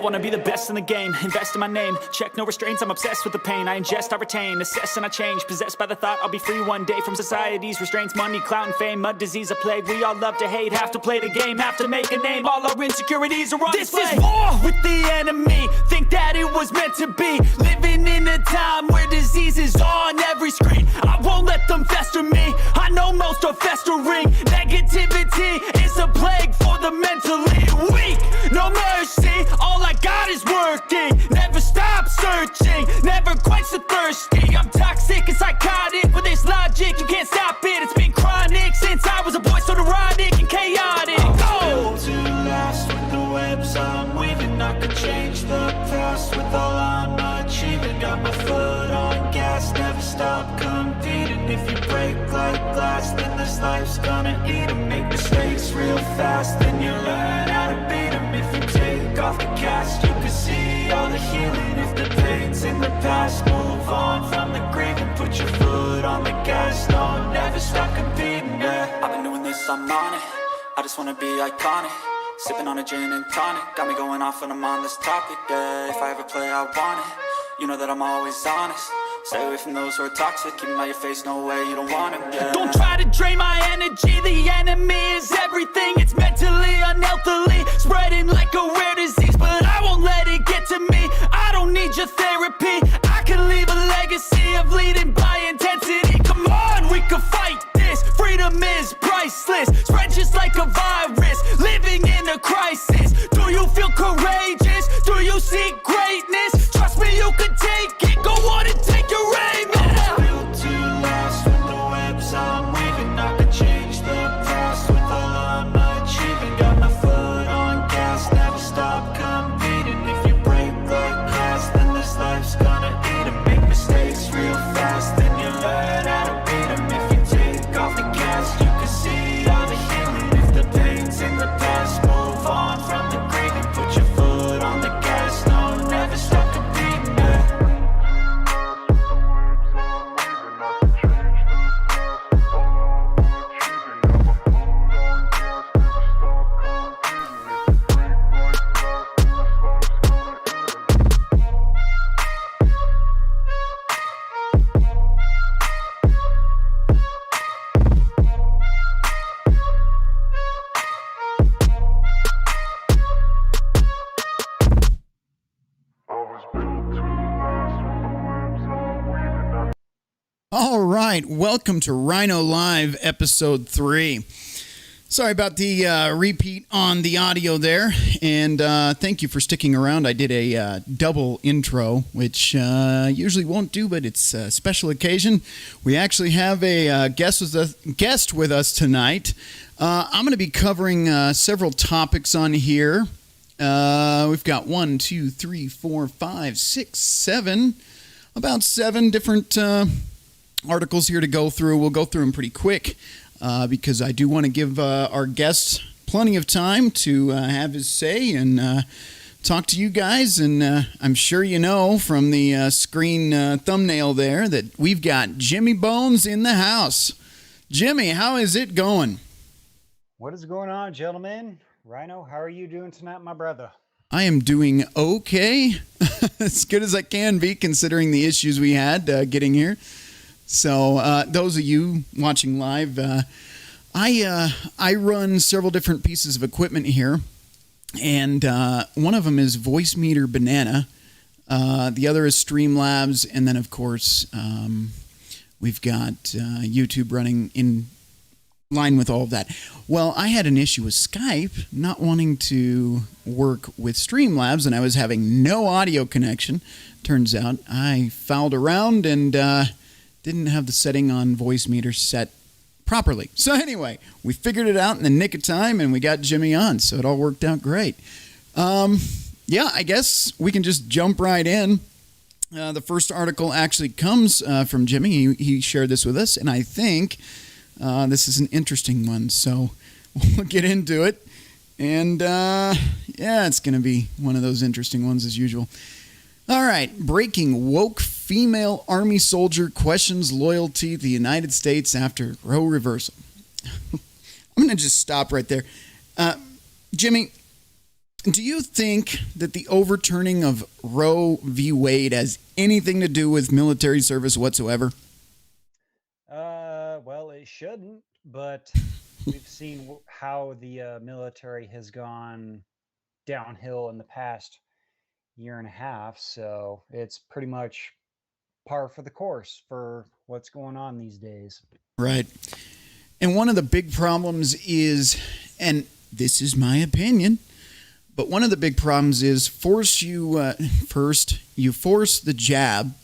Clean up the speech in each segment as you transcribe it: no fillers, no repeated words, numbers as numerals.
wanna be the best in the game, invest in my name, check no restraints, I'm obsessed with the pain. I ingest, I retain, assess and I change, possessed by the thought I'll be free one day from society's restraints. Money, clout and fame, mud, disease, a plague. We all love to hate, have to play the game, have to make a name. All our insecurities are on display. This is war with the enemy, think that it was meant to be. Living in a time where disease is on every screen. I won't let them fester me, I know most are festering. Negativity is a plague for the mentally weak. No mercy, all I got is working. Never stop searching, never quench the thirsty. I'm toxic and psychotic, with this logic you can't stop it. It's been chronic since I was a boy, so neurotic and chaotic. Built to last with the webs I'm weaving. I could change the past with all I'm achieving. Got my foot on gas, never stop competing. If you break like glass, then this life's gonna eat 'em. Make mistakes real fast, then you learn how to beat 'em. If you take off the cast, you can see all the healing. If the pain's in the past, move on from the grave and put your foot on the gas. No, never stop competing, yeah. I've been doing this, I'm on it. I just wanna be iconic. Sipping on a gin and tonic, got me going off when I'm on this topic, yeah. If I ever play, I want it. You know that I'm always honest. Stay away from those who are toxic. Keep them out your face, no way, you don't want them, yeah. Don't try to drain my energy. The enemy is everything. It's mentally, unhealthily, spreading like a rare disease. But I won't let it get to me. I don't need your therapy. I can leave a legacy of leading by intensity. Come on, we can fight this. Freedom is priceless. Spread just like a virus. Living in a crisis. Do you feel courageous? Do you seek greatness? Trust me, you can take it. Go on and take your aim. I'm built to last with the webs I'm weaving. I could change the past with all I'm achieving. Got my foot on gas, never stop competing. If you break like glass, then this life's gonna eat 'em. Make mistakes real fast, then you learn how to beat 'em. If you take off the cast, you can see all the healing. If the pain's in the past, move on from the grave and put your foot on the gas. No, never stop competing, yeah. All right, welcome to Rhino Live, Episode 3. Sorry about the repeat on the audio there, and thank you for sticking around. I did a double intro, which usually won't do, but it's a special occasion. We actually have a guest with us tonight. I'm going to be covering several topics on here. We've got 1, 2, 3, 4, 5, 6, 7, about 7 different articles here to go through. We'll go through them pretty quick because I do want to give our guest plenty of time to have his say and talk to you guys. And I'm sure you know from the screen thumbnail there that we've got Jimmy Bones in the house. Jimmy, how is it going? What is going on, gentlemen? Rhino, how are you doing tonight, my brother? I am doing okay. As good as I can be considering the issues we had getting here. So those of you watching live, I run several different pieces of equipment here, and one of them is Voice Meter Banana. The other is Streamlabs, and then of course we've got YouTube running in line with all of that. Well, I had an issue with Skype not wanting to work with Streamlabs, and I was having no audio connection. Turns out I fouled around and didn't have the setting on Voice Meter set properly. So anyway, we figured it out in the nick of time, and we got Jimmy on, so it all worked out great. Yeah, I guess we can just jump right in. The first article actually comes from Jimmy. He shared this with us, and I think this is an interesting one, so we'll get into it. And yeah, it's going to be one of those interesting ones as usual. All right, breaking: woke female Army soldier questions loyalty to the United States after Roe reversal. I'm going to just stop right there. Jimmy, Do you think that the overturning of Roe v. Wade has anything to do with military service whatsoever? Well, it shouldn't, but we've seen how the military has gone downhill in the past year and a half. So it's pretty much par for the course for what's going on these days. Right. And one of the big problems is, and this is my opinion, but one of the big problems is you force the jab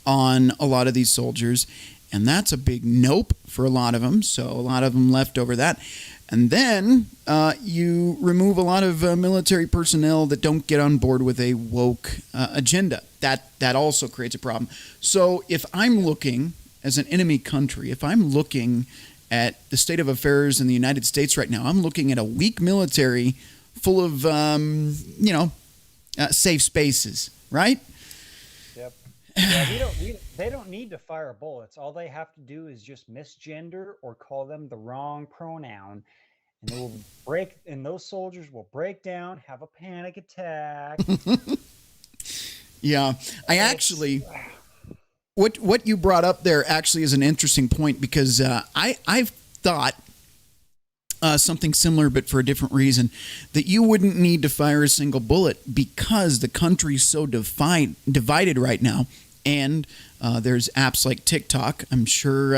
on a lot of these soldiers, and that's a big nope for a lot of them. So a lot of them left over that. And then you remove a lot of military personnel that don't get on board with a woke agenda. That also creates a problem. So if I'm looking as an enemy country, if I'm looking at the state of affairs in the United States right now, I'm looking at a weak military full of, safe spaces, right? Yep. Yeah, they don't need to fire bullets. All they have to do is just misgender or call them the wrong pronoun, and they will break. And those soldiers will break down, have a panic attack. Yeah, I actually, what you brought up there actually is an interesting point, because I've thought something similar, but for a different reason, that you wouldn't need to fire a single bullet because the country's so divided right now. And there's apps like TikTok. I'm sure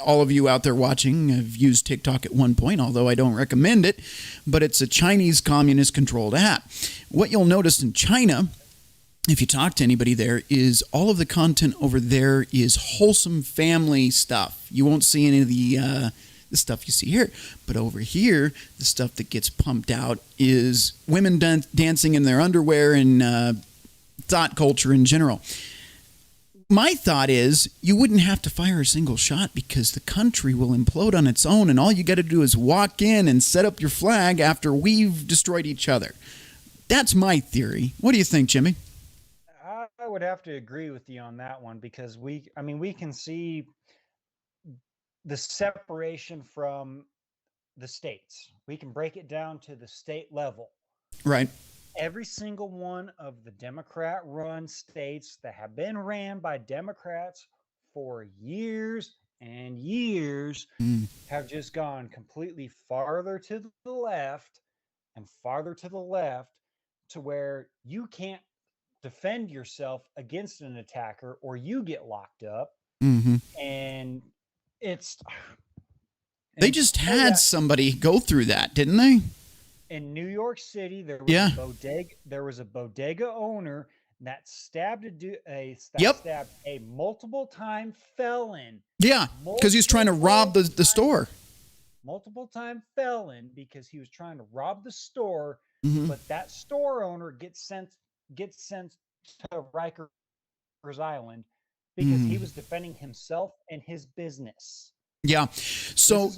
all of you out there watching have used TikTok at one point, although I don't recommend it. But it's a Chinese communist-controlled app. What you'll notice in China, if you talk to anybody there, is all of the content over there is wholesome family stuff. You won't see any of the stuff you see here. But over here, the stuff that gets pumped out is women dancing in their underwear and thought culture in general. My thought is you wouldn't have to fire a single shot because the country will implode on its own, and all you got to do is walk in and set up your flag after we've destroyed each other. That's my theory. What do you think, Jimmy? I would have to agree with you on that one, because we can see the separation from the states. We can break it down to the state level. Right. Every single one of the Democrat-run states that have been ran by Democrats for years and years have just gone completely farther to the left and farther to the left, to where you can't defend yourself against an attacker or you get locked up. Mm-hmm. And they just had somebody go through that, didn't they? In New York City, there was a bodega owner that stabbed a multiple-time felon. Yeah, because he was trying to rob the store. Multiple-time felon, because he was trying to rob the store. Mm-hmm. But that store owner gets sent to Rikers Island because he was defending himself and his business. Yeah. So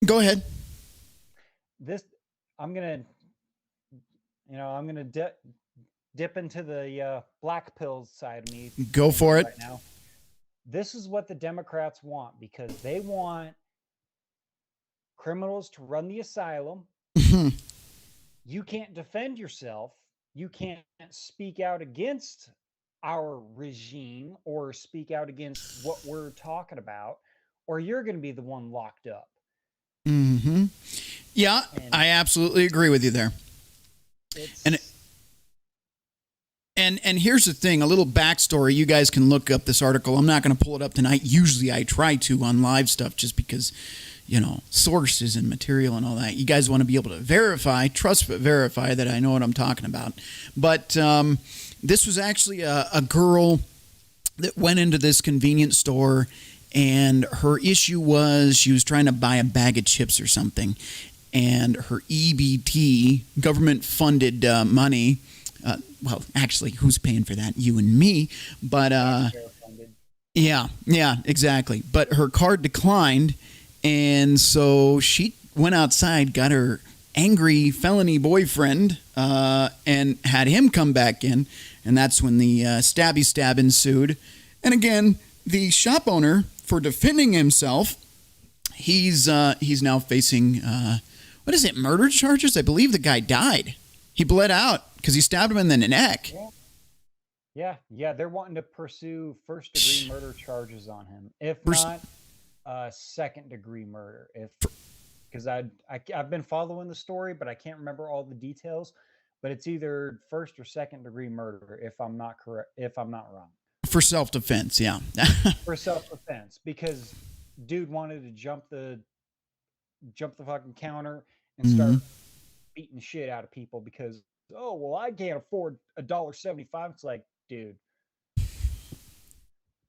go ahead. I'm gonna dip into the black pills side of me. Go for it. Right now. This is what the Democrats want, because they want criminals to run the asylum. You can't defend yourself. You can't speak out against our regime or speak out against what we're talking about, or you're going to be the one locked up. Mm-hmm. Yeah, I absolutely agree with you there. And here's the thing, a little backstory. You guys can look up this article. I'm not going to pull it up tonight. Usually I try to on live stuff, just because, sources and material and all that. You guys want to be able to trust but verify that I know what I'm talking about. But this was actually a girl that went into this convenience store, and her issue was she was trying to buy a bag of chips or something. And her EBT, government-funded money, well, actually, who's paying for that? You and me. But, yeah, exactly. But her card declined, and so she went outside, got her angry felony boyfriend, and had him come back in, and that's when the stabby stab ensued. And again, the shop owner, for defending himself, he's now facing what is it, murder charges? I believe the guy died. He bled out because he stabbed him in the neck. Yeah. They're wanting to pursue first-degree murder charges on him, if not second-degree murder. Because I've been following the story, but I can't remember all the details. But it's either first or second-degree murder, if I'm not wrong. For self-defense, yeah. For self-defense, because dude wanted to jump the fucking counter and start beating the shit out of people because, oh well, I can't afford $1.75. It's like, dude,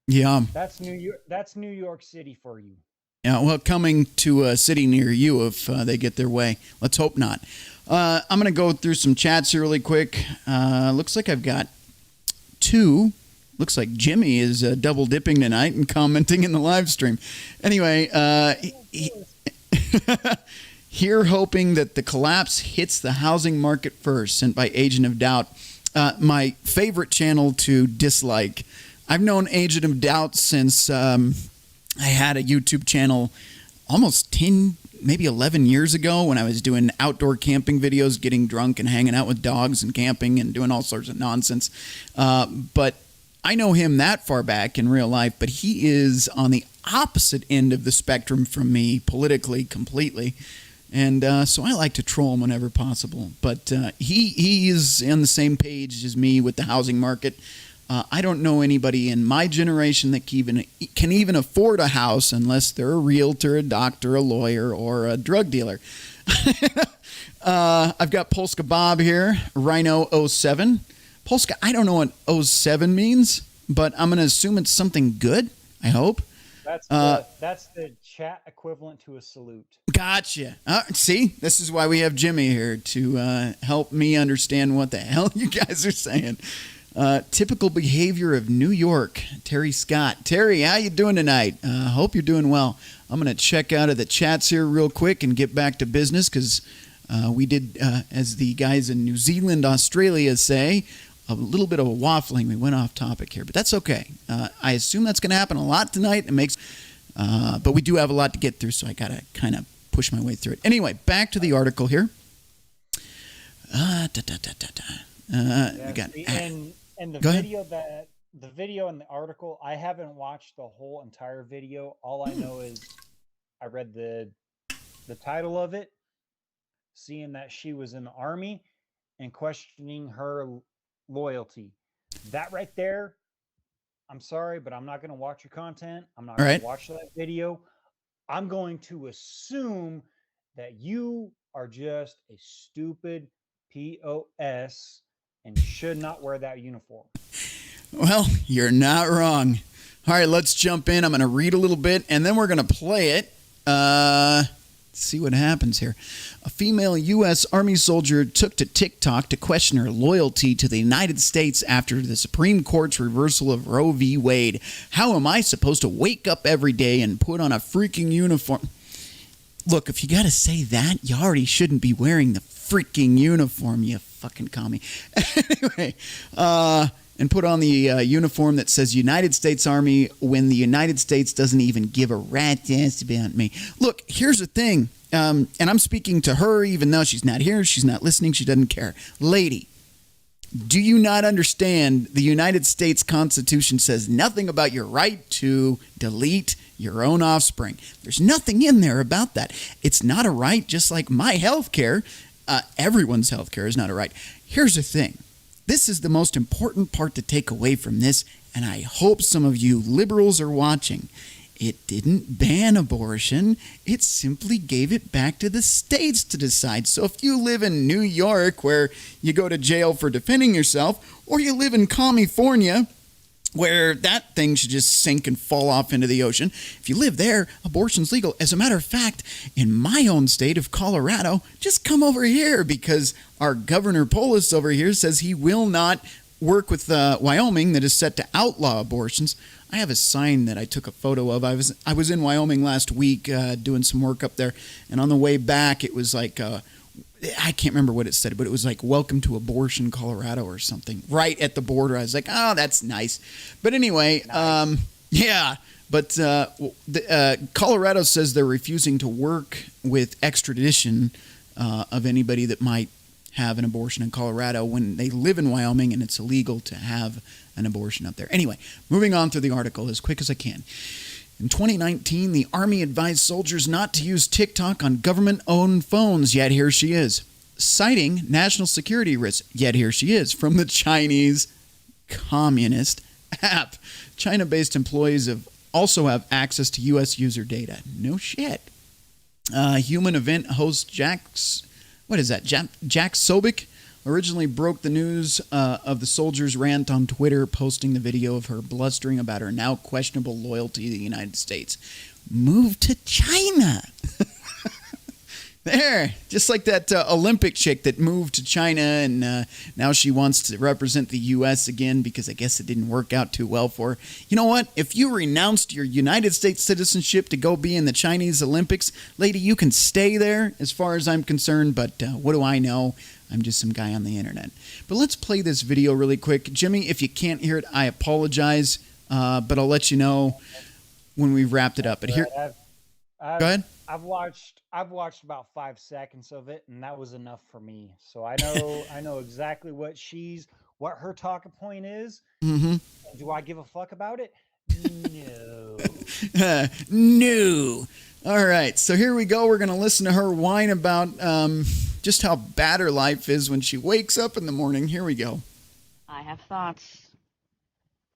yeah, that's New York. That's New York City for you. Yeah, well, coming to a city near you if they get their way. Let's hope not. I'm going to go through some chats here really quick. Looks like I've got 2. Looks like Jimmy is double dipping tonight and commenting in the live stream. Anyway, here hoping that the collapse hits the housing market first, sent by Agent of Doubt. My favorite channel to dislike. I've known Agent of Doubt since I had a YouTube channel almost 10, maybe 11 years ago when I was doing outdoor camping videos, getting drunk and hanging out with dogs and camping and doing all sorts of nonsense. But I know him that far back in real life, but he is on the opposite end of the spectrum from me politically completely. And so I like to troll him whenever possible. But he is on the same page as me with the housing market. I don't know anybody in my generation that can even afford a house unless they're a realtor, a doctor, a lawyer, or a drug dealer. I've got Polska Bob here, Rhino 07. Polska, I don't know what 07 means, but I'm going to assume it's something good, I hope. That's the chat equivalent to a salute. Gotcha. See, this is why we have Jimmy here to help me understand what the hell you guys are saying. Typical behavior of New York, Terry Scott. Terry, how you doing tonight? Hope you're doing well. I'm going to check out of the chats here real quick and get back to business because we did, as the guys in New Zealand, Australia say, a little bit of a waffling. We went off topic here, but that's okay. I assume that's going to happen a lot tonight. But we do have a lot to get through, so I got to kind of push my way through it. Anyway, back to the article here. And the video and the article, I haven't watched the whole entire video. All I know is I read the title of it, seeing that she was in the army and questioning her loyalty. That right there, I'm sorry, but I'm not going to watch your content. I'm not going to watch that video. I'm going to assume that you are just a stupid POS and should not wear that uniform. Well, you're not wrong. All right, let's jump in. I'm going to read a little bit, and then we're going to play it. Let's see what happens here. A female U.S. Army soldier took to TikTok to question her loyalty to the United States after the Supreme Court's reversal of Roe v. Wade. How am I supposed to wake up every day and put on a freaking uniform? Look, if you got to say that, you already shouldn't be wearing the freaking uniform, you fucking commie. Anyway, and put on the uniform that says United States Army when the United States doesn't even give a rat's ass about me. Look, here's the thing, and I'm speaking to her even though she's not here, she's not listening, she doesn't care. Lady, do you not understand the United States Constitution says nothing about your right to delete your own offspring? There's nothing in there about that. It's not a right, just like my health care. Everyone's health care is not a right. Here's the thing. This is the most important part to take away from this, and I hope some of you liberals are watching. It didn't ban abortion. It simply gave it back to the states to decide. So if you live in New York where you go to jail for defending yourself, or you live in California where that thing should just sink and fall off into the ocean. If you live there, abortion's legal. As a matter of fact, in my own state of Colorado, just come over here because our Governor Polis over here says he will not work with Wyoming that is set to outlaw abortions. I have a sign that I took a photo of. I was in Wyoming last week doing some work up there, and on the way back it was like I can't remember what it said, but it was like, welcome to abortion, Colorado or something, right at the border. I was like, oh, that's nice. But anyway, nice. Yeah. But Colorado says they're refusing to work with extradition of anybody that might have an abortion in Colorado when they live in Wyoming and it's illegal to have an abortion up there. Anyway, moving on through the article as quick as I can. In 2019, the Army advised soldiers not to use TikTok on government-owned phones, yet here she is. Citing national security risks, yet here she is, from the Chinese Communist app. China-based employees also have access to U.S. user data. No shit. Human event host Jack Sobek originally broke the news of the soldier's rant on Twitter, posting the video of her blustering about her now questionable loyalty to the United States. Move to China. There, just like that Olympic chick that moved to China and now she wants to represent the U.S. again because I guess it didn't work out too well for her. You know what? If you renounced your United States citizenship to go be in the Chinese Olympics, lady, you can stay there as far as I'm concerned, but what do I know? I'm just some guy on the internet. But let's play this video really quick. Jimmy, if you can't hear it, I apologize, but I'll let you know when we've wrapped it up. But here, go ahead. I've watched about 5 seconds of it, and that was enough for me. So I know exactly what her talking point is. Mm-hmm. Do I give a fuck about it? No. No. All right, so here we go. We're going to listen to her whine about just how bad her life is when she wakes up in the morning. Here we go. I have thoughts.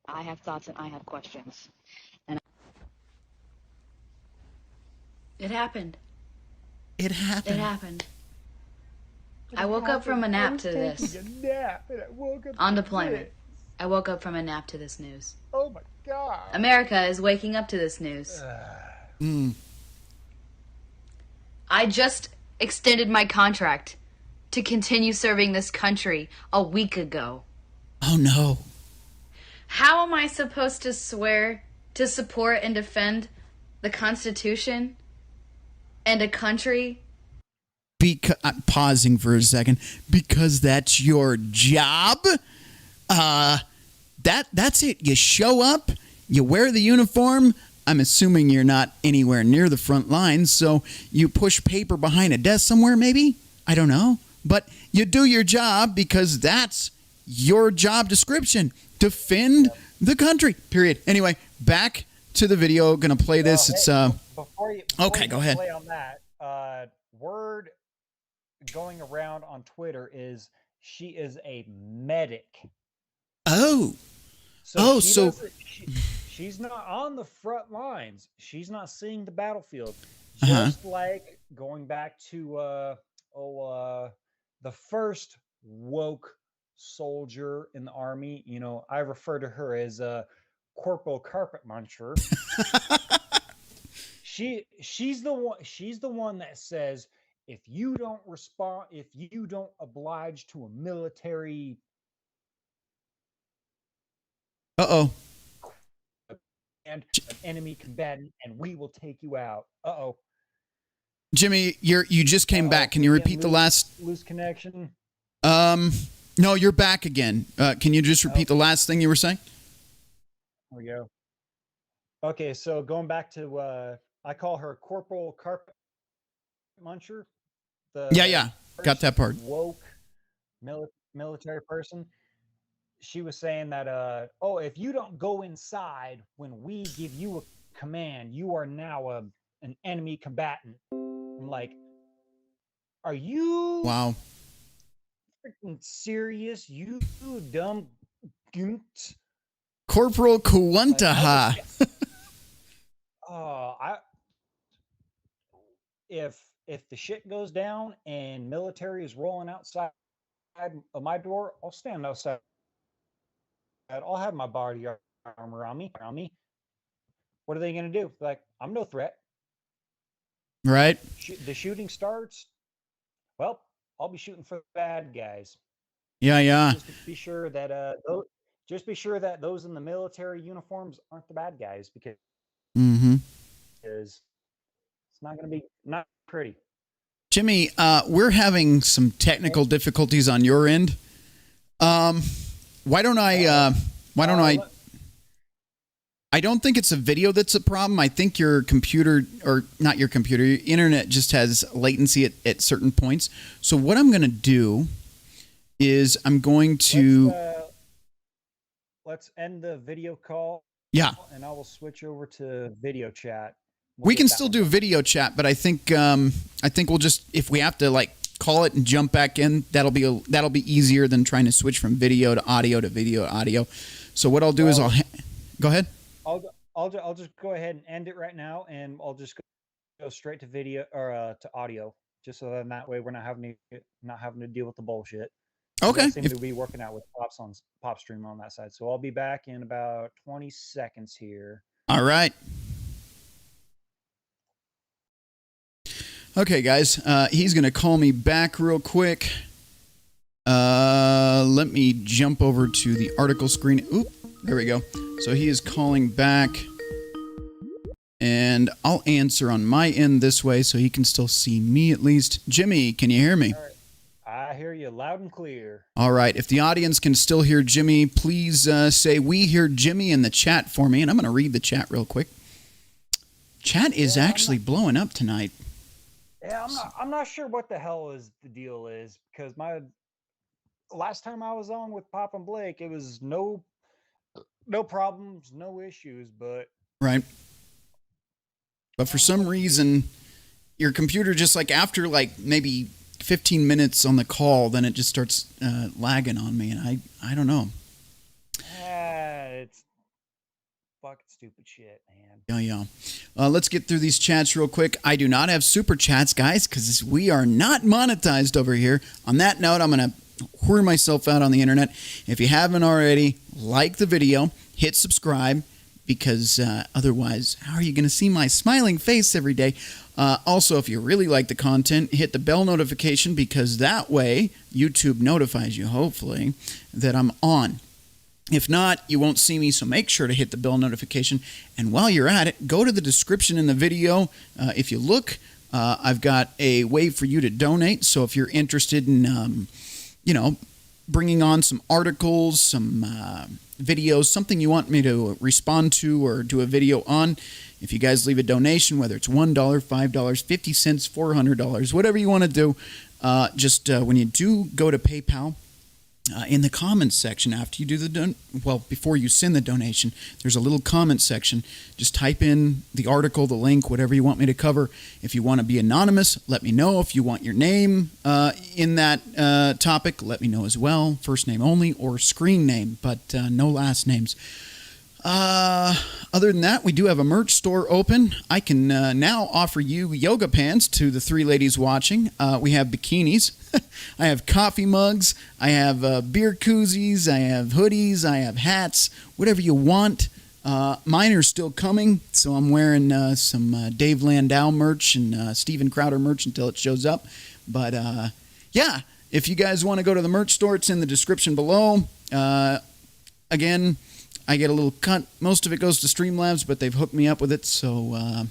I have thoughts and I have questions. And it happened. It happened. It happened. I woke up from a nap to this. On deployment. I woke up from a nap to this news. Oh my God. America is waking up to this news. I just extended my contract to continue serving this country a week ago. Oh no. How am I supposed to swear to support and defend the Constitution and a country? I'm pausing for a second. Because that's your job? That's it. You show up, you wear the uniform. I'm assuming you're not anywhere near the front lines, so you push paper behind a desk somewhere, maybe? I don't know. But you do your job because that's your job description. Defend the country, period. Anyway, back to the video. Going to play this. It's Before okay, you go ahead. Play on that, word going around on Twitter is she is a medic. Oh. She's not on the front lines. She's not seeing the battlefield. Uh-huh. Just like going back to the first woke soldier in the Army. You know, I refer to her as Corporal Carpet Muncher. She's the one that says, if you don't respond, if you don't oblige to a military and an enemy combatant, and we will take you out. Jimmy, you just came back. Can you repeat the last? Loose connection. No, you're back again. Can you just repeat the last thing you were saying? There we go. Okay, so going back to I call her Corporal Carpet Muncher. Yeah, got that part. Woke military person. She was saying that if you don't go inside when we give you a command, you are now an enemy combatant. I'm like, are you freaking serious? You dumb goont. Corporal Kuwantaha. If the shit goes down and military is rolling outside of my door, I'll stand outside. I'll have my body armor on me. What are they going to do? Like, I'm no threat. Right. The shooting starts. Well, I'll be shooting for the bad guys. Yeah. Just be sure that those in the military uniforms aren't the bad guys because it's not going to be not pretty. Jimmy, we're having some technical difficulties on your end. Why don't I I don't think it's a video that's a problem. I think your computer, or not your computer, your internet just has latency at certain points. So what I'm going to do is I'm going to... Let's end the video call. Yeah. And I will switch over to video chat. We can still do video chat, but I think we'll just, if we have to like call it and jump back in, that'll be easier than trying to switch from video to audio to video to audio. So what I'll do is go ahead. I'll just go ahead and end it right now, and I'll just go straight to video or to audio, just so then that way we're not having to deal with the bullshit. Okay. Seem to be working out with Pop Stream on that side. So I'll be back in about 20 seconds here. All right. Okay, guys. He's going to call me back real quick. Let me jump over to the article screen. Oop, there we go. So he is calling back. And I'll answer on my end this way so he can still see me at least. Jimmy, can you hear me? All right. I hear you loud and clear. All right. If the audience can still hear Jimmy, please say we hear Jimmy in the chat for me. And I'm going to read the chat real quick. Chat is actually blowing up tonight. Yeah, I'm not sure what the hell the deal is, because my last time I was on with Pop and Blake, it was no problems, no issues, but right. But for some reason, your computer just like after like maybe 15 minutes on the call, then it just starts lagging on me, and I don't know. It's fucking stupid shit, man. Yeah. Let's get through these chats real quick. I do not have super chats, guys, because we are not monetized over here. On that note, I'm going to whore myself out on the internet. If you haven't already, like the video, hit subscribe, because otherwise, how are you going to see my smiling face every day? Also, if you really like the content, hit the bell notification, because that way YouTube notifies you, hopefully, that I'm on. If not, you won't see me, so make sure to hit the bell notification. And while you're at it, go to the description in the video. If you look, I've got a way for you to donate. So if you're interested in, bringing on some articles, some videos, something you want me to respond to or do a video on, if you guys leave a donation, whether it's $1, $5, 50 cents, $400, whatever you want to do, just when you do go to PayPal, in the comments section after you do before you send the donation, there's a little comment section. Just type in the article, the link, whatever you want me to cover. If you want to be anonymous, let me know. If you want your name in that topic, let me know as well. First name only or screen name, but no last names. Other than that, we do have a merch store open. I can now offer you yoga pants to the three ladies watching. We have bikinis. I have coffee mugs. I have beer koozies. I have hoodies. I have hats. Whatever you want. Mine are still coming, so I'm wearing some Dave Landau merch and Steven Crowder merch until it shows up. But, yeah, if you guys want to go to the merch store, it's in the description below. Again, I get a little cut. Most of it goes to Streamlabs, but they've hooked me up with it, so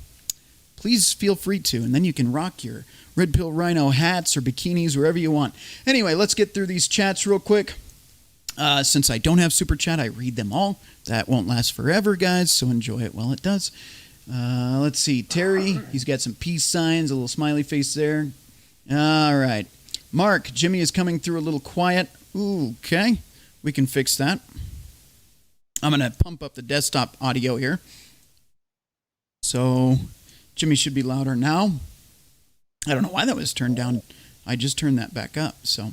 please feel free to. And then you can rock your Red Pill Rhino hats or bikinis wherever you want. Anyway, let's get through these chats real quick. Since I don't have super chat, I read them all. That won't last forever, guys, so enjoy it while it does. Let's see. Terry, he's got some peace signs, a little smiley face there. All right. Mark, Jimmy is coming through a little quiet. Ooh, okay. We can fix that. I'm going to pump up the desktop audio here. So Jimmy should be louder now. I don't know why that was turned down. I just turned that back up. So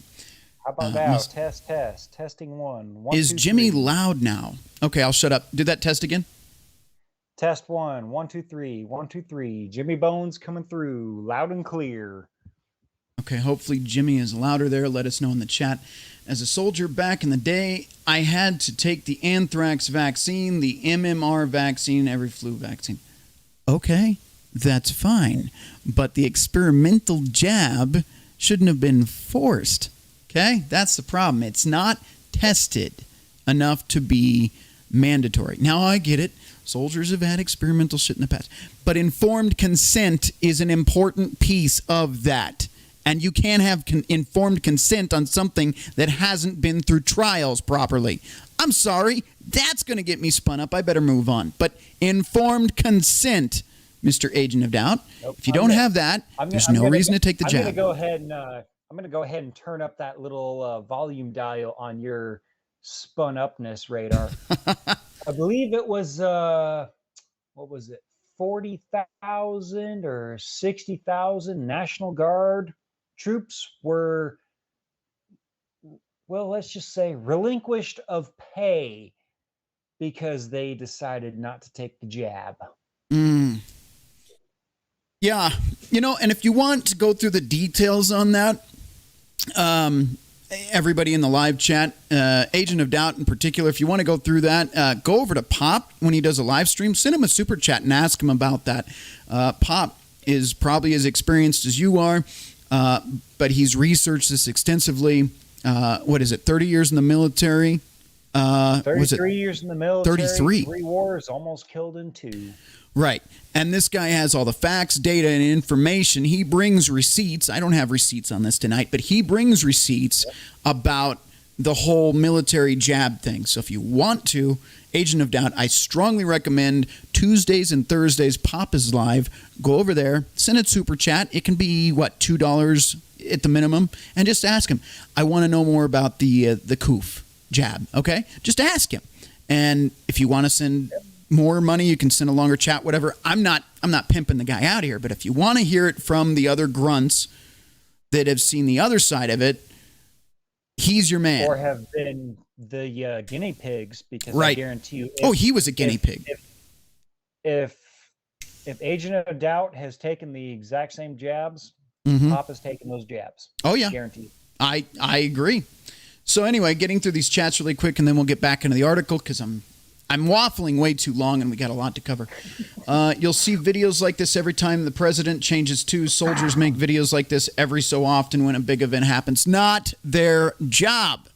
how about now? Test. Testing one. Is Jimmy loud now? Okay, I'll shut up. Do that test again. Test 1, 1, 2, 3, 1, 2, 3. Jimmy Bones coming through loud and clear. Okay, hopefully Jimmy is louder there. Let us know in the chat. As a soldier back in the day, I had to take the anthrax vaccine, the MMR vaccine, every flu vaccine. Okay, that's fine. But the experimental jab shouldn't have been forced. Okay, that's the problem. It's not tested enough to be mandatory. Now, I get it. Soldiers have had experimental shit in the past. But informed consent is an important piece of that. And you can't have informed consent on something that hasn't been through trials properly. I'm sorry, that's going to get me spun up. I better move on. But informed consent, Mr. Agent of Doubt. Nope. If you don't have that, there's no reason to take the jab. I'm going to go ahead and turn up that little volume dial on your spun upness radar. I believe it was, what was it, 40,000 or 60,000 National Guard troops were, well, let's just say relinquished of pay because they decided not to take the jab. Yeah, and if you want to go through the details on that, everybody in the live chat, Agent of Doubt in particular, if you want to go through that, go over to Pop when he does a live stream. Send him a super chat and ask him about that. Pop is probably as experienced as you are, but he's researched this extensively. What is it, 30 years in the military? 33 years in the military. 33. 3 wars, almost killed in 2. Right. And this guy has all the facts, data, and information. He brings receipts. I don't have receipts on this tonight, but he brings receipts about the whole military jab thing. So if you want to, Agent of Doubt, I strongly recommend Tuesdays and Thursdays, Pop is live. Go over there, send a super chat. It can be, $2 at the minimum, and just ask him. I want to know more about the COOF jab, okay? Just ask him. And if you want to send more money, you can send a longer chat, whatever. I'm not pimping the guy out here, but if you want to hear it from the other grunts that have seen the other side of it, he's your man. Or have been the guinea pigs, because right. I guarantee you. He was a guinea pig. If Agent of Doubt has taken the exact same jabs, Pop has taken those jabs. Oh yeah, guaranteed. I agree. So anyway, getting through these chats really quick, and then we'll get back into the article because I'm waffling way too long, and we got a lot to cover. You'll see videos like this every time the president changes tune. Soldiers make videos like this every so often when a big event happens. Not their job.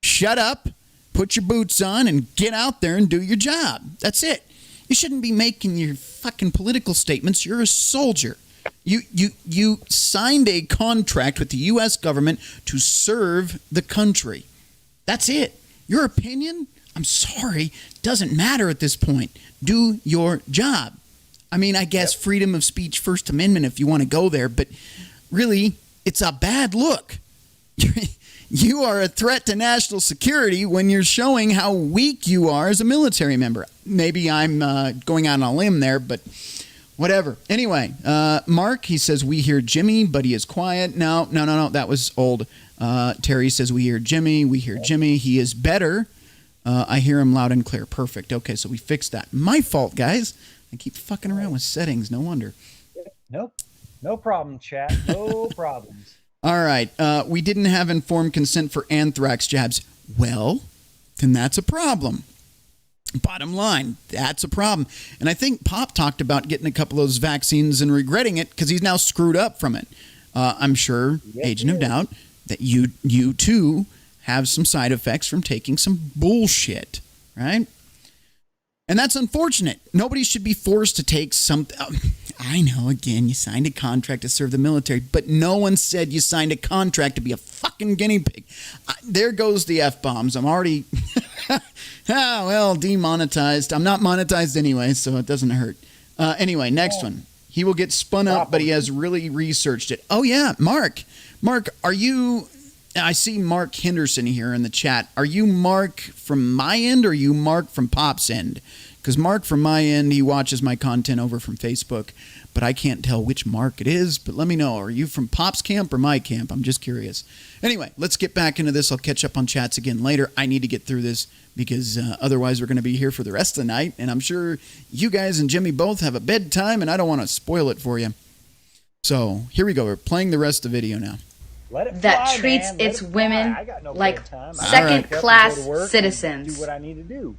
Shut up, put your boots on, and get out there and do your job. That's it. You shouldn't be making your fucking political statements. You're a soldier. You signed a contract with the U.S. government to serve the country. That's it. Your opinion, I'm sorry, doesn't matter at this point. Do your job. I mean, I guess freedom of speech, First Amendment, if you want to go there, but really, it's a bad look. You are a threat to national security when you're showing how weak you are as a military member. Maybe I'm going out on a limb there, but whatever. Anyway, Mark, he says, we hear Jimmy, but he is quiet. No, that was old. Terry says, we hear Jimmy, he is better. I hear him loud and clear. Perfect. Okay, so we fixed that. My fault, guys. I keep fucking around with settings. No wonder. Nope. No problem, chat. No problems. All right. We didn't have informed consent for anthrax jabs. Well, then that's a problem. Bottom line, that's a problem. And I think Pop talked about getting a couple of those vaccines and regretting it because he's now screwed up from it. I'm sure, Agent of Doubt, that you too have some side effects from taking some bullshit, right? And that's unfortunate. Nobody should be forced to take something. I know, again, you signed a contract to serve the military, but no one said you signed a contract to be a fucking guinea pig. There goes the F-bombs. I'm already, demonetized. I'm not monetized anyway, so it doesn't hurt. Anyway, next one. He will get spun up, but he has really researched it. Oh, yeah, Mark. Mark, are you... I see Mark Henderson here in the chat. Are you Mark from my end or are you Mark from Pop's end? Because Mark from my end, he watches my content over from Facebook, but I can't tell which Mark it is. But let me know. Are you from Pop's camp or my camp? I'm just curious. Anyway, let's get back into this. I'll catch up on chats again later. I need to get through this because otherwise we're going to be here for the rest of the night. And I'm sure you guys and Jimmy both have a bedtime, and I don't want to spoil it for you. So here we go. We're playing the rest of the video now. That treats its women like second-class citizens. Do what I need to do.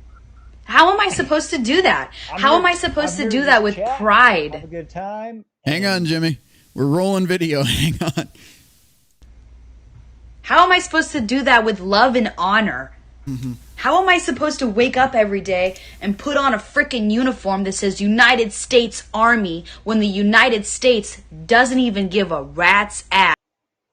How am I supposed to do that? How am I supposed to do that with pride? Have a good time. Hang on, Jimmy. We're rolling video. Hang on. How am I supposed to do that with love and honor? Mm-hmm. How am I supposed to wake up every day and put on a frickin' uniform that says United States Army when the United States doesn't even give a rat's ass?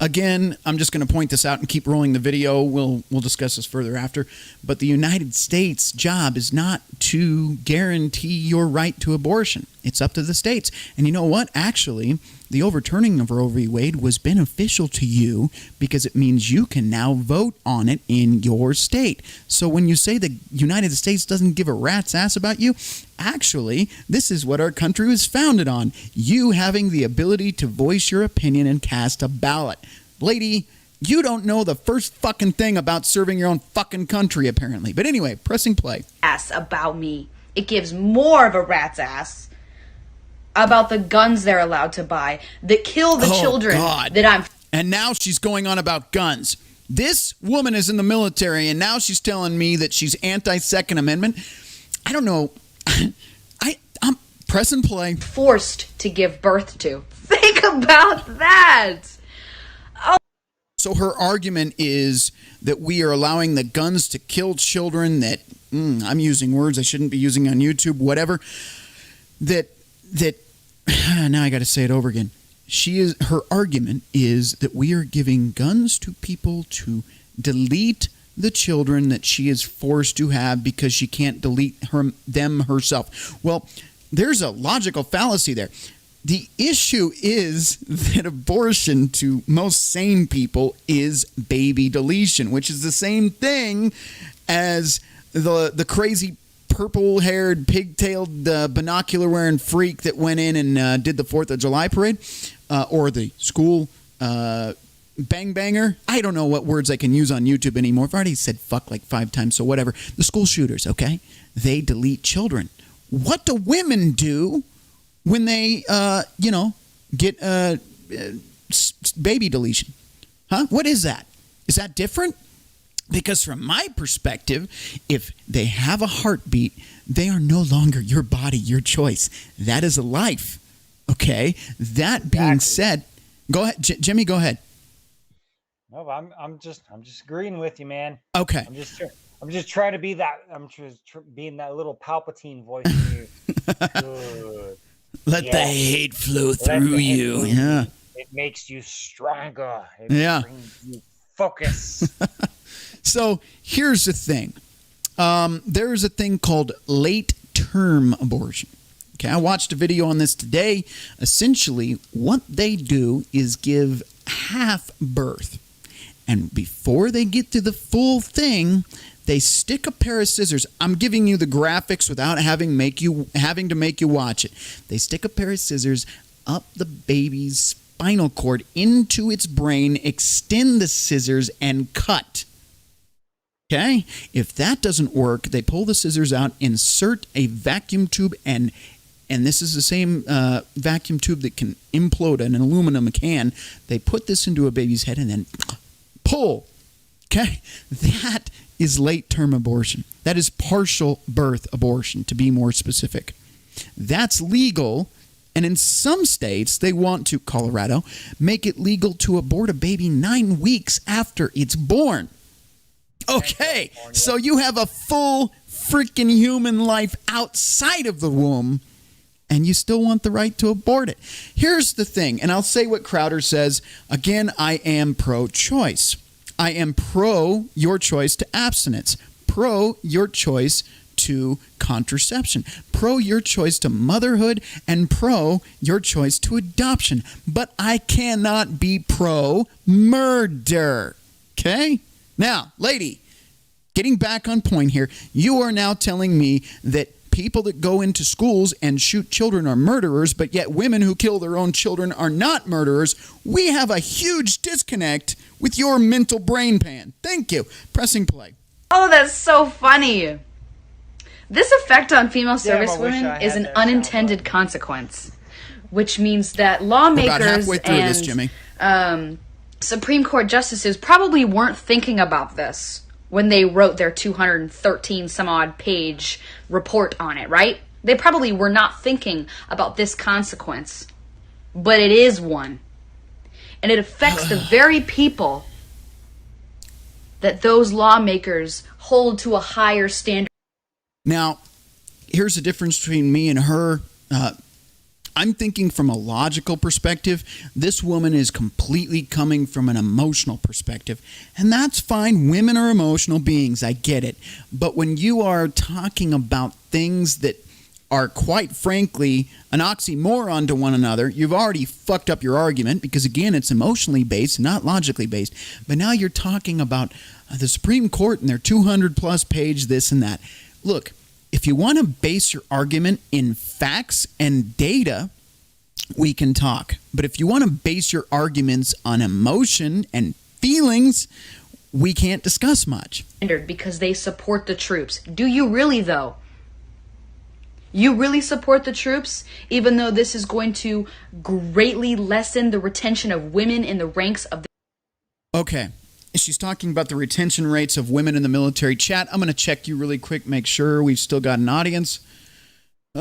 Again, I'm just going to point this out and keep rolling the video. We'll discuss this further after. But the United States' job is not to guarantee your right to abortion. It's up to the states. And you know what? Actually, the overturning of Roe v. Wade was beneficial to you because it means you can now vote on it in your state. So when you say the United States doesn't give a rat's ass about you, actually, this is what our country was founded on. You having the ability to voice your opinion and cast a ballot. Lady, you don't know the first fucking thing about serving your own fucking country, apparently. But anyway, pressing play. Ass about me. It gives more of a rat's ass about the guns they're allowed to buy that kill the children that I'm... And now she's going on about guns. This woman is in the military, and now she's telling me that she's anti-Second Amendment. I don't know. I'm press and play. Forced to give birth to. Think about that. So her argument is that we are allowing the guns to kill children that, I'm using words I shouldn't be using on YouTube, whatever, that now I got to say it over again. Her argument is that we are giving guns to people to delete the children that she is forced to have because she can't delete them herself. Well, there's a logical fallacy there. The issue is that abortion to most sane people is baby deletion, which is the same thing as the crazy purple-haired, pigtailed, binocular-wearing freak that went in and did the 4th of July parade, or the school bang banger. I don't know what words I can use on YouTube anymore. I've already said fuck like 5 times, so whatever. The school shooters, okay? They delete children. What do women do when they, get baby deletion? Huh? What is that? Is that different? Because from my perspective, if they have a heartbeat, they are no longer your body, your choice. That is a life. Okay? That being said, go ahead, Jimmy, go ahead. No, I'm just agreeing with you, man. Okay. I'm just trying to be that. I'm just being that little Palpatine voice in you. Good. Let the hate flow through you. Yeah. It makes you stronger. It brings you focus. So here's the thing. There's a thing called late-term abortion. Okay, I watched a video on this today. Essentially, what they do is give half birth. And before they get to the full thing, they stick a pair of scissors. I'm giving you the graphics without having to make you watch it. They stick a pair of scissors up the baby's spinal cord into its brain, extend the scissors, and cut. Okay? If that doesn't work, they pull the scissors out, insert a vacuum tube, and this is the same vacuum tube that can implode an aluminum can. They put this into a baby's head and then pull. Okay? That is late-term abortion. That is partial birth abortion, to be more specific. That's legal, and in some states, they want to, Colorado, make it legal to abort a baby 9 weeks after it's born. Okay, so you have a full freaking human life outside of the womb, and you still want the right to abort it. Here's the thing, and I'll say what Crowder says. Again, I am pro-choice. I am pro your choice to abstinence, pro your choice to contraception, pro your choice to motherhood, and pro your choice to adoption. But I cannot be pro murder. Okay? Now, lady, getting back on point here, you are now telling me that people that go into schools and shoot children are murderers, but yet women who kill their own children are not murderers. We have a huge disconnect with your mental brain pan. Thank you. Pressing play. Oh, that's so funny. This effect on female servicewomen is an unintended consequence, which means that lawmakers and Supreme Court justices probably weren't thinking about this when they wrote their 213 some odd page report on it, right? They probably were not thinking about this consequence, but it is one. And it affects the very people that those lawmakers hold to a higher standard. Now, here's the difference between me and her. I'm thinking from a logical perspective. This woman is completely coming from an emotional perspective. And that's fine. Women are emotional beings. I get it. But when you are talking about things that are quite frankly an oxymoron to one another, you've already fucked up your argument because, again, it's emotionally based, not logically based. But now you're talking about the Supreme Court and their 200-plus page this and that. Look, if you want to base your argument in facts and data, we can talk. But if you want to base your arguments on emotion and feelings, we can't discuss much. Because they support the troops. Do you really, though? You really support the troops, even though this is going to greatly lessen the retention of women in the ranks of the... Okay. She's talking about the retention rates of women in the military. Chat, I'm going to check you really quick, make sure we've still got an audience. He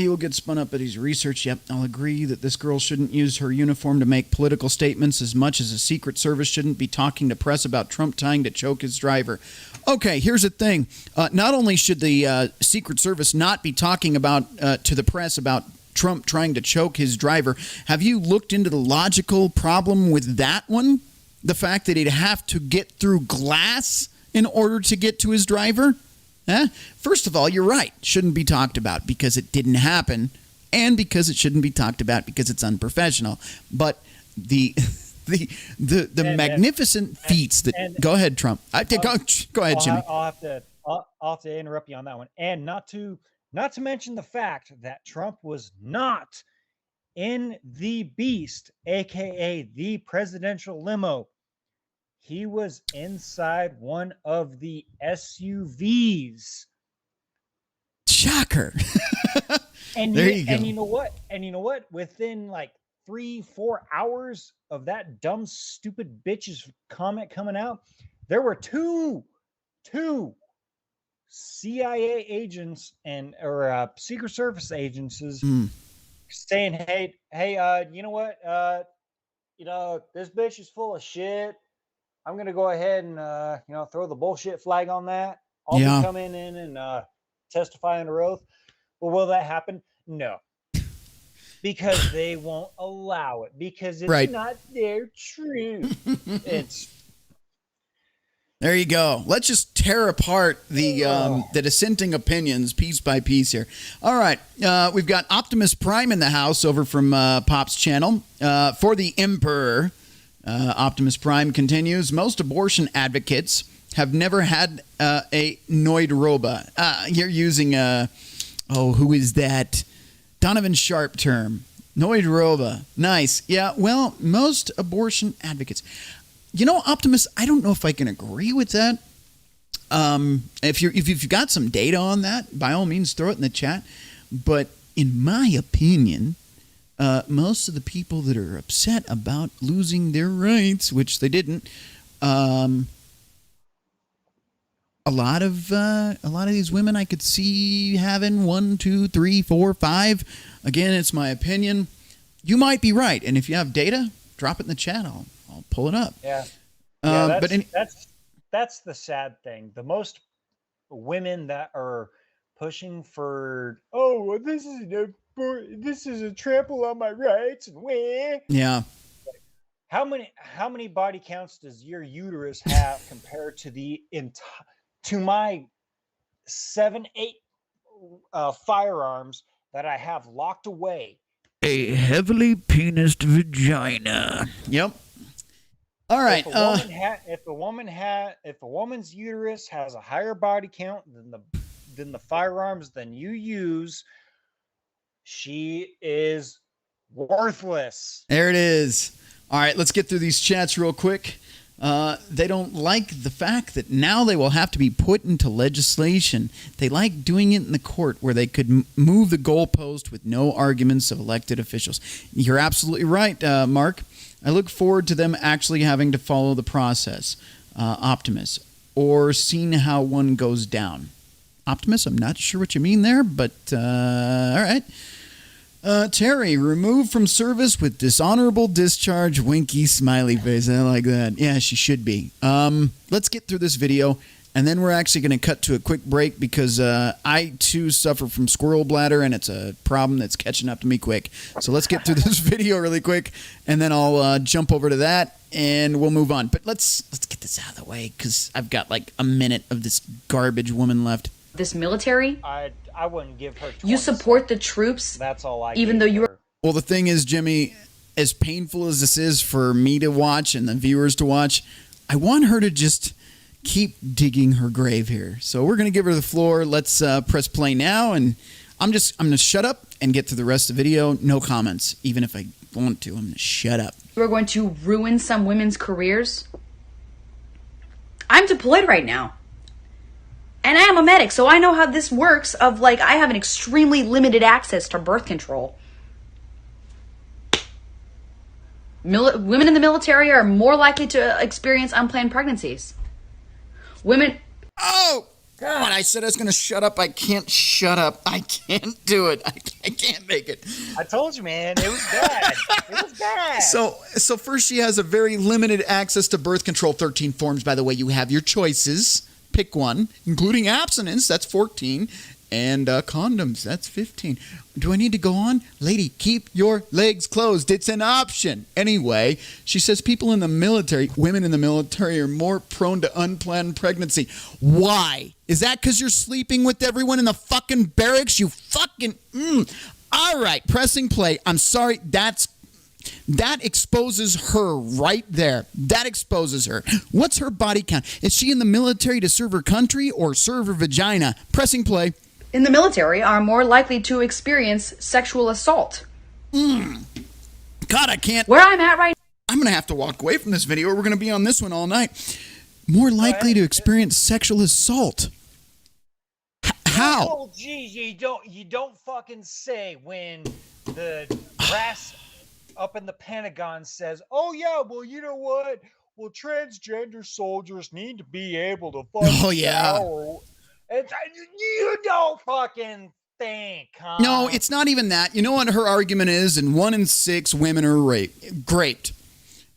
will get spun up at his research. Yep, I'll agree that this girl shouldn't use her uniform to make political statements as much as the Secret Service shouldn't be talking to press about Trump trying to choke his driver. Okay, here's the thing. Not only should the Secret Service not be talking about to the press about Trump trying to choke his driver, have you looked into the logical problem with that one? The fact that he'd have to get through glass in order to get to his driver? First of all, you're right. Shouldn't be talked about because it didn't happen, and because it shouldn't be talked about because it's unprofessional. But the magnificent feats that go ahead, Trump. Go ahead, Jimmy. I'll have to interrupt you on that one, and not to mention the fact that Trump was not in the Beast, aka the presidential limo. He was inside one of the SUVs. Shocker. And there you go. And you know what? Within like 3-4 hours of that dumb, stupid bitch's comment coming out, there were two CIA agents or Secret Service agencies saying, "Hey, you know what? This bitch is full of shit. I'm going to go ahead and, throw the bullshit flag on that. I'll be coming in and testify under oath." Well, will that happen? No. Because they won't allow it. Because it's not their truth. There you go. Let's just tear apart the dissenting opinions piece by piece here. All right. We've got Optimus Prime in the house over from Pop's channel. For the Emperor, Optimus Prime continues, most abortion advocates have never had a Noidroba. You're using who is that? Donovan Sharp term. Noidroba. Nice. Yeah, well, most abortion advocates. You know, Optimus, I don't know if I can agree with that. If you've got some data on that, by all means, throw it in the chat. But in my opinion, most of the people that are upset about losing their rights, which they didn't, a lot of these women I could see having 1, 2, 3, 4, 5. Again, it's my opinion. You might be right, and if you have data, drop it in the chat. I'll pull it up. Yeah. That's the sad thing. The most women that are pushing for, this is a trample on my rights, and where? Yeah. How many body counts does your uterus have compared to to my 7, 8 firearms that I have locked away? A heavily penised vagina. Yep. All right. If a woman's uterus has a higher body count than the firearms than you use, she is worthless. There it is. All right, let's get through these chats real quick. They don't like the fact that now they will have to be put into legislation. They like doing it in the court where they could move the goalpost with no arguments of elected officials. You're absolutely right, Mark. I look forward to them actually having to follow the process, Optimus, or seeing how one goes down. Optimus, I'm not sure what you mean there, but all right. Terry, removed from service with dishonorable discharge, winky smiley face. I like that. Yeah, she should be. Let's get through this video, and then we're actually going to cut to a quick break because I, too, suffer from squirrel bladder, and it's a problem that's catching up to me quick. So let's get through this video really quick, and then I'll jump over to that, and we'll move on. But let's get this out of the way because I've got like a minute of this garbage woman left. This military, I wouldn't give her 20 you support seconds. the troops. That's all I even though you her. are. Well, the thing is, Jimmy, as painful as this is for me to watch and the viewers to watch, I want her to just keep digging her grave here. So we're going to give her the floor. Let's press play now, and I'm going to shut up and get to the rest of the video. No comments. Even if I want to, I'm going to shut up. You are going to ruin some women's careers. I'm deployed right now. And I am a medic, so I know how this works of like I have an extremely limited access to birth control. Women in the military are more likely to experience unplanned pregnancies. Women... Oh, God, I said I was going to shut up. I can't shut up. I can't do it. I can't make it. I told you, man. It was bad. It was bad. So first she has a very limited access to birth control. 13 forms, by the way. You have your choices. Pick one, including abstinence. That's 14. And condoms. That's 15. Do I need to go on? Lady, keep your legs closed. It's an option. Anyway, she says people in the military, women in the military, are more prone to unplanned pregnancy. Why? Is that because you're sleeping with everyone in the fucking barracks? You fucking... All right, pressing play. I'm sorry, that exposes her right there. That exposes her. What's her body count? Is she in the military to serve her country or serve her vagina? Pressing play. In the military are more likely to experience sexual assault. God, I can't. Where I'm at right now. I'm going to have to walk away from this video or we're going to be on this one all night. More likely to experience sexual assault. How? Oh, geez, you don't fucking say when the brass up in the Pentagon says, oh, yeah, well, you know what? Well, transgender soldiers need to be able to fucking shower. You don't fucking think, huh? No, it's not even that. You know what her argument is? And 1 in 6 women are raped.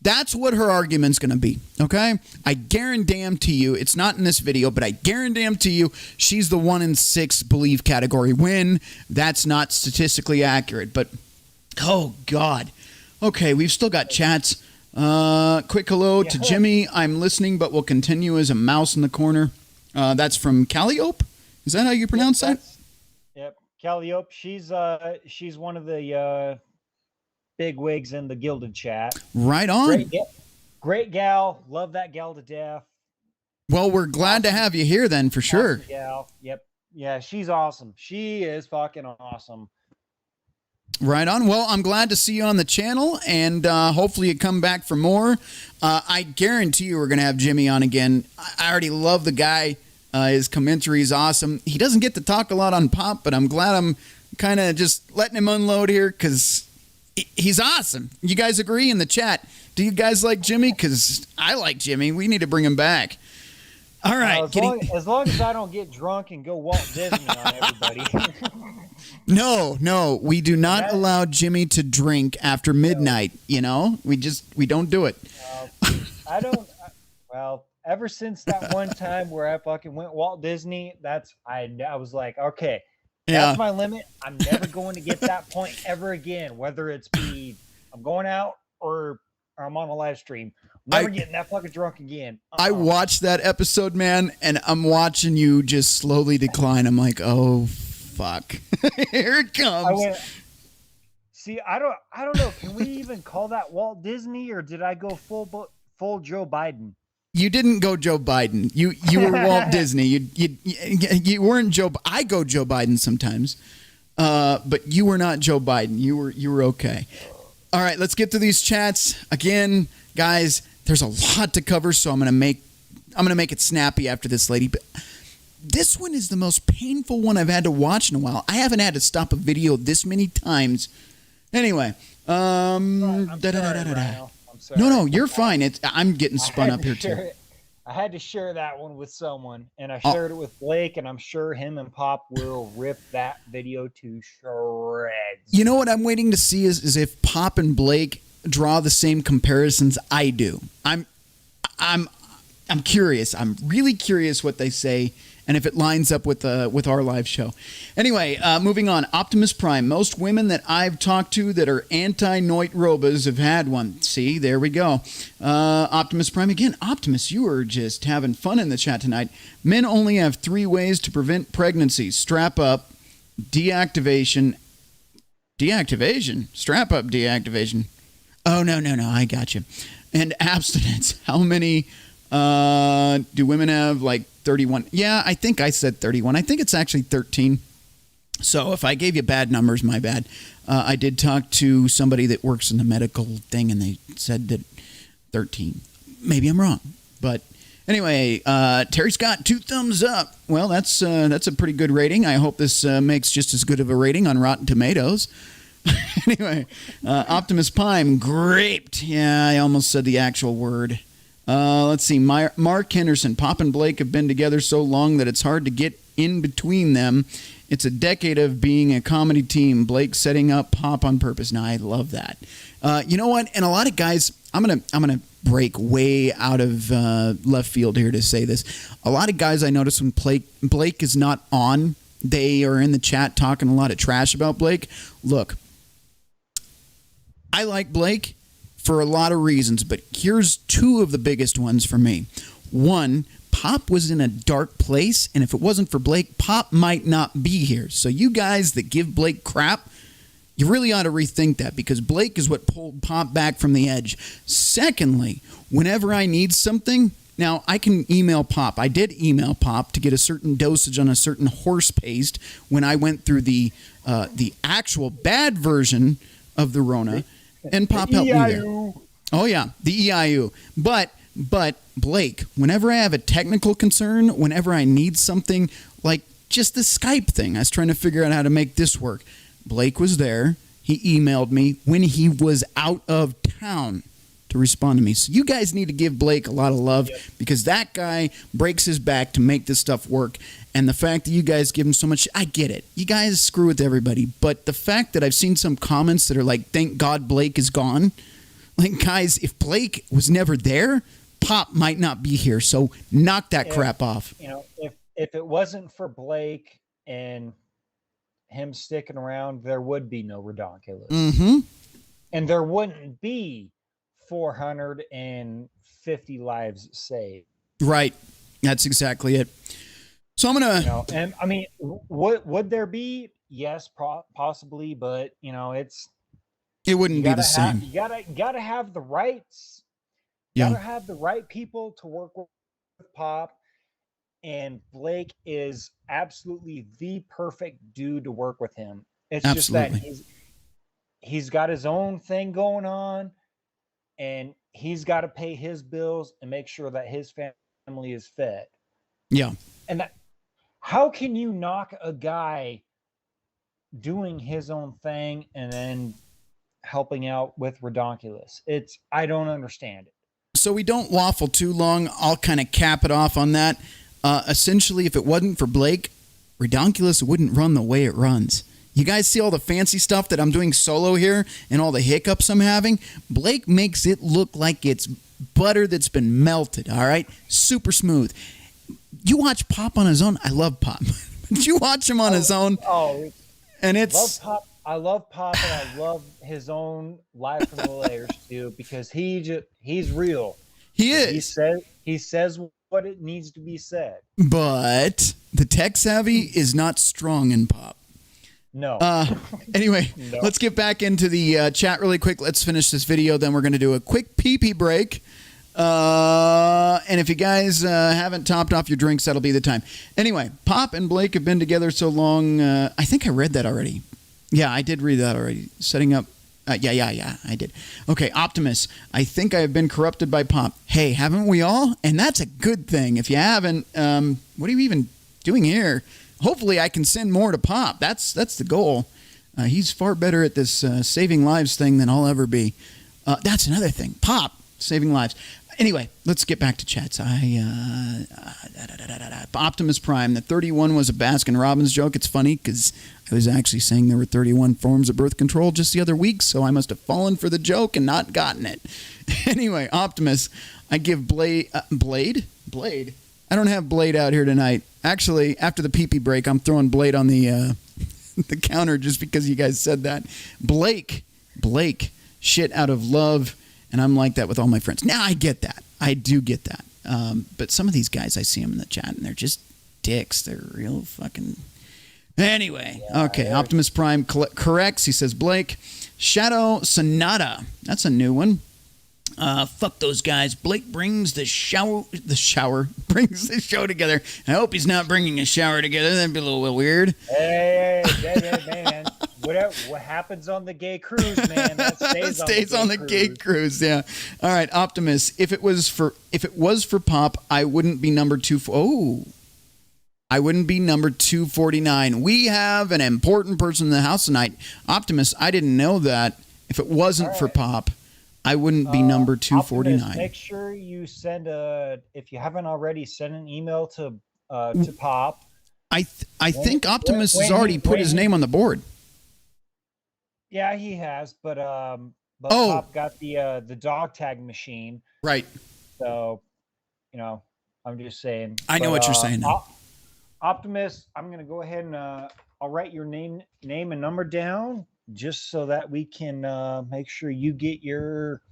That's what her argument's going to be, okay? I guarantee you, it's not in this video, but I guarantee you she's the 1 in 6 believe category win. That's not statistically accurate, but oh, God. Okay, we've still got chats. Quick hello to Jimmy. I'm listening, but will continue as a mouse in the corner. That's from Calliope? Is that how you pronounce that? Yep, Calliope. She's one of the big wigs in the Gilded chat. Right on. Great gal. Love that gal to death. Well, we're glad to have you here then, for sure. Awesome gal. Yep. Yeah, she's awesome. She is fucking awesome. Right on. Well, I'm glad to see you on the channel, and hopefully you come back for more. I guarantee you we're going to have Jimmy on again. I already love the guy. His commentary is awesome. He doesn't get to talk a lot on Pop, but I'm glad I'm kind of just letting him unload here because he's awesome. You guys agree in the chat? Do you guys like Jimmy? Because I like Jimmy. We need to bring him back. All right. As long as I don't get drunk and go Walt Disney on everybody. No, we do not allow Jimmy to drink after midnight. You know, we don't do it. I don't. Well, ever since that one time where I fucking went Walt Disney, I was like, okay, that's my limit. I'm never going to get that point ever again. Whether it's I'm going out or I'm on a live stream. I'm never getting that fucking drunk again. I watched that episode, man, and I'm watching you just slowly decline. I'm like, oh fuck, here it comes. I don't know. Can we even call that Walt Disney, or did I go full Joe Biden? You didn't go Joe Biden. You were Walt Disney. You weren't Joe. I go Joe Biden sometimes, but you were not Joe Biden. You were okay. All right, let's get to these chats again, guys. There's a lot to cover, so I'm gonna make it snappy after this, lady. But this one is the most painful one I've had to watch in a while. I haven't had to stop a video this many times. Anyway, I'm sorry. No, you're fine. I'm getting spun up here too. I had to share that one with someone, and I shared it with Blake, and I'm sure him and Pop will rip that video to shreds. You know what I'm waiting to see is if Pop and Blake draw the same comparisons I do. I'm I'm curious. I'm really curious what they say and if it lines up with our live show. Anyway, moving on. Optimus Prime. Most women that I've talked to that are anti-Noit Robas have had one. See, there we go. Optimus Prime. Again, Optimus, you are just having fun in the chat tonight. Men only have 3 ways to prevent pregnancy. Strap up, deactivation. Deactivation? Strap up deactivation. Oh, no. I got you. And abstinence. How many do women have? Like 31. Yeah, I think I said 31. I think it's actually 13. So if I gave you bad numbers, my bad. I did talk to somebody that works in the medical thing, and they said that 13. Maybe I'm wrong. But anyway, Terry Scott, 2 thumbs up. Well, that's a pretty good rating. I hope this makes just as good of a rating on Rotten Tomatoes. Anyway, Optimus Prime, graped. Yeah, I almost said the actual word. Let's see. Mark Henderson. Pop and Blake have been together so long that it's hard to get in between them. It's a decade of being a comedy team. Blake setting up Pop on purpose. Now, I love that. You know what? And a lot of guys, I'm gonna break way out of left field here to say this. A lot of guys I notice when Blake is not on, they are in the chat talking a lot of trash about Blake. Look, I like Blake for a lot of reasons, but here's 2 of the biggest ones for me. 1, Pop was in a dark place, and if it wasn't for Blake, Pop might not be here. So you guys that give Blake crap, you really ought to rethink that, because Blake is what pulled Pop back from the edge. Secondly, whenever I need something, now I can email Pop. I did email Pop to get a certain dosage on a certain horse paste when I went through the actual bad version of the Rona. And Pop helped me there. Oh, yeah, the EIU. But Blake, whenever I have a technical concern, whenever I need something, like just the Skype thing, I was trying to figure out how to make this work. Blake was there. He emailed me when he was out of town to respond to me. So you guys need to give Blake a lot of love, because that guy breaks his back to make this stuff work. And the fact that you guys give him so much, I get it. You guys screw with everybody. But the fact that I've seen some comments that are like, thank God Blake is gone. Like, guys, if Blake was never there, Pop might not be here. So knock that crap off. You know, if it wasn't for Blake and him sticking around, there would be no Redonkulous. Mm-hmm. And there wouldn't be 450 lives saved. Right. That's exactly it. So I'm gonna, and I mean, would there be? Yes, possibly, but it wouldn't be the same. You gotta have the rights. You gotta have the right people to work with Pop, and Blake is absolutely the perfect dude to work with him. It's just that he's got his own thing going on, and he's got to pay his bills and make sure that his family is fed. Yeah. And how can you knock a guy doing his own thing and then helping out with Redonkulous? I don't understand it. So we don't waffle too long. I'll kind of cap it off on that. Essentially, if it wasn't for Blake, Redonkulous wouldn't run the way it runs. You guys see all the fancy stuff that I'm doing solo here and all the hiccups I'm having? Blake makes it look like it's butter that's been melted, all right? Super smooth. You watch Pop on his own. I love Pop. But you watch him on his own. And it's... I love Pop, and I love his own life from the layers, too, because he's real. He is. He says what it needs to be said. But the tech savvy is not strong in Pop. No. Anyway, Let's get back into the chat really quick. Let's finish this video. Then we're going to do a quick pee-pee break. And if you guys haven't topped off your drinks, that'll be the time. Anyway, Pop and Blake have been together so long. I think I read that already. Yeah, I did read that already. Setting up. Yeah, I did. Okay, Optimus. I think I have been corrupted by Pop. Hey, haven't we all? And that's a good thing. If you haven't, what are you even doing here? Hopefully I can send more to Pop. That's the goal. He's far better at this saving lives thing than I'll ever be. That's another thing. Pop, saving lives. Anyway, let's get back to chats. Optimus Prime. The 31 was a Baskin-Robbins joke. It's funny because I was actually saying there were 31 forms of birth control just the other week, so I must have fallen for the joke and not gotten it. Anyway, Optimus. I give Blade? Blade? I don't have Blade out here tonight. Actually, after the pee-pee break, I'm throwing Blade on the the counter just because you guys said that. Blake, shit out of love, and I'm like that with all my friends. Now, I get that. I do get that. But some of these guys, I see them in the chat, and they're just dicks. They're real fucking... Anyway, okay, Optimus Prime corrects. He says Blake. Shadow Sonata. That's a new one. Fuck those guys. Blake brings the show together. I hope he's not bringing a shower together. That'd be a little weird. Hey, man. What happens on the gay cruise, man? That stays on the gay cruise. Yeah. All right, Optimus. If it was for Pop, I wouldn't be number 2. I wouldn't be number 249. We have an important person in the house tonight. Optimus, I didn't know that. If it wasn't for Pop, I wouldn't be number 249. Optimus, make sure you send if you haven't already, send an email to Pop. I think Optimus has already put his name on the board. Yeah, he has, but Pop got the dog tag machine. Right. So, I'm just saying. I know what you're saying now. Optimus, I'm going to go ahead and I'll write your name and number down just so that we can make sure you get your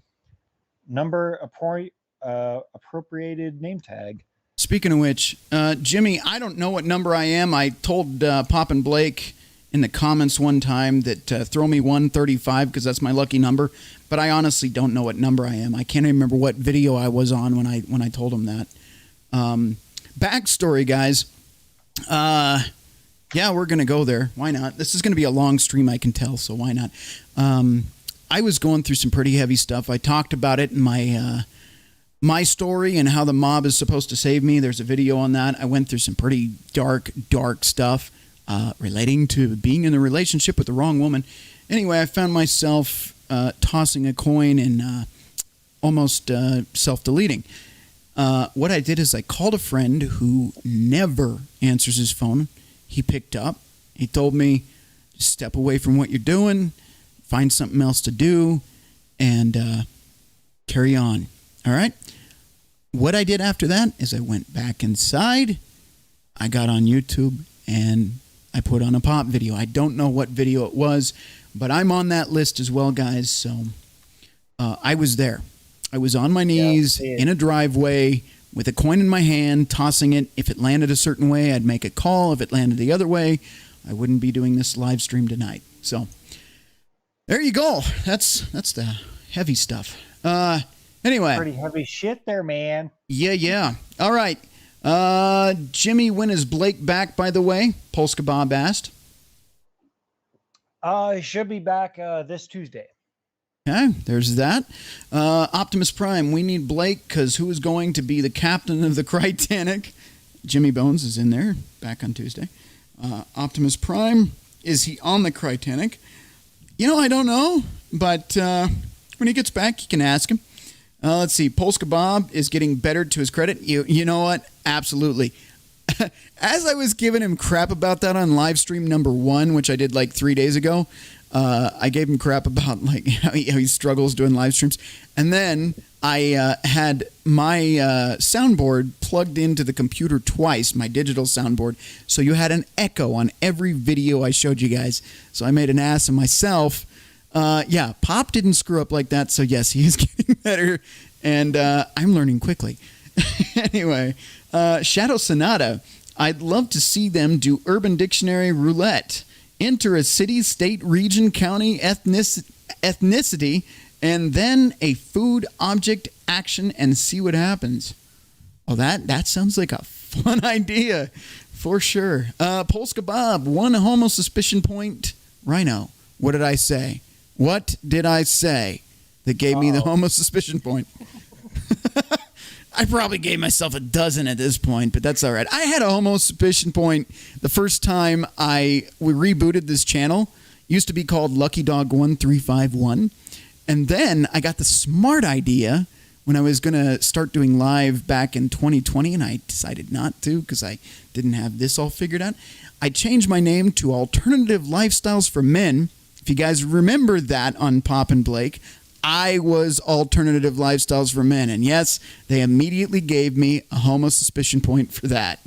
number appropriated name tag. Speaking of which, Jimmy, I don't know what number I am. I told Pop and Blake in the comments one time that throw me 135 because that's my lucky number, but I honestly don't know what number I am. I can't remember what video I was on when I told him that. Backstory, guys. Yeah, we're going to go there. Why not? This is going to be a long stream, I can tell, so why not? I was going through some pretty heavy stuff. I talked about it in my story and how the mob is supposed to save me. There's a video on that. I went through some pretty dark stuff relating to being in a relationship with the wrong woman. Anyway, I found myself tossing a coin and almost self-deleting. What I did is I called a friend who never answers his phone. He picked up. He told me, step away from what you're doing, find something else to do, and carry on. All right? What I did after that is I went back inside. I got on YouTube, and I put on a Pop video. I don't know what video it was, but I'm on that list as well, guys. So I was there. I was on my knees in a driveway with a coin in my hand, tossing it. If it landed a certain way, I'd make a call. If it landed the other way, I wouldn't be doing this live stream tonight. So there you go. That's the heavy stuff. Anyway. Pretty heavy shit there, man. Yeah. All right. Jimmy, when is Blake back, by the way? Polska Bob asked. He should be back this Tuesday. Okay, there's that. Optimus Prime, we need Blake because who is going to be the captain of the Titanic? Jimmy Bones is in there, back on Tuesday. Optimus Prime, is he on the Titanic? I don't know, but when he gets back, you can ask him. Let's see, Polska Bob is getting better to his credit. You know what? Absolutely. As I was giving him crap about that on live stream number 1, which I did like 3 days ago, I gave him crap about like how he struggles doing live streams. And then I had my soundboard plugged into the computer twice, my digital soundboard. So you had an echo on every video I showed you guys. So I made an ass of myself. Yeah, Pop didn't screw up like that. So yes, he is getting better. And I'm learning quickly. Anyway, Shadow Sonata. I'd love to see them do Urban Dictionary roulette. Enter a city, state, region, county, ethnicity, and then a food, object, action, and see what happens. Oh, that sounds like a fun idea, for sure. Polska Bob, 1 homo suspicion point. Rhino, what did I say? What did I say that gave me the homo suspicion point? I probably gave myself a dozen at this point, but that's all right. I had a homo suspicion point the first time we rebooted this channel. It used to be called Lucky Dog 1351. And then I got the smart idea when I was going to start doing live back in 2020, and I decided not to because I didn't have this all figured out. I changed my name to Alternative Lifestyles for Men. If you guys remember that on Pop and Blake, I was alternative lifestyles for men. And yes, they immediately gave me a homo suspicion point for that.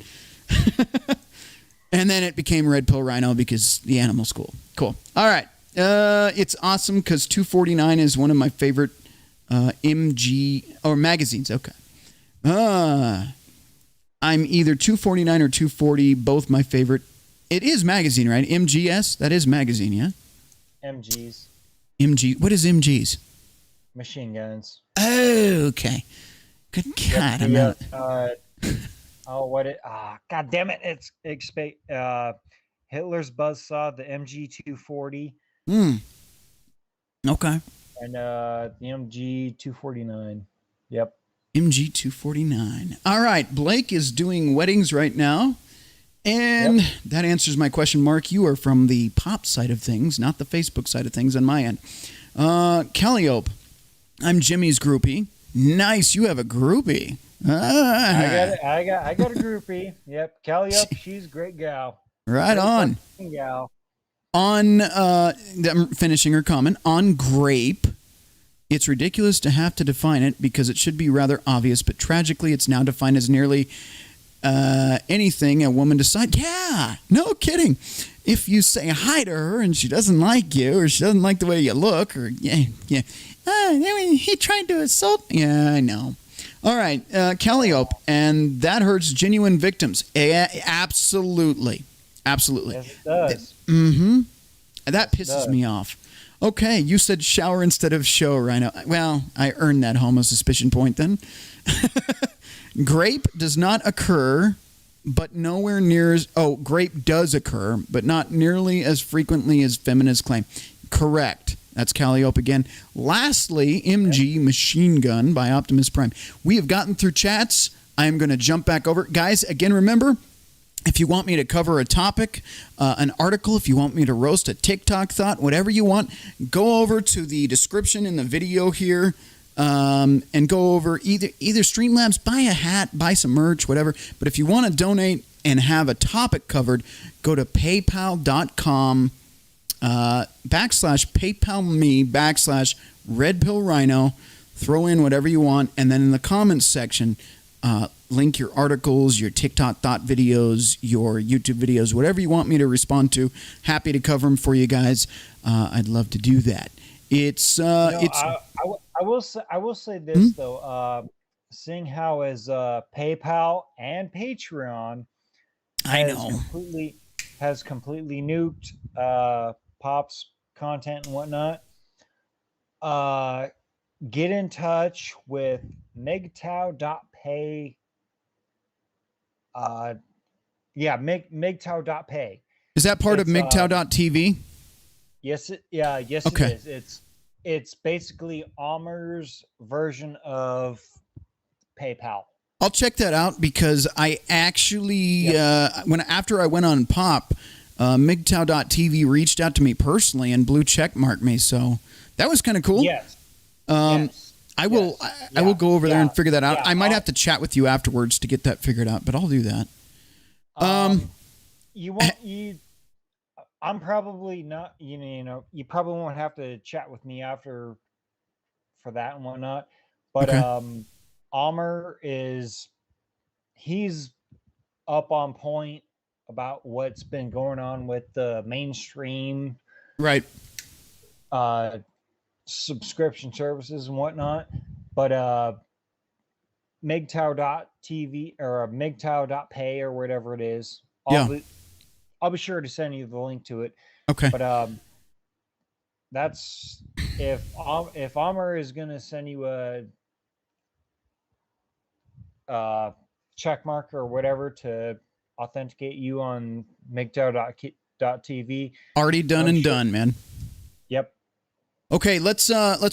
And then it became Red Pill Rhino because the animal school. Cool. All right. It's awesome because 249 is one of my favorite MG or magazines. Okay. I'm either 249 or 240, both my favorite. It is magazine, right? MGS? That is magazine, yeah? MGs. MG. What is MGs? Machine guns. Oh, okay. Good God. I'm not. God damn it. It's Hitler's Buzzsaw, the MG 240. Okay. And the MG 249. Yep. MG 249. All right. Blake is doing weddings right now. And that answers my question, Mark. You are from the pop side of things, not the Facebook side of things on my end. Calliope, I'm Jimmy's groupie. Nice. You have a groupie. I got a groupie. Yep. Calliope, she's a great gal. Right on. Gal. I'm finishing her comment. On grape, it's ridiculous to have to define it because it should be rather obvious, but tragically it's now defined as nearly anything a woman decides. Yeah, no kidding. If you say hi to her and she doesn't like you or she doesn't like the way you look or he tried to assault. Yeah, I know. All right, Calliope, and that hurts genuine victims. Absolutely. Absolutely. Yes, it does. That pisses me off. Okay, you said shower instead of show, Rhino. Well, I earned that homo suspicion point then. Grape does not occur, but nowhere near as... Oh, grape does occur, but not nearly as frequently as feminists claim. Correct. That's Calliope again. Lastly, MG Machine Gun by Optimus Prime. We have gotten through chats. I'm going to jump back over. Guys, again, remember... If you want me to cover a topic, an article, if you want me to roast a TikTok thought, whatever you want, go over to the description in the video here and go over either Streamlabs, buy a hat, buy some merch, whatever. But if you want to donate and have a topic covered, go to paypal.com /PayPalMe/RedPillRhino. Throw in whatever you want, and then in the comments section, link your articles, your TikTok thought videos, your YouTube videos, whatever you want me to respond to. Happy to cover them for you guys. I'd love to do that. I will say this though. Seeing how as PayPal and Patreon has completely nuked Pop's content and whatnot. Get in touch with MGTOW.pay. MGTOW.pay. Is that part of MGTOW.tv? Yes, it is. It's basically Almer's version of PayPal. I'll check that out because I actually after I went on Pop, MGTOW.tv reached out to me personally and blue check marked me, so that was kind of cool. Yes. I will go over there and figure that out. I might have to chat with you afterwards to get that figured out, but I'll do that. I'm probably not, you probably won't have to chat with me after for that and whatnot. But Almer he's up on point about what's been going on with the mainstream subscription services and whatnot. But MGTOW.tv or MGTOW.pay or whatever it is. I'll be sure to send you the link to it. Okay. But that's if Amr is gonna send you a check mark or whatever to authenticate you on MGTOW.tv. Already done and done, man. Yep. Okay, let's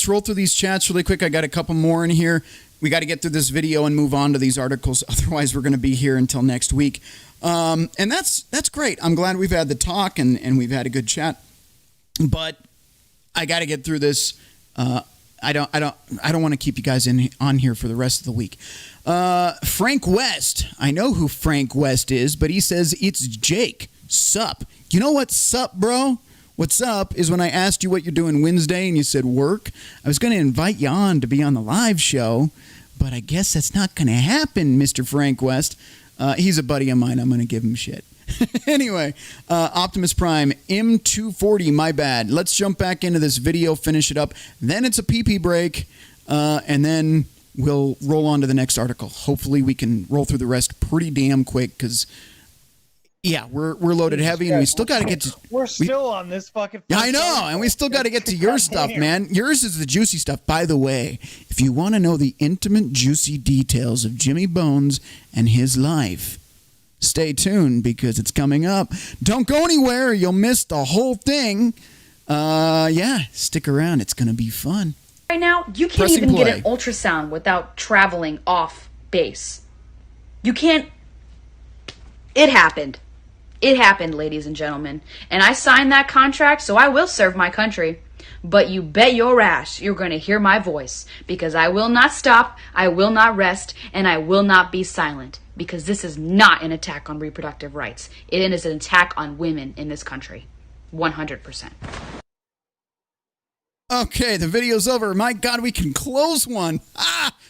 roll through these chats really quick. I got a couple more in here. We got to get through this video and move on to these articles. Otherwise, we're going to be here until next week. And that's great. I'm glad we've had the talk and we've had a good chat. But I got to get through this. I don't want to keep you guys on here for the rest of the week. Frank West. I know who Frank West is, but he says it's Jake. Sup? You know what? Sup, bro? What's up is when I asked you what you're doing Wednesday and you said work. I was going to invite you on to be on the live show, but I guess that's not going to happen, Mr. Frank West. He's a buddy of mine. I'm going to give him shit. Anyway, Optimus Prime, M240, my bad. Let's jump back into this video, finish it up. Then it's a pee-pee break, and then we'll roll on to the next article. Hopefully we can roll through the rest pretty damn quick because, yeah, we're loaded heavy, and we still got to get to... We're still on this fucking... Yeah, I know, and we still got to get to your stuff, man. Yours is the juicy stuff. By the way, if you want to know the intimate, juicy details of Jimmy Bones and his life... stay tuned because it's coming up. Don't go anywhere or you'll miss the whole thing. Yeah, stick around. It's going to be fun. Right now, you can't even get an ultrasound without traveling off base. You can't... It happened. It happened, ladies and gentlemen. And I signed that contract, so I will serve my country. But you bet your ass you're going to hear my voice because I will not stop, I will not rest, and I will not be silent because this is not an attack on reproductive rights. It is an attack on women in this country. 100%. Okay, the video's over. My God, we can close one.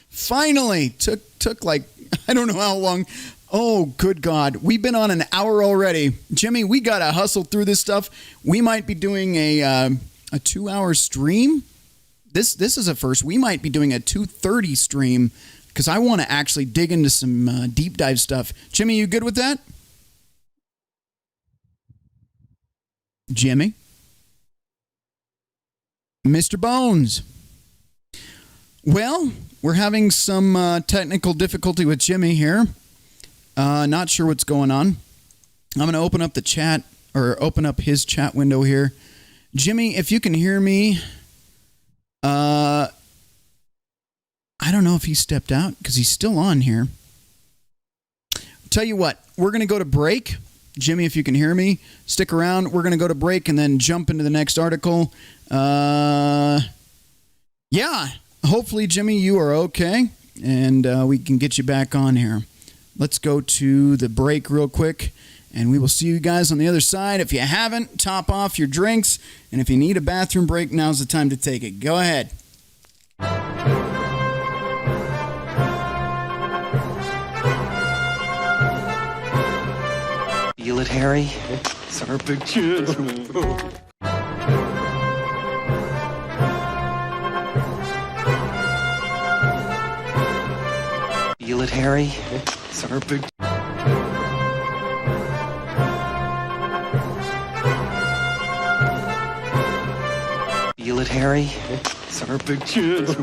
Finally. Took like, I don't know how long. Oh, good God. We've been on an hour already. Jimmy, we got to hustle through this stuff. We might be doing a 2-hour stream. This is a first. We might be doing a 2:30 stream because I want to actually dig into some deep dive stuff. Jimmy, you good with that? Jimmy? Mr. Bones? Well, we're having some technical difficulty with Jimmy here. Not sure what's going on. I'm going to open up the chat, or open up his chat window here. Jimmy, if you can hear me, I don't know if he stepped out because he's still on here. Tell you what, we're going to go to break. Jimmy, if you can hear me, stick around. We're going to go to break and then jump into the next article. Yeah, hopefully, Jimmy, you are okay, and we can get you back on here. Let's go to the break real quick. And we will see you guys on the other side. If you haven't, top off your drinks. And if you need a bathroom break, now's the time to take it. Go ahead. Feel it, Harry? It's our big chance. Feel it, Harry? It's our big... Feel it, Harry? It's our big chance.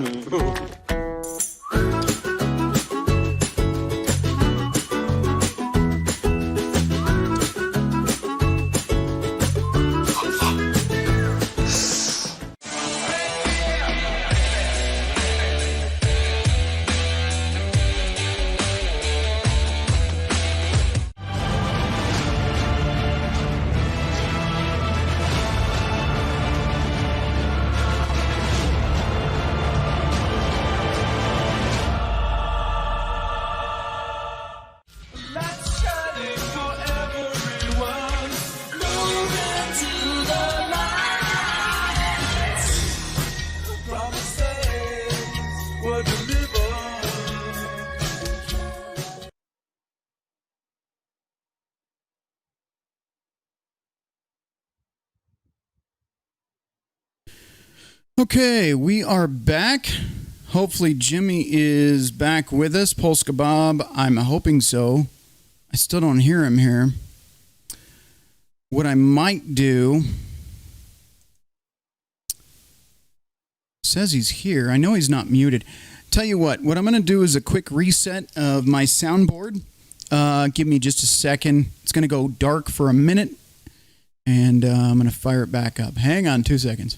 Okay, we are back. Hopefully Jimmy is back with us. Polska Bob, I'm hoping so. I still don't hear him here. What I might do... says he's here. I know he's not muted. Tell you what I'm going to do is a quick reset of my soundboard. Give me just a second. It's going to go dark for a minute, and I'm going to fire it back up. Hang on 2 seconds.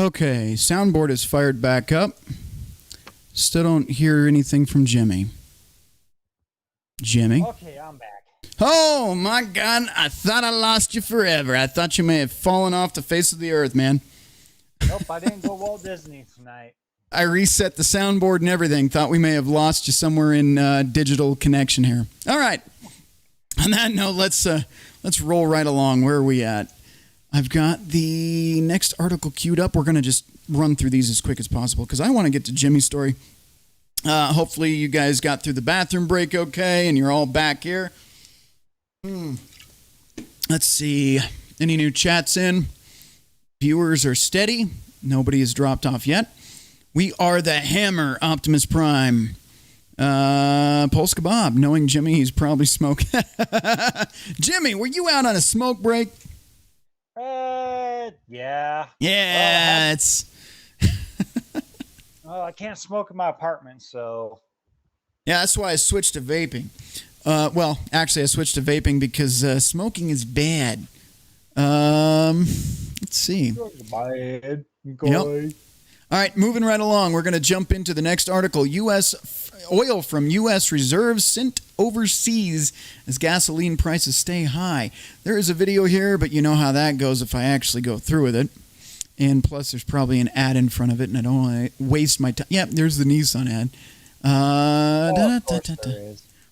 Okay, soundboard is fired back up. Still don't hear anything from Jimmy. Jimmy? Okay, I'm back. Oh, my God. I thought I lost you forever. I thought you may have fallen off the face of the earth, man. Nope, I didn't go Walt Disney tonight. I reset the soundboard and everything. Thought we may have lost you somewhere in digital connection here. All right. On that note, let's roll right along. Where are we at? I've got the next article queued up. We're going to just run through these as quick as possible because I want to get to Jimmy's story. Hopefully you guys got through the bathroom break okay and you're all back here. Let's see. Any new chats in? Viewers are steady. Nobody has dropped off yet. We are the Hammer, Optimus Prime. Polska Bob, knowing Jimmy, he's probably smoking. Jimmy, were you out on a smoke break? Yeah. Yeah, it's... Well, I can't smoke in my apartment, so... Yeah, that's why I switched to vaping. Well, actually, I switched to vaping because smoking is bad. Let's see. Bad. Yep. All right, moving right along. We're going to jump into the next article. Oil from U.S. reserves sent overseas as gasoline prices stay high. There is a video here, but you know how that goes if I actually go through with it. And plus, there's probably an ad in front of it, and I don't want to waste my time. Yep, there's the Nissan ad.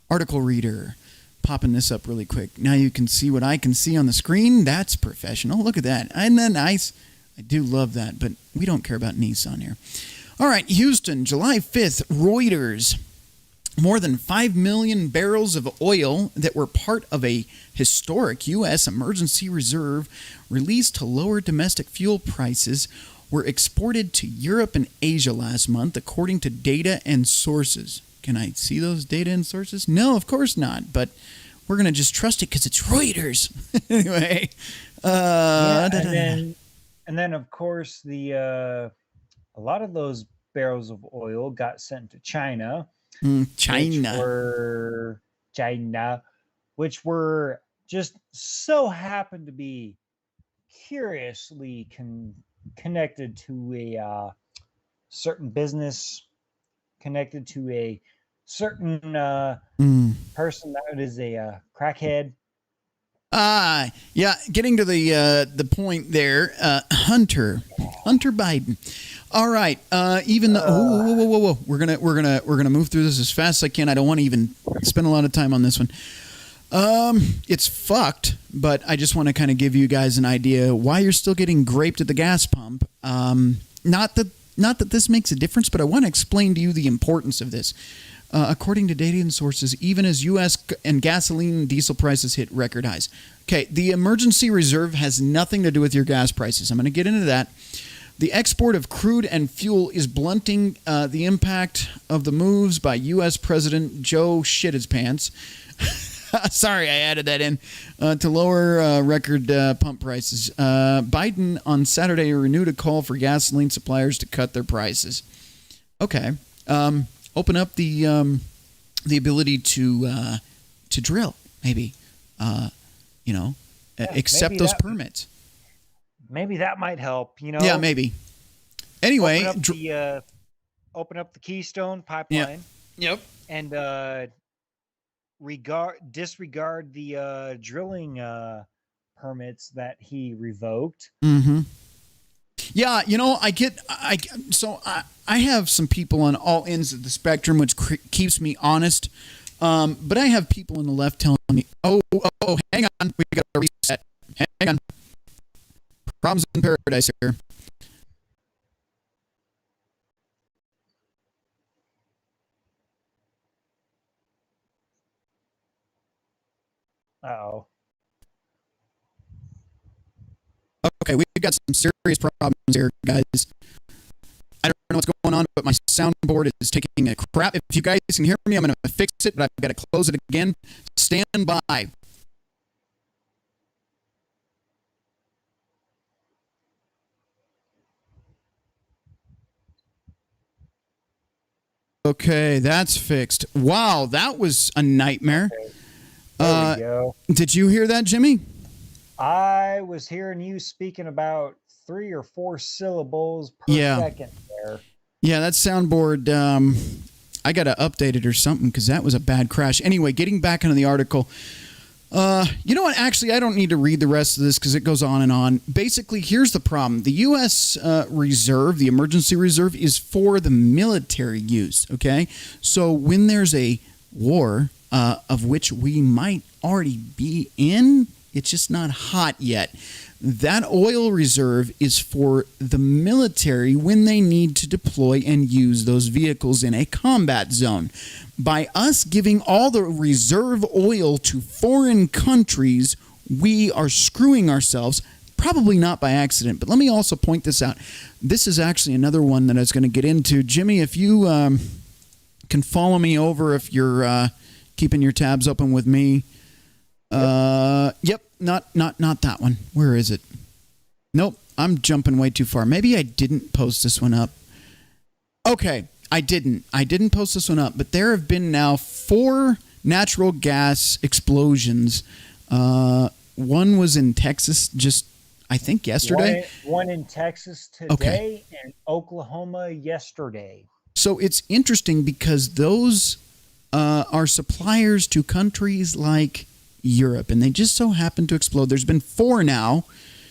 Article reader. Popping this up really quick. Now you can see what I can see on the screen. That's professional. Look at that. Isn't that nice? I do love that, but we don't care about Nissan here. All right, Houston, July 5th, Reuters. More than 5 million barrels of oil that were part of a historic U.S. emergency reserve released to lower domestic fuel prices were exported to Europe and Asia last month, according to data and sources. Can I see those data and sources? No, of course not, but we're going to just trust it because it's Reuters. Anyway. And then, of course, a lot of those barrels of oil got sent to China. Which were just so happened to be curiously connected to a certain business, connected to a certain person that is a crackhead. Yeah, getting to the point there, Hunter Biden. All right, even the whoa. We're gonna move through this as fast as I can. I don't want to even spend a lot of time on this one. It's fucked, but I just want to kind of give you guys an idea why you're still getting graped at the gas pump. Not that this makes a difference, but I want to explain to you the importance of this. According to data and sources, even as U.S. and gasoline and diesel prices hit record highs. Okay, the emergency reserve has nothing to do with your gas prices. I'm going to get into that. The export of crude and fuel is blunting the impact of the moves by U.S. President Joe Shit His Pants. Sorry, I added that in. To lower record pump prices. Biden on Saturday renewed a call for gasoline suppliers to cut their prices. Okay. Open up the ability to drill, maybe. Accept those permits. Maybe that might help. Yeah, maybe. Anyway, open up the Keystone pipeline. Yep. And disregard the drilling permits that he revoked. Mm-hmm. Yeah, I have some people on all ends of the spectrum, which keeps me honest. But I have people on the left telling me, oh, hang on, we got to reset. Hang on. Problems in paradise here. Uh-oh. Okay, we've got some serious problems here, guys. I don't know what's going on, but my soundboard is taking a crap. If you guys can hear me, I'm going to fix it, but I've got to close it again. Stand by. Okay, that's fixed. Wow, that was a nightmare. Okay. There we go. Did you hear that, Jimmy? I was hearing you speaking about 3 or 4 syllables per second there. Yeah, that soundboard, I got to update it or something because that was a bad crash. Anyway, getting back into the article. You know what? Actually, I don't need to read the rest of this because it goes on and on. Basically, here's the problem. The U.S. Reserve, the emergency reserve, is for the military use, okay? So when there's a war of which we might already be in, it's just not hot yet. That oil reserve is for the military when they need to deploy and use those vehicles in a combat zone. By us giving all the reserve oil to foreign countries, we are screwing ourselves, probably not by accident. But let me also point this out. This is actually another one that I was going to get into. Jimmy, if you can follow me over, if you're keeping your tabs open with me. Yep, not that one. Where is it? Nope, I'm jumping way too far. Maybe I didn't post this one up. Okay, I didn't post this one up, but there have been now 4 natural gas explosions. One was in Texas just, I think, yesterday. One in Texas today and Oklahoma yesterday. So it's interesting because those are suppliers to countries like Europe, and they just so happen to explode. There's been 4 now.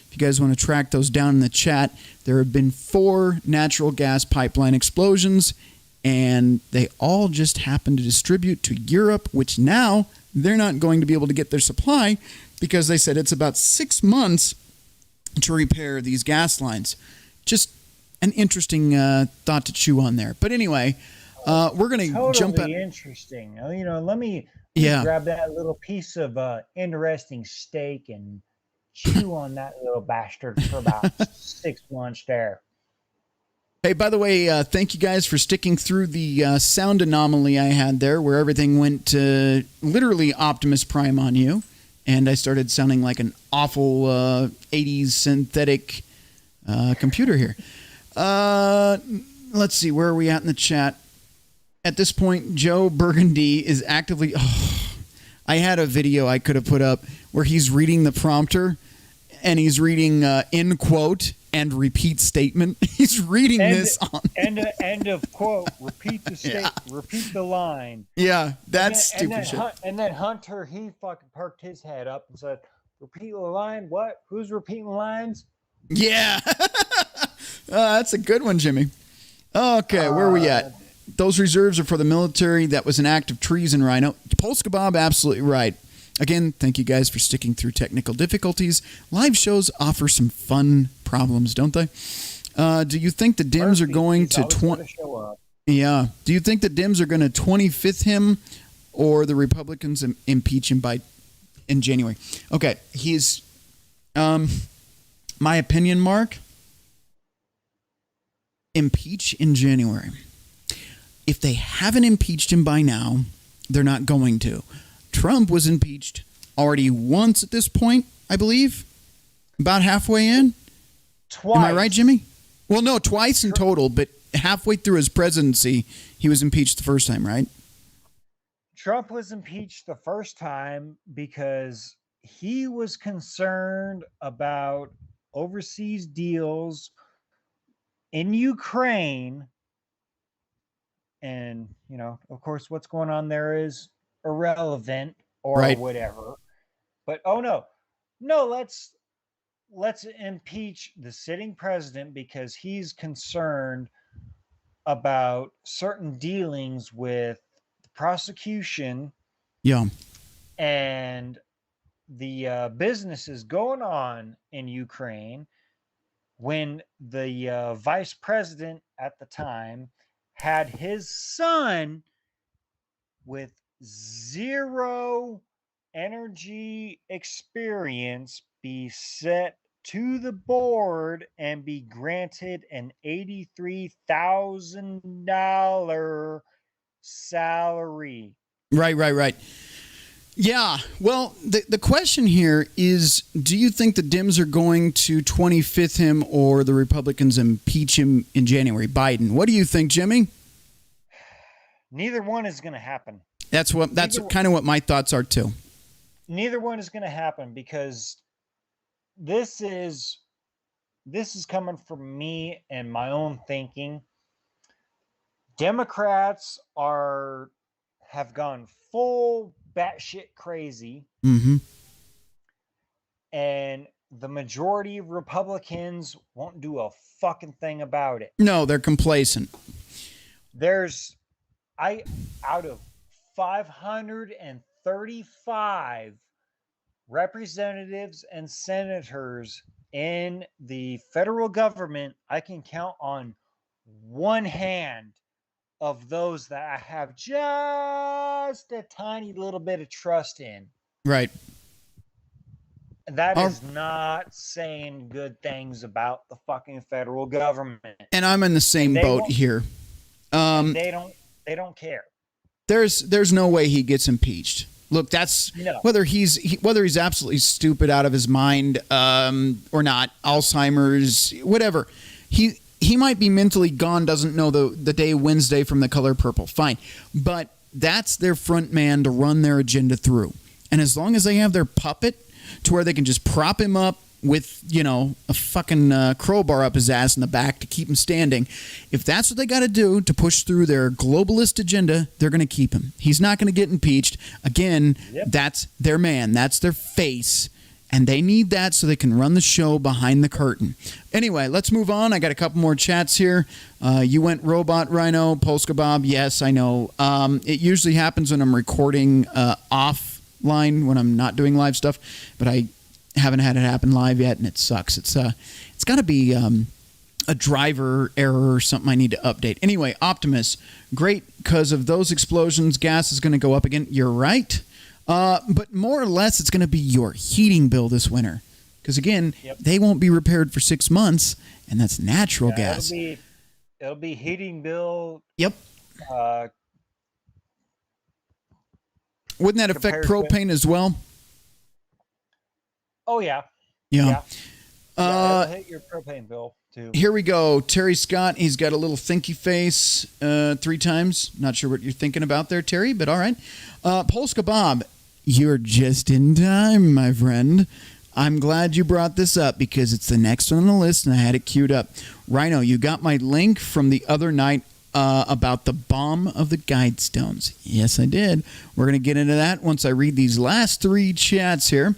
If you guys want to track those down in the chat, there have been 4 natural gas pipeline explosions, and they all just happen to distribute to Europe, which now they're not going to be able to get their supply because they said it's about 6 months to repair these gas lines. Just an interesting thought to chew on there. But anyway, we're going to jump out. Interesting. You know, let me grab that little piece of interesting steak and chew on that little bastard for about 6 months there. Hey, by the way, thank you guys for sticking through the sound anomaly I had there where everything went literally Optimus Prime on you, and I started sounding like an awful 80s synthetic computer here. Let's see, where are we at in the chat? At this point, Joe Burgundy is actively... I had a video I could have put up where he's reading the prompter, and he's reading end quote and repeat statement. He's reading this on... End of quote, repeat the statement, repeat the line. Yeah, that's stupid shit. And then Hunter, he fucking perked his head up and said, repeat the line? What? Who's repeating lines? Yeah. That's a good one, Jimmy. Okay, where are we at? Those reserves are for the military. That was an act of treason, Rhino. Polska Bob, absolutely right. Again, thank you guys for sticking through technical difficulties. Live shows offer some fun problems, don't they? Do you think the Dems are going to... Yeah. Do you think the Dems are going to 25th him or the Republicans impeach him in January? Okay, he's... my opinion, Mark, impeach in January. If they haven't impeached him by now, they're not going to. Trump was impeached already once at this point, I believe. About halfway in. Twice. Am I right, Jimmy? Well, no, twice in total, but halfway through his presidency, he was impeached the first time, right? Trump was impeached the first time because he was concerned about overseas deals in Ukraine. And, you know, of course, what's going on there is irrelevant or whatever. But, no, let's impeach the sitting president because he's concerned about certain dealings with the prosecution. Yeah. And the businesses going on in Ukraine when the vice president at the time had his son with 0 energy experience be set to the board and be granted an $83,000 salary. Right. Yeah, well, the question here is, do you think the Dems are going to 25th him or the Republicans impeach him in January? Biden. What do you think, Jimmy? Neither one is going to happen. That's kind of what my thoughts are too. Neither one is going to happen because this is this is coming from me and my own thinking. Democrats have gone full batshit crazy. Mm-hmm. And the majority of Republicans won't do a fucking thing about it. No, they're complacent. Out of 535 representatives and senators in the federal government, I can count on one hand of those that I have just a tiny little bit of trust in. Right. That is not saying good things about the fucking federal government. And I'm in the same boat here. They don't care. There's no way he gets impeached. Look, that's whether he's absolutely stupid out of his mind or not, Alzheimer's, whatever. He might be mentally gone, doesn't know the day Wednesday from The Color Purple. Fine. But that's their front man to run their agenda through. And as long as they have their puppet to where they can just prop him up with, a fucking crowbar up his ass in the back to keep him standing, if that's what they got to do to push through their globalist agenda, they're going to keep him. He's not going to get impeached. Again, That's their man. That's their face. And they need that so they can run the show behind the curtain. Anyway, let's move on. I got a couple more chats here. You went robot, Rhino, Polska Bob. Yes, I know. It usually happens when I'm recording offline, when I'm not doing live stuff. But I haven't had it happen live yet, and it sucks. It's got to be a driver error or something I need to update. Anyway, Optimus, great, because of those explosions, gas is going to go up again. You're right. But more or less, it's going to be your heating bill this winter. Because, again, they won't be repaired for 6 months, and that's natural gas. It'll be heating bill. Yep. Wouldn't that affect propane as well? Oh, yeah. Yeah. It'll hit your propane bill, too. Here we go. Terry Scott, he's got a little thinky face 3 times. Not sure what you're thinking about there, Terry, but all right. Polska Bob, you're just in time, my friend. I'm glad you brought this up because it's the next on the list, and I had it queued up. Rhino, you got my link from the other night about the bomb of the Guidestones. Yes, I did. We're going to get into that once I read these last 3 chats here.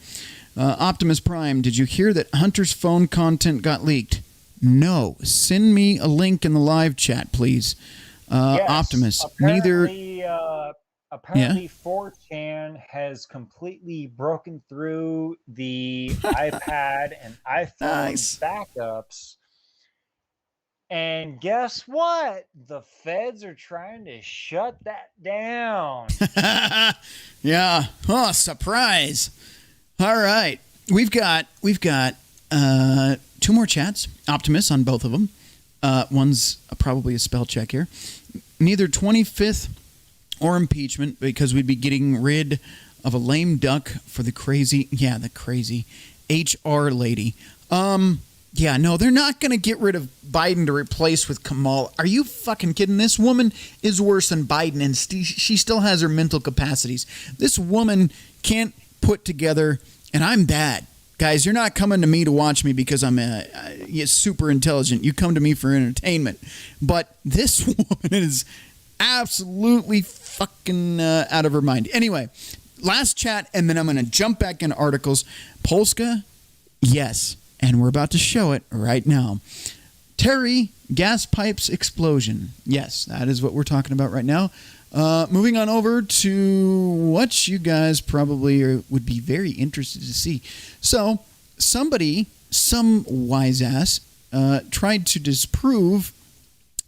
Optimus Prime, did you hear that Hunter's phone content got leaked? No. Send me a link in the live chat, please. Yes, Optimus, Apparently, 4chan has completely broken through the iPad and iPhone backups. And guess what? The feds are trying to shut that down. Yeah. Oh, surprise. All right. We've got 2 more chats. Optimus on both of them. One's probably a spell check here. Neither 25th or impeachment, because we'd be getting rid of a lame duck for the crazy HR lady. Yeah, no, they're not going to get rid of Biden to replace with Kamala. Are you fucking kidding? This woman is worse than Biden, and she still has her mental capacities. This woman can't put together, and I'm bad. Guys, you're not coming to me to watch me because I'm super intelligent. You come to me for entertainment. But this woman is absolutely fucking out of her mind. Anyway, last chat, and then I'm going to jump back into articles. Polska, yes, and we're about to show it right now. Terry, gas pipes explosion. Yes, that is what we're talking about right now. Moving on over to what you guys probably would be very interested to see. So, some wise ass, tried to disprove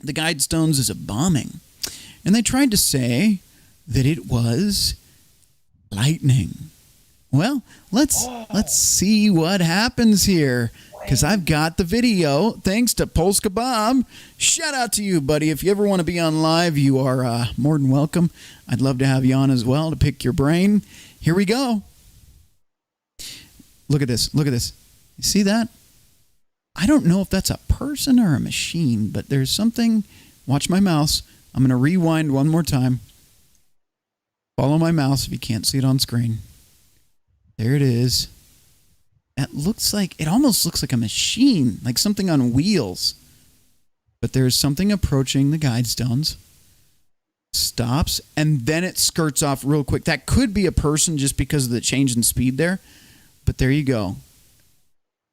the Guidestones as a bombing. And they tried to say that it was lightning. Well, let's see what happens here, because I've got the video, thanks to Polska Bob. Shout out to you, buddy. If you ever want to be on live, you are more than welcome. I'd love to have you on as well to pick your brain. Here we go. Look at this. Look at this. You see that? I don't know if that's a person or a machine, but there's something. Watch my mouse. I'm going to rewind one more time. Follow my mouse if you can't see it on screen. There it is. it almost looks like a machine, like something on wheels. But there's something approaching the guide stones, stops, and then it skirts off real quick. That could be a person just because of the change in speed there. But there you go.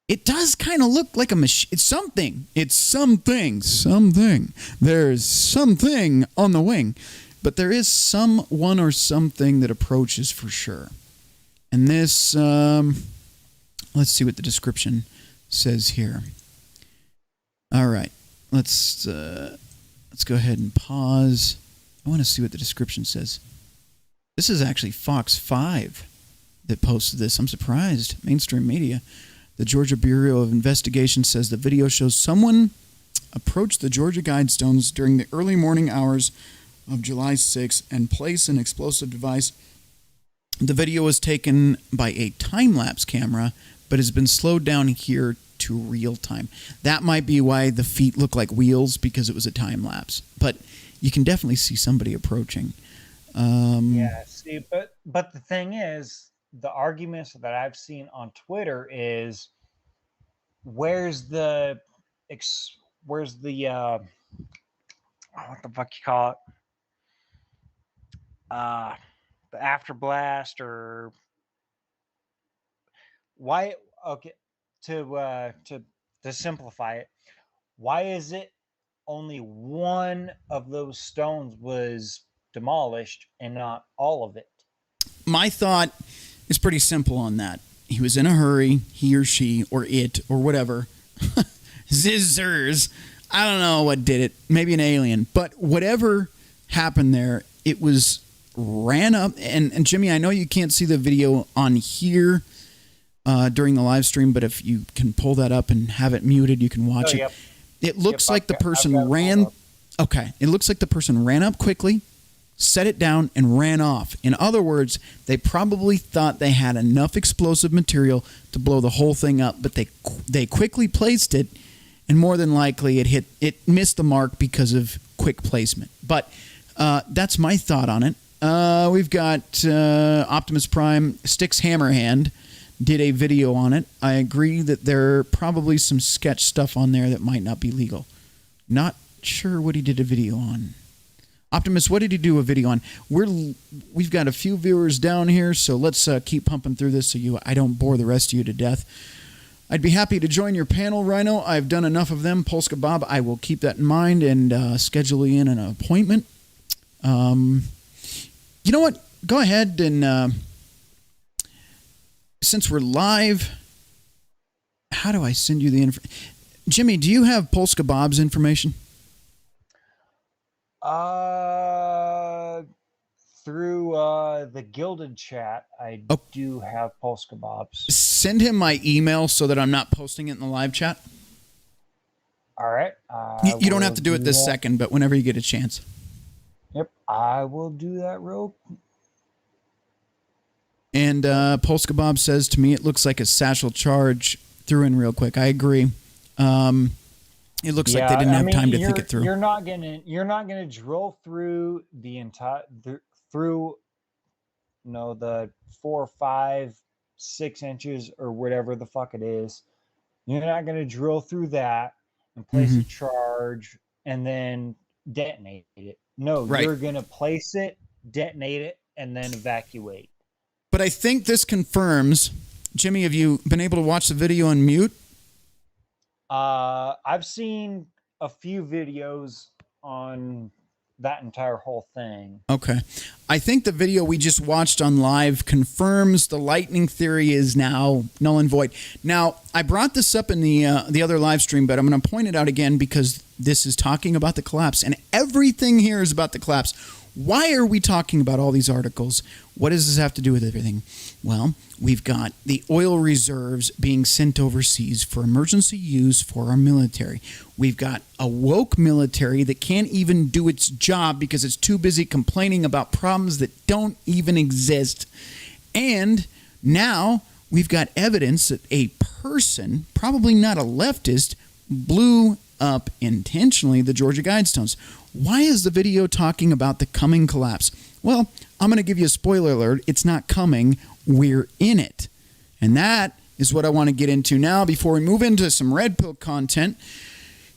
It does kind of look like a machine. It's something. It's something. Something. There's something on the wing. But there is someone or something that approaches for sure. And this, let's see what the description says here. All right. Let's go ahead and pause. I want to see what the description says. This is actually Fox 5 that posted this. I'm surprised. Mainstream media. The Georgia Bureau of Investigation says the video shows someone approach the Georgia Guidestones during the early morning hours of July 6 and place an explosive device. The video was taken by a time-lapse camera, but has been slowed down here to real time. That might be why the feet look like wheels, because it was a time-lapse. But you can definitely see somebody approaching. Yeah, see, but the thing is, the arguments that I've seen on Twitter is, where's the what the fuck you call it? The afterblast, or why? Okay, to simplify it, why is it only one of those stones was demolished and not all of it? My thought is pretty simple on that. He was in a hurry, he or she, or it, or whatever. Zizzers. I don't know what did it. Maybe an alien. But whatever happened there, it was ran up. And Jimmy, I know you can't see the video on here during the live stream, but if you can pull that up and have it muted, you can watch it. Yep. It looks like the person ran. Okay. It looks like the person ran up quickly, set it down, and ran off. In other words, they probably thought they had enough explosive material to blow the whole thing up, but they quickly placed it, and more than likely it missed the mark because of quick placement. But that's my thought on it. We've got Optimus Prime, Styx Hammerhand, did a video on it. I agree that there are probably some sketch stuff on there that might not be legal. Not sure what he did a video on. Optimus, what did he do a video on? We've got a few viewers down here, so let's keep pumping through this so I don't bore the rest of you to death. I'd be happy to join your panel, Rhino. I've done enough of them. Polska Bob, I will keep that in mind and schedule you in an appointment. You know what? Go ahead and, since we're live, how do I send you the info? Jimmy, do you have Polska Bob's information? Through the Gilded chat, I do have Polska Bob's. Send him my email so that I'm not posting it in the live chat. All right. You don't have to do it this second, but whenever you get a chance. Yep, I will do that real quick. And Polska Bob says to me, it looks like a satchel charge. Threw in real quick. I agree. It looks like they didn't have time to think it through. You're not gonna drill through the entire the 4, 5, 6 inches or whatever the fuck it is. You're not gonna drill through that and place a charge and then detonate it. No, you're gonna place it, detonate it, and then evacuate. But I think this confirms, Jimmy, have you been able to watch the video on mute? I've seen a few videos on that entire whole thing. Okay. I think the video we just watched on live confirms the lightning theory is now null and void. Now, I brought this up in the other live stream, but I'm going to point it out again because this is talking about the collapse, and everything here is about the collapse. Why are we talking about all these articles? What does this have to do with everything? Well, we've got the oil reserves being sent overseas for emergency use for our military. We've got a woke military that can't even do its job because it's too busy complaining about problems that don't even exist. And now we've got evidence that a person, probably not a leftist, blew up intentionally the Georgia Guidestones. Why is the video talking about the coming collapse? Well, I'm going to give you a spoiler alert. It's not coming. We're in it. And that is what I want to get into now before we move into some red pill content.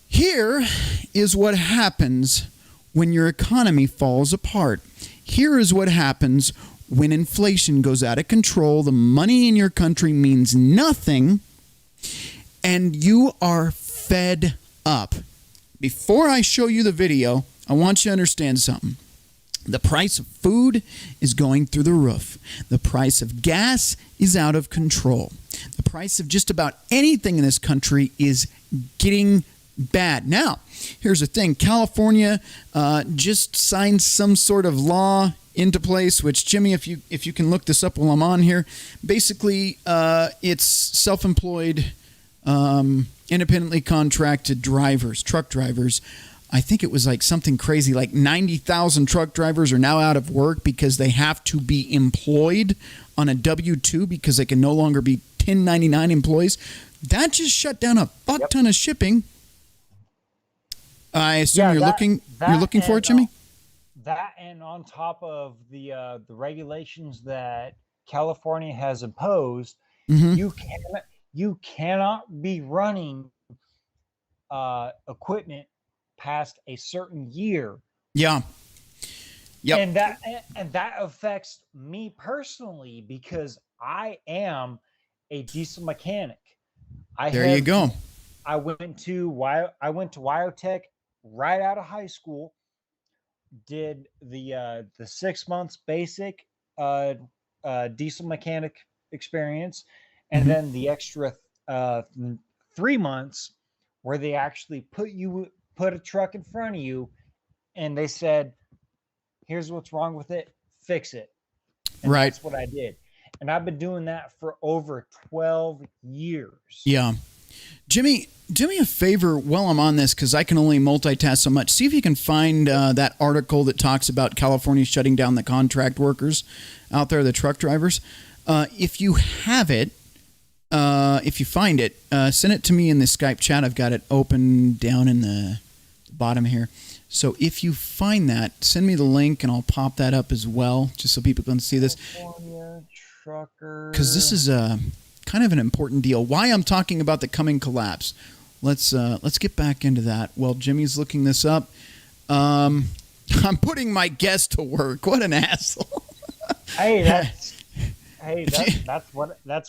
Here is what happens when your economy falls apart. Here is what happens when inflation goes out of control, the money in your country means nothing, and you are fed up. Before I show you the video, I want you to understand something. The price of food is going through the roof. The price of gas is out of control. The price of just about anything in this country is getting bad. Now, here's the thing. California just signed some sort of law into place, which, Jimmy, if you can look this up while I'm on here, basically it's self-employed, independently contracted drivers, truck drivers. I think it was like something crazy, like 90,000 truck drivers are now out of work because they have to be employed on a W-2 because they can no longer be 1099 employees. That just shut down a fuck ton of shipping. I assume you're looking for it, Jimmy? That, and on top of the regulations that California has imposed, you cannot be running equipment past a certain year. Yeah. Yep. And that affects me personally because I am a diesel mechanic. There you go. I went to Wyotech right out of high school. Did the 6 months basic diesel mechanic experience, and then the extra 3 months where they actually put a truck in front of you, and they said, "Here's what's wrong with it. Fix it." And right. That's what I did, and I've been doing that for over 12 years. Yeah. Jimmy, do me a favor while I'm on this, because I can only multitask so much. See if you can find that article that talks about California shutting down the contract workers out there, the truck drivers. If you have it, if you find it, send it to me in the Skype chat. I've got it open down in the bottom here. So if you find that, send me the link, and I'll pop that up as well, just so people can see this. California trucker. Because this is kind of an important deal. Why I'm talking about the coming collapse. Let's get back into that. While Jimmy's looking this up, I'm putting my guest to work. What an asshole! That's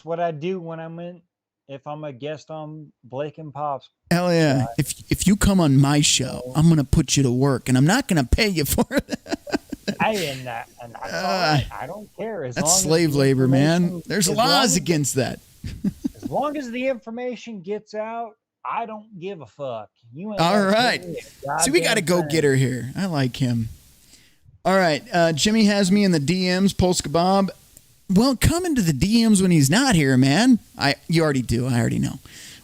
what I do when I'm in. If I'm a guest on Blake and Pop's. Hell yeah! If you come on my show, I'm gonna put you to work, and I'm not gonna pay you for it. I don't care. That's slave labor, man. There's laws against that. As long as the information gets out, I don't give a fuck. You ain't all right. See, we got a go-getter here. I like him. All right. Jimmy has me in the DMs, Polska Bob. Well, come into the DMs when he's not here, man. You already do. I already know.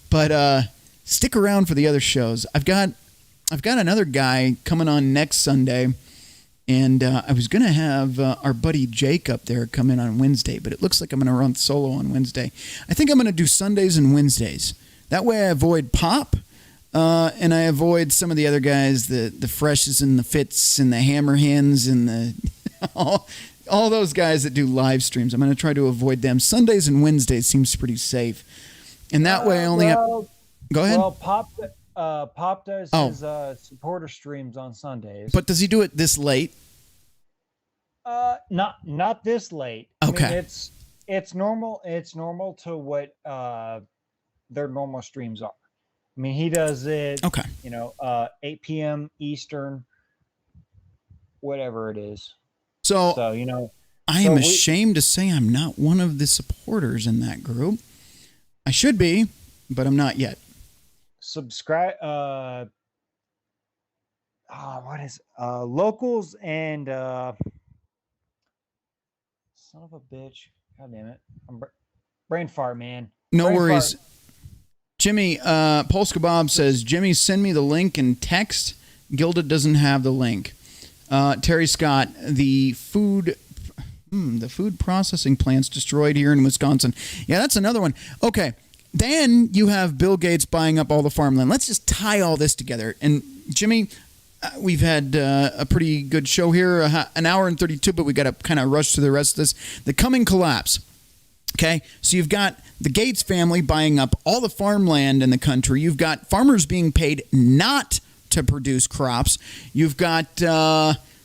But stick around for the other shows. I've got another guy coming on next Sunday. And I was going to have our buddy Jake up there come in on Wednesday, but it looks like I'm going to run solo on Wednesday. I think I'm going to do Sundays and Wednesdays. That way I avoid Pop, and I avoid some of the other guys, the Freshes and the Fits and the Hammerhands and the all those guys that do live streams. I'm going to try to avoid them. Sundays and Wednesdays seems pretty safe. And that way I only have... Go ahead. Well, Pop does his supporter streams on Sundays. But does he do it this late? Not this late. Okay. I mean, it's normal. It's normal to what their normal streams are. I mean, he does it. Okay. 8 p.m. Eastern, whatever it is. So I am ashamed to say I'm not one of the supporters in that group. I should be, but I'm not yet. Subscribe. What is locals and son of a bitch. God damn it. I'm brain fart, man. No worries. Jimmy, Polska Bob says, Jimmy, send me the link in text. Gilda doesn't have the link. Terry Scott, the food processing plants destroyed here in Wisconsin. Yeah, that's another one. Okay. Then you have Bill Gates buying up all the farmland. Let's just tie all this together. And Jimmy, we've had a pretty good show here, an hour and 32, but we got to kind of rush to the rest of this. The coming collapse. Okay, so you've got the Gates family buying up all the farmland in the country. You've got farmers being paid not to produce crops. You've got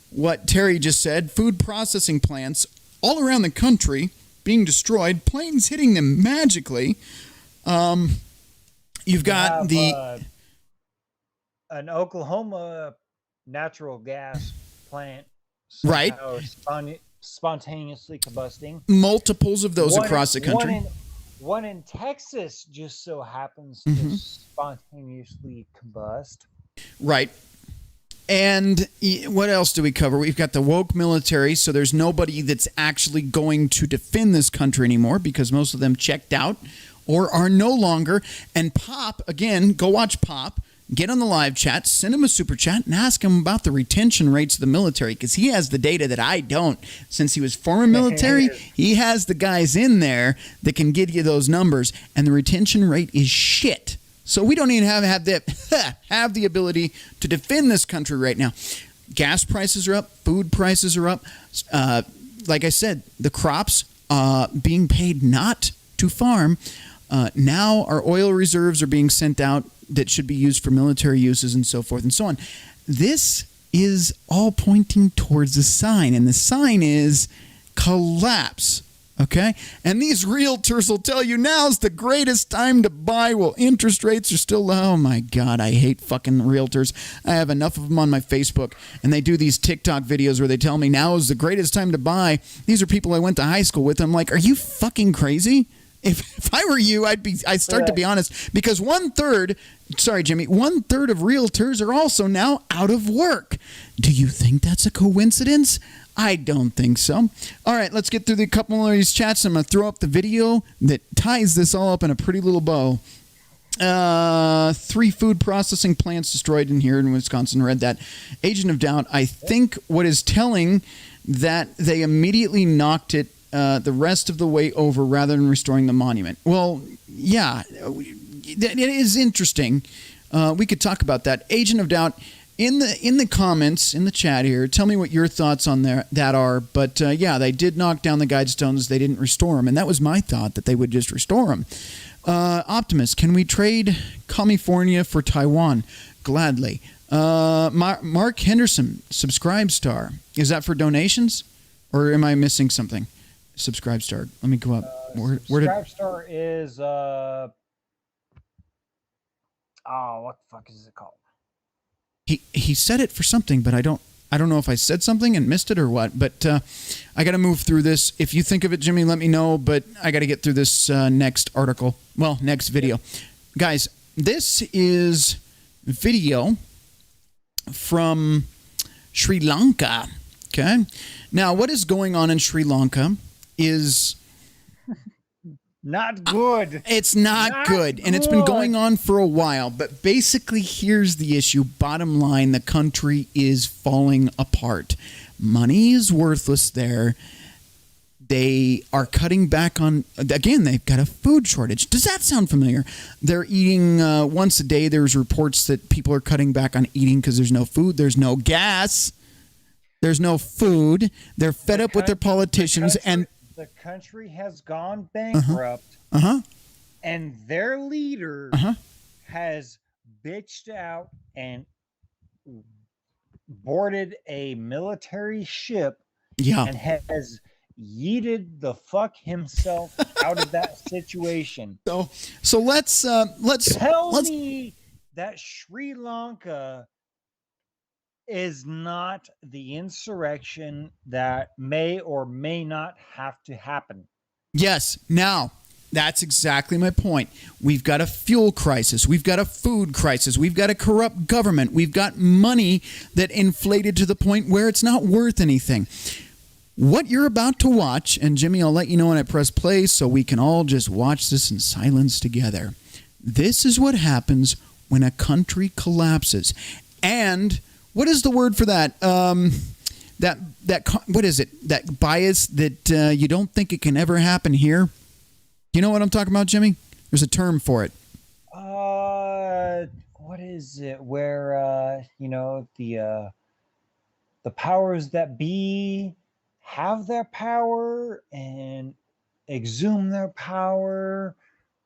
what Terry just said, food processing plants all around the country being destroyed, planes hitting them magically. You've got an Oklahoma natural gas plant, right, spontaneously combusting. Multiples of those across the country. One in Texas just so happens to spontaneously combust. Right. And what else do we cover? We've got the woke military, so there's nobody that's actually going to defend this country anymore because most of them checked out or are no longer. And Pop, again, go watch Pop. Get on the live chat, send him a super chat, and ask him about the retention rates of the military because he has the data that I don't. Since he was former military, he has the guys in there that can give you those numbers, and the retention rate is shit. So we don't even have the ability to defend this country right now. Gas prices are up, food prices are up. Like I said, the crops being paid not to farm. Now our oil reserves are being sent out that should be used for military uses and so forth and so on. This is all pointing towards a sign, and the sign is collapse. Okay? And these realtors will tell you now's the greatest time to buy. Well, interest rates are still low. Oh my God, I hate fucking realtors. I have enough of them on my Facebook, and they do these TikTok videos where they tell me now is the greatest time to buy. These are people I went to high school with. I'm like, are you fucking crazy? If I were you, I'd start to be honest, because 1/3, sorry, Jimmy, 1/3 of realtors are also now out of work. Do you think that's a coincidence? I don't think so. All right, let's get through a couple of these chats. I'm going to throw up the video that ties this all up in a pretty little bow. 3 food processing plants destroyed in here in Wisconsin. Read that. Agent of Doubt, I think what is telling that they immediately knocked it the rest of the way over rather than restoring the monument. Well, yeah, it is interesting. We could talk about that. Agent of Doubt, in the comments, in the chat here, tell me what your thoughts on that are. But yeah, they did knock down the guidestones. They didn't restore them. And that was my thought, that they would just restore them. Optimus, can we trade California for Taiwan? Gladly. Mark Henderson, Subscribe Star. Is that for donations? Or am I missing something? Subscribe Star. Let me go up. Subscribe Star is what the fuck is it called? He said it for something, but I don't know if I said something and missed it or what. But I got to move through this. If you think of it, Jimmy, let me know. But I got to get through this next article. Well, next video, guys. This is video from Sri Lanka. Okay. Now, what is going on in Sri Lanka is not good. It's not good. And it's been going on for a while. But basically, here's the issue. Bottom line, the country is falling apart. Money is worthless there. They are cutting back on, again, they've got a food shortage. Does that sound familiar? They're eating once a day. There's reports that people are cutting back on eating because there's no food. There's no gas. There's no food. They're fed up with their politicians. And the country has gone bankrupt, and their leader has bitched out and boarded a military ship and has yeeted the fuck himself out of that situation. So let's tell me that Sri Lanka is not the insurrection that may or may not have to happen. Yes. Now, that's exactly my point. We've got a fuel crisis. We've got a food crisis. We've got a corrupt government. We've got money that inflated to the point where it's not worth anything. What you're about to watch, and Jimmy, I'll let you know when I press play so we can all just watch this in silence together. This is what happens when a country collapses. And what is the word for that? What is it? That bias that you don't think it can ever happen here? You know what I'm talking about, Jimmy? There's a term for it. What is it? Where the powers that be have their power, and exhume their power.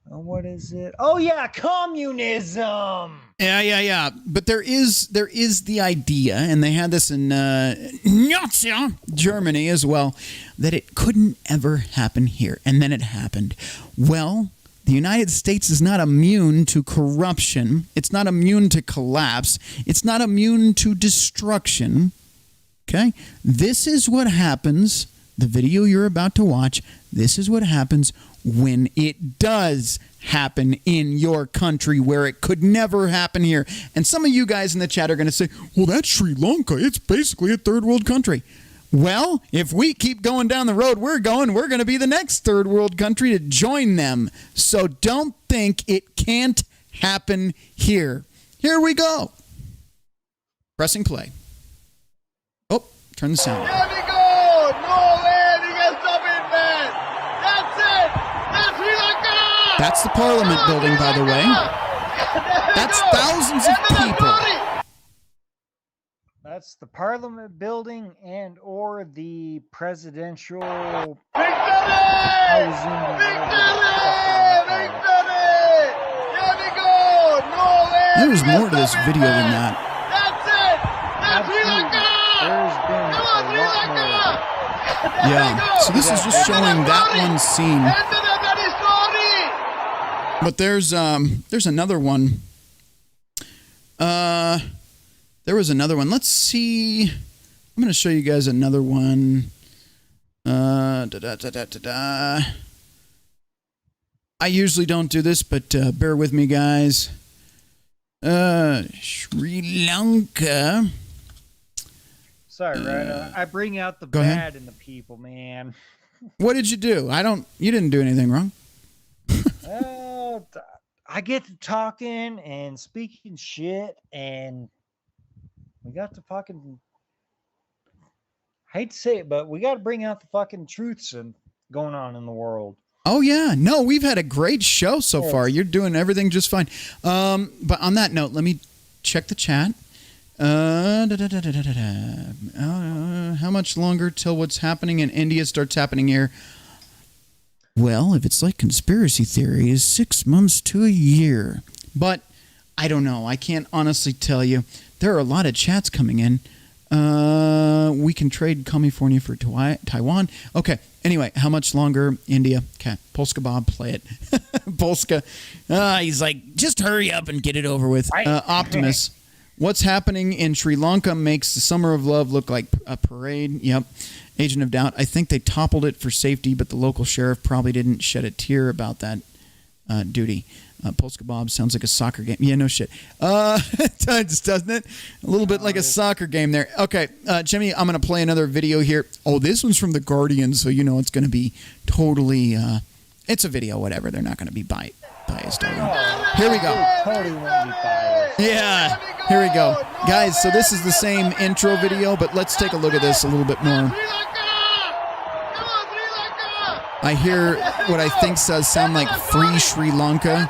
What is it? Oh yeah, communism. Yeah. But there is the idea, and they had this in Nazi Germany as well, that it couldn't ever happen here, and then it happened. Well, the United States is not immune to corruption. It's not immune to collapse. It's not immune to destruction. Okay? This is what happens. The video you're about to watch, this is what happens when it does happen in your country where it could never happen here. And some of you guys in the chat are going to say, well, that's Sri Lanka. It's basically a third world country. Well, if we keep going down the road we're going to be the next third world country to join them. So don't think it can't happen here. Here we go. Pressing play. Oh, turn the sound on. Here we go! No way! You can stop it, man! That's it! That's Sri Lanka! That's the Parliament building, by the way. That's thousands of people. That's the Parliament building and or the presidential Victory! housing. Victory! Here we go! No way! There's more to this video than that. That's it! That's Sri Lanka! There's been Come on, a Sri lot more. Lanka! Yeah, so this is just showing that one scene. But there's another one. There was another one. Let's see. I'm going to show you guys another one. I usually don't do this, but bear with me, guys. Sri Lanka. Sorry, Rhino. I bring out the Go bad ahead. in the people, man. What did you do? You didn't do anything wrong. Well, I get to talking and speaking shit, and we got to fucking, hate to say it, but we got to bring out the fucking truths and going on in the world. Oh, yeah. No, we've had a great show so far. You're doing everything just fine. But on that note, let me check the chat. How much longer till what's happening in India starts happening here? Well, if it's like conspiracy theories, 6 months to a year. But I don't know. I can't honestly tell you. There are a lot of chats coming in. We can trade California for Taiwan. Okay. Anyway, how much longer? India. Okay. Polska Bob, play it. Polska. He's like, just hurry up and get it over with. Optimus. What's happening in Sri Lanka makes the Summer of Love look like a parade. Yep. Agent of Doubt. I think they toppled it for safety, but the local sheriff probably didn't shed a tear about that duty. Polska Bob sounds like a soccer game. Yeah, no shit. It does, doesn't it? A little bit like a soccer game there. Okay, Jimmy, I'm going to play another video here. Oh, this one's from The Guardian, so you know it's going to be totally... it's a video, whatever. They're not going to be biased. Here we go. Totally won't be biased. Yeah, here we go. Guys, so this is the same intro video, but let's take a look at this a little bit more. I hear what I think does sound like Free Sri Lanka.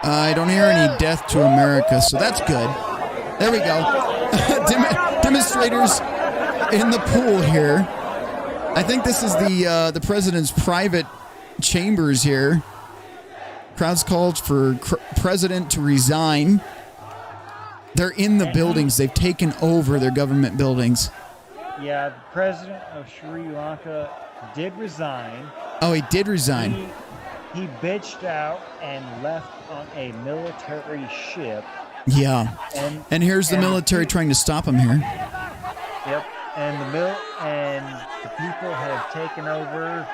I don't hear any Death to America, so that's good. There we go. Demonstrators in the pool here. I think this is the president's private chambers here. Crowds called for president to resign. They're in the buildings. They've taken over their government buildings. Yeah, the president of Sri Lanka did resign. Oh, he did resign. He bitched out and left on a military ship. Yeah. And here's the military trying to stop him here. Yep. And the people have taken over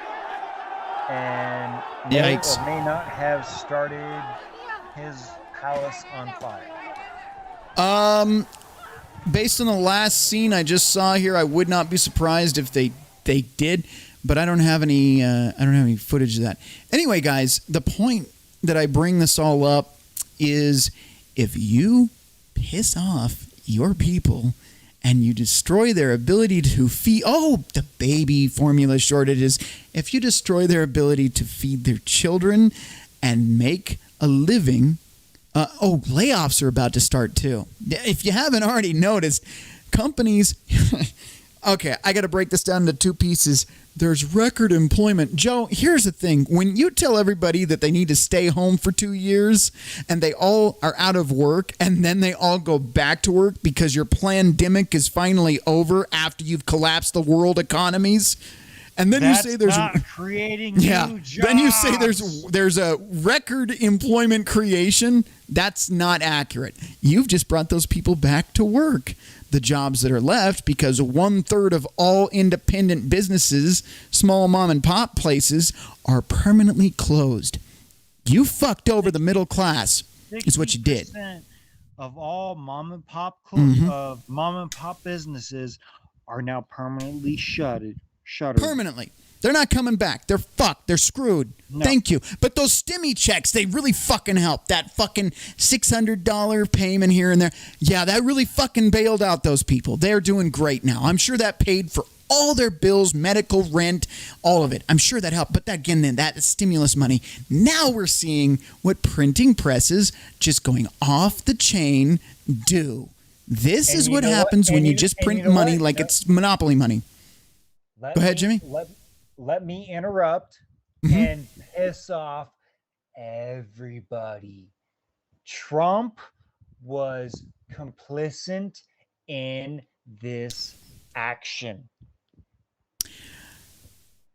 and may or may not have started his palace on fire. Based on the last scene I just saw here, I would not be surprised if they did, but I don't have any footage of that. Anyway, guys, the point that I bring this all up is if you piss off your people and you destroy their ability to feed, the baby formula shortages, if you destroy their ability to feed their children and make a living, layoffs are about to start too. If you haven't already noticed, companies Okay, I got to break this down into two pieces. There's record employment. Joe, here's the thing. When you tell everybody that they need to stay home for 2 years and they all are out of work and then they all go back to work because your pandemic is finally over after you've collapsed the world economies, and then That's you say there's not creating new jobs. Then you say there's a record employment creation. That's not accurate. You've just brought those people back to work. The jobs that are left, because 1/3 of all independent businesses, small mom and pop places, are permanently closed. You fucked over the middle class, is what you did. 60% of all mom and pop businesses are now permanently shuttered. Permanently. They're not coming back. They're fucked. They're screwed. No. Thank you. But those stimmy checks, they really fucking help. That fucking $600 payment here and there. Yeah, that really fucking bailed out those people. They're doing great now. I'm sure that paid for all their bills, medical, rent, all of it. I'm sure that helped. But again, then that stimulus money. Now we're seeing what printing presses just going off the chain do. This is what happens when you just print money like it's monopoly money. Go ahead, Jimmy. Let me interrupt and piss off everybody. Trump was complicit in this action.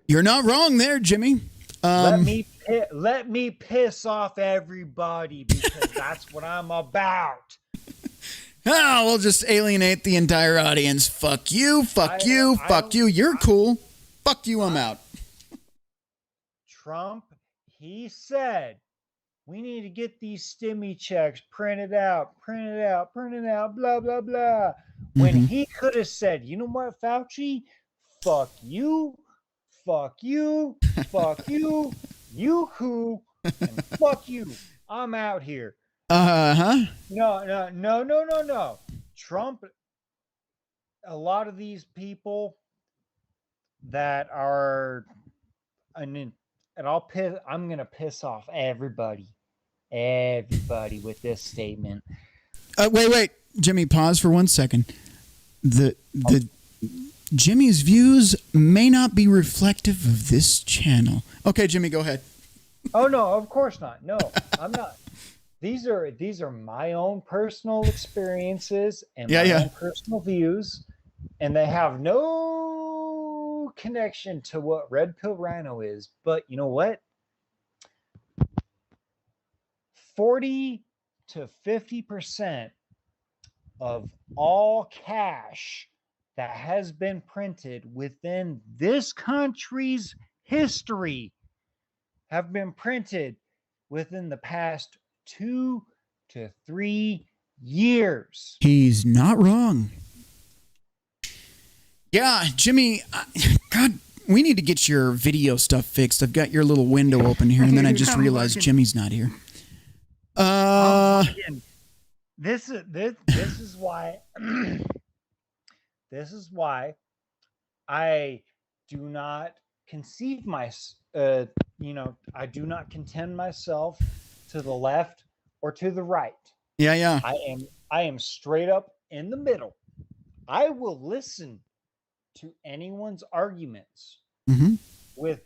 You're not wrong there, Jimmy. Let me piss off everybody because that's what I'm about. Oh, we'll just alienate the entire audience. Fuck you, fuck you. You're cool. Fuck you, I'm out. Trump, he said, we need to get these stimmy checks printed out, blah, blah, blah. When he could have said, you know what, Fauci? Fuck you, you who, and fuck you. I'm out here. No. Trump, a lot of these people that are, I'm going to piss off everybody with this statement. Wait, Jimmy, pause for 1 second. Jimmy's views may not be reflective of this channel. Okay, Jimmy, go ahead. Oh no, of course not. No, I'm not. These are my own personal experiences and my own personal views, and they have no connection to what Red Pill Rhino is. But you know what? 40 to 50% of all cash that has been printed within this country's history have been printed within the past 2 to 3 years. He's not wrong. Yeah, Jimmy, God, we need to get your video stuff fixed. I've got your little window open here, and then I just realized Jimmy's not here. This is why this is why I do not conceive I do not contend myself to the left or to the right. Yeah. I am straight up in the middle. I will listen to anyone's arguments with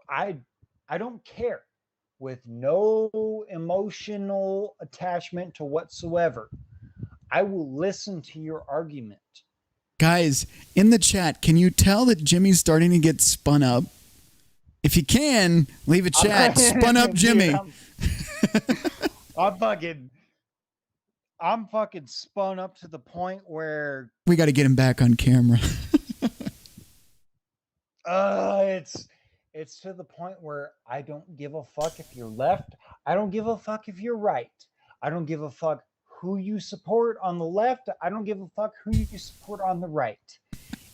I don't care, with no emotional attachment to whatsoever. I will listen to your argument. Guys, in the chat, can you tell that Jimmy's starting to get spun up? If you can, leave a chat. Spun up Jimmy. I'm fucking spun up to the point where we got to get him back on camera. It's to the point where I don't give a fuck if you're left. I don't give a fuck if you're right. I don't give a fuck who you support on the left. I don't give a fuck who you support on the right.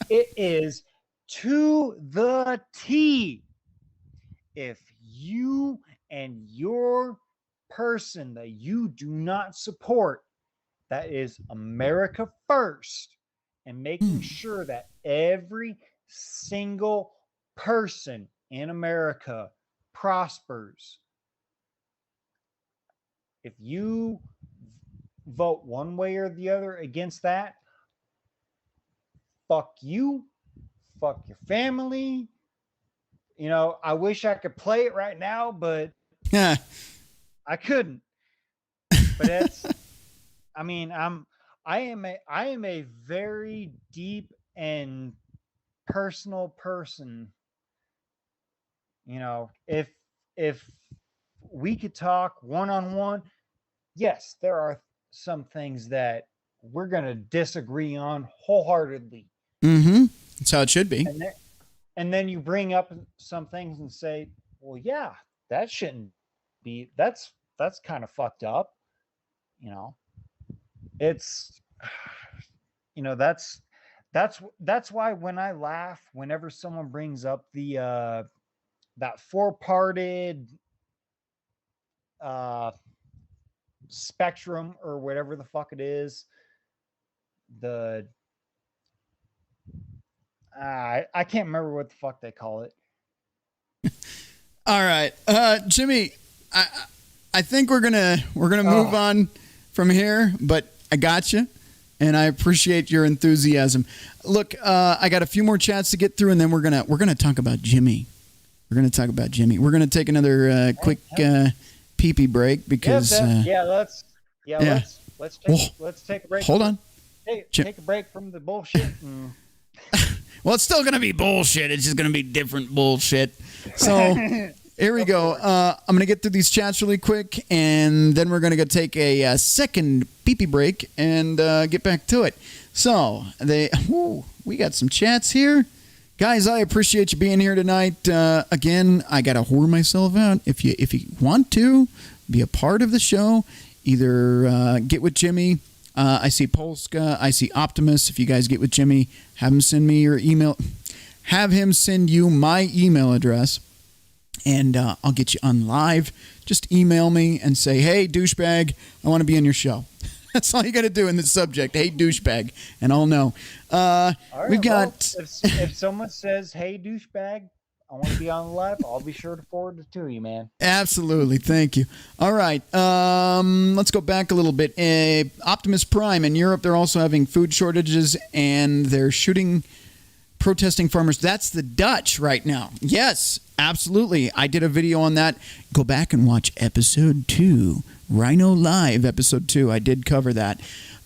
It is to the T. If you and your person that you do not support, that is America first, and making sure that every single person in America prospers. If you vote one way or the other against that, fuck you, fuck your family. You know, I wish I could play it right now, but Yeah. I couldn't. But it's, I mean, I am a very deep and personal person. You know, if we could talk one on one, yes, there are some things that we're going to disagree on wholeheartedly. Mm-hmm. That's how it should be. And then you bring up some things and say, well, yeah, that shouldn't be, that's kind of fucked up. You know, it's, you know, that's why when I laugh, whenever someone brings up the, that four-parted spectrum or whatever the fuck it is, the I can't remember what the fuck they call it. All right, Jimmy, I think we're gonna move on from here, but I got you, and I appreciate your enthusiasm. Look, I got a few more chats to get through, and then we're gonna talk about Jimmy. We're gonna talk about Jimmy. We're gonna take another quick pee-pee break because let's take a break. Hold on. Take a break from the bullshit. Well, it's still going to be bullshit. It's just going to be different bullshit. So here we go. I'm going to get through these chats really quick, and then we're going to go take a second pee-pee break and get back to it. So we got some chats here. Guys, I appreciate you being here tonight. Again, I got to whore myself out. If you want to be a part of the show, either get with Jimmy. I see Polska. I see Optimus. If you guys get with Jimmy, have him send me your email. Have him send you my email address, and I'll get you on live. Just email me and say, hey, douchebag, I want to be on your show. That's all you got to do in the subject. Hey, douchebag, and I'll know. Right, we've got... Well, if someone says, hey, douchebag, I want to be on the live, I'll be sure to forward it to you, man. Absolutely. Thank you. All right. Let's go back a little bit. Optimus Prime in Europe, they're also having food shortages, and they're protesting farmers. That's the Dutch right now. Yes, absolutely. I did a video on that. Go back and watch episode 2. Rhino Live, episode 2. I did cover that.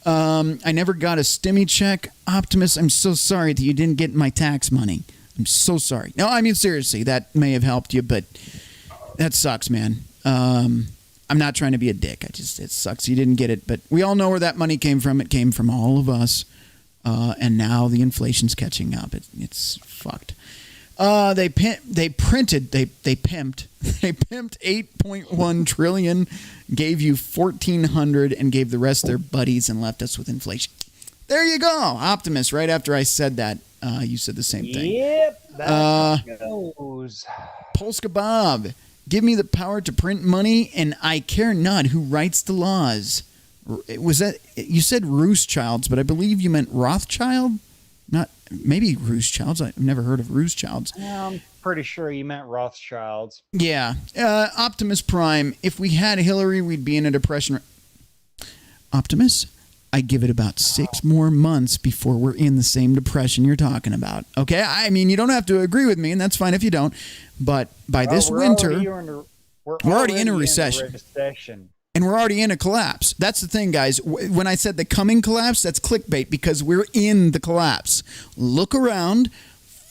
I never got a stimmy check. Optimus, I'm so sorry that you didn't get my tax money. I'm so sorry. No, I mean, seriously, that may have helped you, but that sucks, man. I'm not trying to be a dick. It sucks you didn't get it, but we all know where that money came from. It came from all of us, and now the inflation's catching up. It's fucked. They pimped 8.1 trillion, gave you 1,400, and gave the rest their buddies and left us with inflation. There you go, Optimus. Right after I said that, you said the same thing. Yep, that goes. Polska Bob, give me the power to print money, and I care not who writes the laws. Was that, you said Rothschilds, but I believe you meant Rothschild? Not, maybe Rothschilds. I've never heard of Rothschilds. I'm pretty sure you meant Rothschilds. Yeah. Optimus Prime, if we had Hillary, we'd be in a depression. Optimus? I give it about 6 more months before we're in the same depression you're talking about. Okay? I mean, you don't have to agree with me, and that's fine if you don't. But by this winter, we're already in a recession. And we're already in a collapse. That's the thing, guys. When I said the coming collapse, that's clickbait because we're in the collapse. Look around,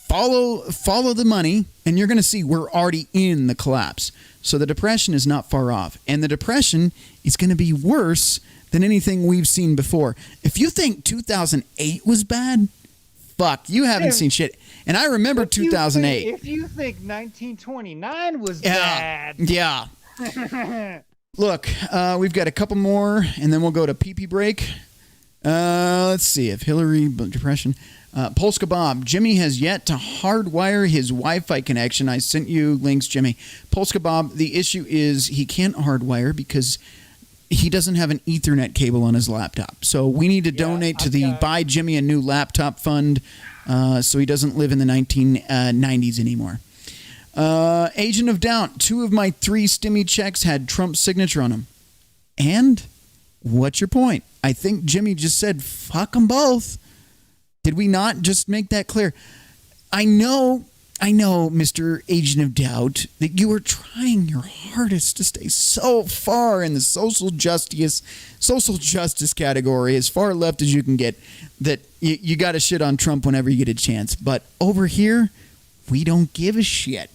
follow the money, and you're going to see we're already in the collapse. So the depression is not far off. And the depression is going to be worse than anything we've seen before. If you think 2008 was bad, fuck, you haven't seen shit. And I remember 2008. If you think 1929 was bad. Yeah. Look, we've got a couple more, and then we'll go to pee-pee break. Let's see if Hillary, depression. Polska Bob, Jimmy has yet to hardwire his Wi-Fi connection. I sent you links, Jimmy. Polska Bob, the issue is he can't hardwire because he doesn't have an Ethernet cable on his laptop. So we need to donate to the Buy Jimmy a New Laptop Fund so he doesn't live in the 1990s anymore. Agent of Doubt, 2 of my 3 stimmy checks had Trump's signature on them. And what's your point? I think Jimmy just said, fuck them both. Did we not just make that clear? I know, Mr. Agent of Doubt, that you are trying your hardest to stay so far in the social justice category, as far left as you can get, that you got to shit on Trump whenever you get a chance. But over here, we don't give a shit.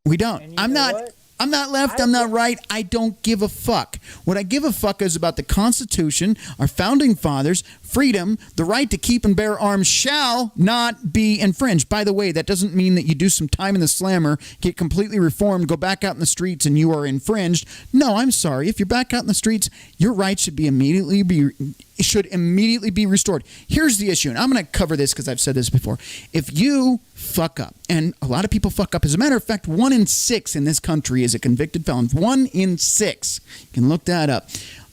We don't. I'm not left. I'm not right. I don't give a fuck. What I give a fuck is about the Constitution, our founding fathers, freedom, the right to keep and bear arms shall not be infringed. By the way, that doesn't mean that you do some time in the slammer, get completely reformed, go back out in the streets, and you are infringed. No, I'm sorry. If you're back out in the streets, your rights should immediately be restored. Here's the issue, and I'm going to cover this because I've said this before. If you fuck up, and a lot of people fuck up. As a matter of fact, 1 in 6 in this country is a convicted felon. 1 in 6. You can look that up.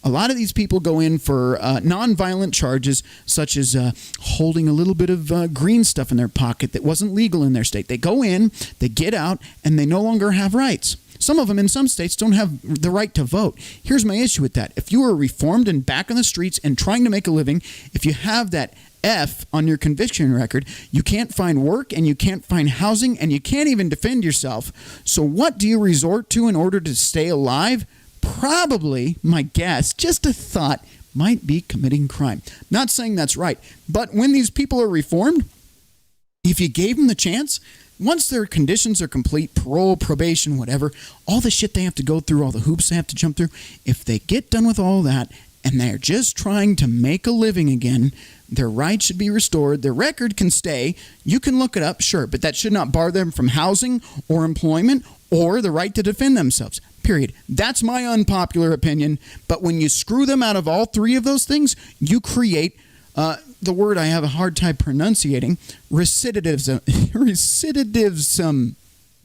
A lot of these people go in for nonviolent charges, such as holding a little bit of green stuff in their pocket that wasn't legal in their state. They go in, they get out, and they no longer have rights. Some of them in some states don't have the right to vote. Here's my issue with that. If you are reformed and back on the streets and trying to make a living, if you have that F on your conviction record, you can't find work and you can't find housing and you can't even defend yourself. So what do you resort to in order to stay alive? Probably, my guess, just a thought, might be committing crime. Not saying that's right, but when these people are reformed, if you gave them the chance, once their conditions are complete, parole, probation, whatever, all the shit they have to go through, all the hoops they have to jump through, if they get done with all that and they're just trying to make a living again, their rights should be restored. Their record can stay. You can look it up, sure, but that should not bar them from housing or employment or the right to defend themselves. Period. That's my unpopular opinion. But when you screw them out of all three of those things, you create the word I have a hard time pronunciating, recidivism. Recidivism.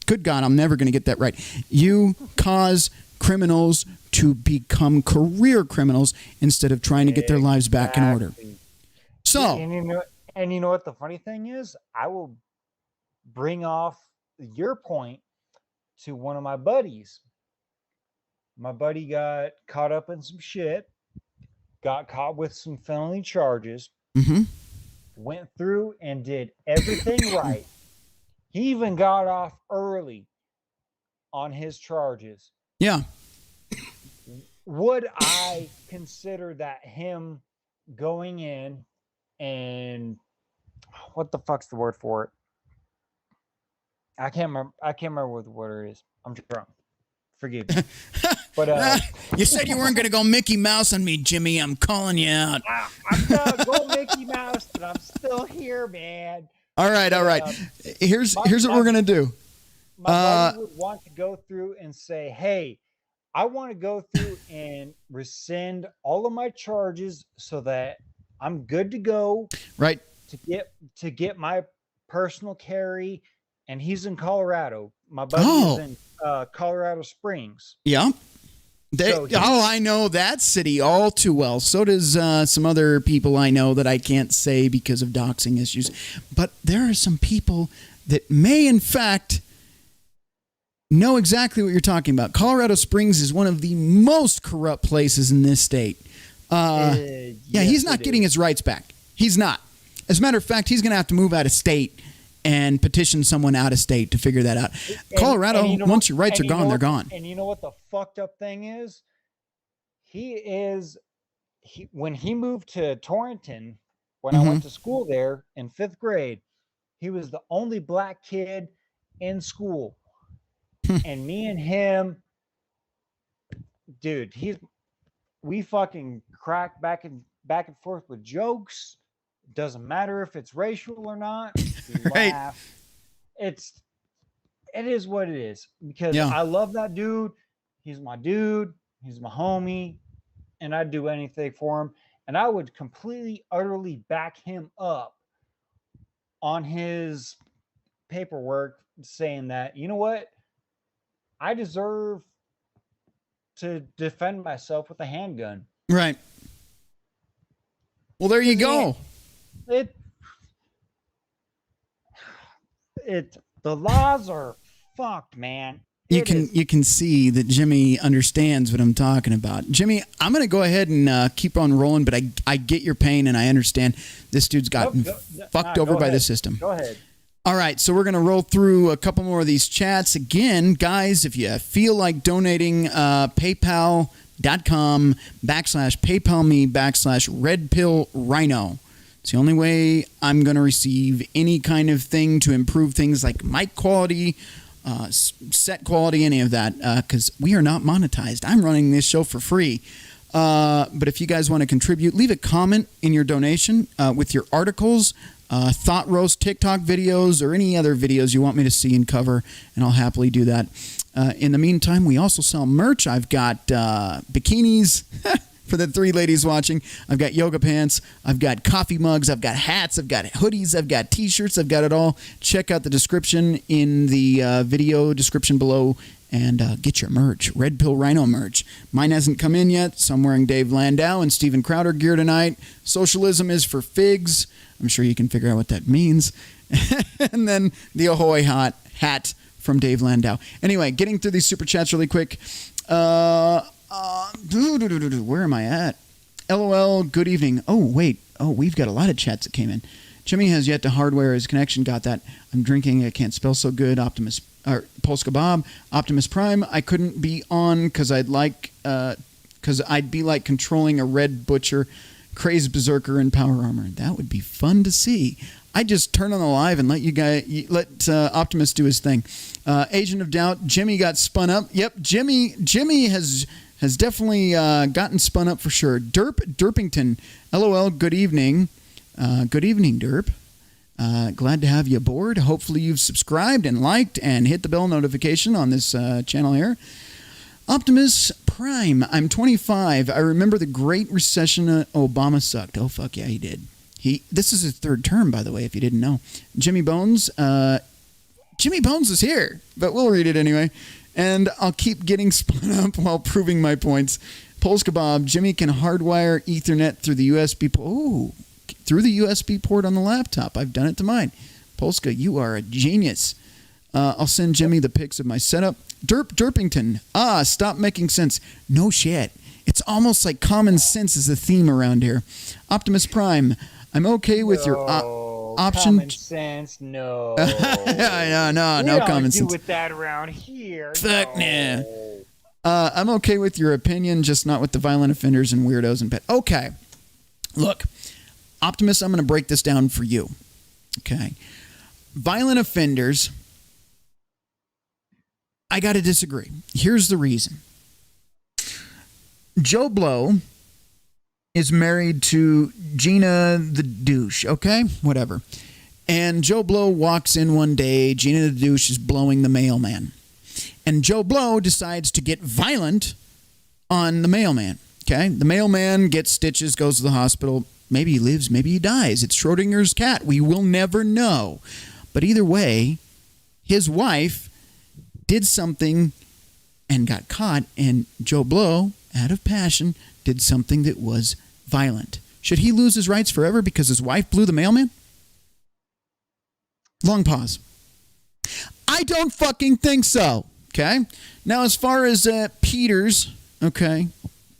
Good God, I'm never going to get that right. You cause criminals to become career criminals instead of trying to get their lives back in order. So, and you know what the funny thing is? I will bring off your point to one of my buddies. My buddy got caught up in some shit, got caught with some felony charges, went through and did everything right. He even got off early on his charges. Yeah. Would I consider that him going in and what the fuck's the word for it? I can't remember what the word is. I'm drunk. Forgive me. But you said you weren't going to go Mickey Mouse on me, Jimmy. I'm calling you out. I'm gonna go Mickey Mouse, but I'm still here, man. All right. Here's what we're gonna do. My buddy would want to go through and say, "Hey, I want to go through and rescind all of my charges so that I'm good to go." Right. To get my personal carry, and he's in Colorado. My buddy is in Colorado Springs. Yeah. I know that city all too well. So does some other people I know that I can't say because of doxing issues. But there are some people that may, in fact, know exactly what you're talking about. Colorado Springs is one of the most corrupt places in this state. Yes, he's not getting his rights back. He's not. As a matter of fact, he's going to have to move out of state and petition someone out of state to figure that out. Colorado, once your rights are gone, they're gone. And you know what the fucked up thing is? When he moved to Torrington, when I went to school there in 5th grade, he was the only black kid in school. And me and him, dude, we fucking crack back and forth with jokes. Doesn't matter if it's racial or not. We Right. laugh. It is what it is, because I love that dude. He's my dude. He's my homie, and I'd do anything for him. And I would completely, utterly back him up on his paperwork saying that, you know what? I deserve to defend myself with a handgun. Right. Well, there you go. The laws are fucked, man. You can see that Jimmy understands what I'm talking about. Jimmy, I'm going to go ahead and keep on rolling, but I get your pain, and I understand this dude's gotten fucked over by the system. Go ahead. All right, so we're going to roll through a couple more of these chats. Again, guys, if you feel like donating, PayPal.com/PayPalMe/RedPillRhino. It's the only way I'm going to receive any kind of thing to improve things like mic quality, set quality, any of that, because we are not monetized. I'm running this show for free. But if you guys want to contribute, leave a comment in your donation with your articles, thought roast TikTok videos, or any other videos you want me to see and cover, and I'll happily do that. In the meantime, we also sell merch. I've got bikinis for the 3 ladies watching. I've got yoga pants. I've got coffee mugs. I've got hats. I've got hoodies. I've got T-shirts. I've got it all. Check out the description in the video description below and get your merch. Red Pill Rhino merch. Mine hasn't come in yet, so I'm wearing Dave Landau and Steven Crowder gear tonight. Socialism is for figs. I'm sure you can figure out what that means. And then the Ahoy hat from Dave Landau. Anyway, getting through these super chats really quick. Where am I at? LOL, good evening. Oh, wait. Oh, we've got a lot of chats that came in. Jimmy has yet to hardware his connection. Got that. I'm drinking. I can't spell so good. Polska Bob. Optimus Prime. I couldn't be on because I'd be like controlling a red butcher, crazed berserker in power armor. That would be fun to see. I just turn on the live and let Optimus do his thing. Agent of Doubt. Jimmy got spun up. Yep, Jimmy has definitely gotten spun up for sure. Derpington. LOL. Good evening. Good evening, Derp. Glad to have you aboard. Hopefully you've subscribed and liked and hit the bell notification on this channel here. Optimus Prime. I'm 25. I remember the Great Recession. Obama sucked. Oh, fuck yeah, he did. This is his 3rd term, by the way, if you didn't know. Jimmy Bones. Jimmy Bones is here, but we'll read it anyway. And I'll keep getting spun up while proving my points. Polska Bob. Jimmy can hardwire Ethernet through the USB port. Oh, through the USB port on the laptop. I've done it to mine. Polska, you are a genius. I'll send Jimmy the pics of my setup. Derpington. Stop making sense. No shit. It's almost like common sense is the theme around here. Optimus Prime. I'm okay with your option. Common sense, no. No common sense. We don't do with that around here. Fuck nah. I'm okay with your opinion, just not with the violent offenders and weirdos and pet. Okay. Look, Optimus, I'm going to break this down for you. Okay. Violent offenders, I got to disagree. Here's the reason. Joe Blow is married to Gina the douche, okay? Whatever. And Joe Blow walks in one day. Gina the douche is blowing the mailman. And Joe Blow decides to get violent on the mailman, okay? The mailman gets stitches, goes to the hospital. Maybe he lives, maybe he dies. It's Schrodinger's cat. We will never know. But either way, his wife did something and got caught, and Joe Blow, out of passion, did something that was violent. Should he lose his rights forever because his wife blew the mailman? Long pause. I don't fucking think so. Okay? Now, as far as Peters, okay,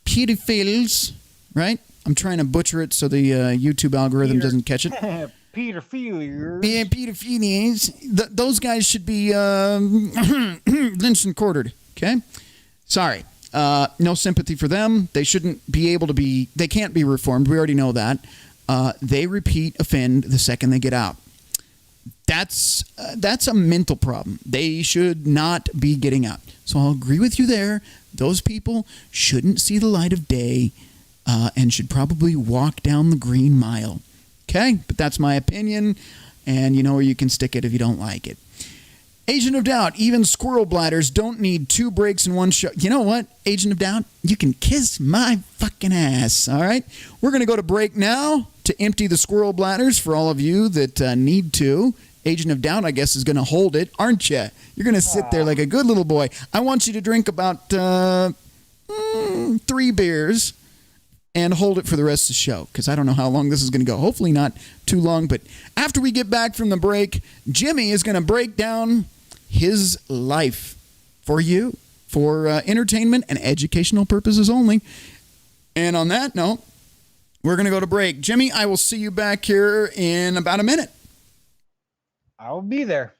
pedophiles, right? I'm trying to butcher it so the YouTube algorithm doesn't catch it. Pedophiles. Yeah, pedophiles. Those guys should be lynched and quartered. Okay? Sorry. No sympathy for them. They shouldn't be able to be, they can't be reformed. We already know that. They offend the second they get out. That's a mental problem. They should not be getting out. So I'll agree with you there. Those people shouldn't see the light of day and should probably walk down the green mile. Okay? But that's my opinion, and you know where you can stick it if you don't like it. Agent of Doubt, even squirrel bladders don't need 2 breaks in one shot. You know what, Agent of Doubt? You can kiss my fucking ass, all right? We're going to go to break now to empty the squirrel bladders for all of you that need to. Agent of Doubt, I guess, is going to hold it, aren't you? You're going to sit there like a good little boy. I want you to drink about 3 beers and hold it for the rest of the show, because I don't know how long this is going to go. Hopefully not too long, but after we get back from the break, Jimmy is going to break down his life for you, for entertainment and educational purposes only. And on that note, we're going to go to break. Jimmy, I will see you back here in about a minute. I'll be there.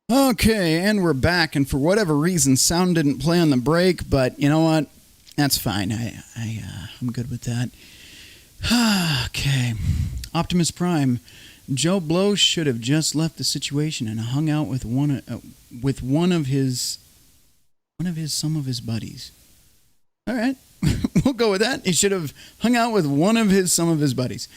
Okay, and we're back. And for whatever reason, sound didn't play on the break, but you know what? That's fine. I'm good with that. Okay, Optimus Prime. Joe Blow should have just left the situation and hung out with some of his buddies. All right, we'll go with that. He should have hung out with some of his buddies.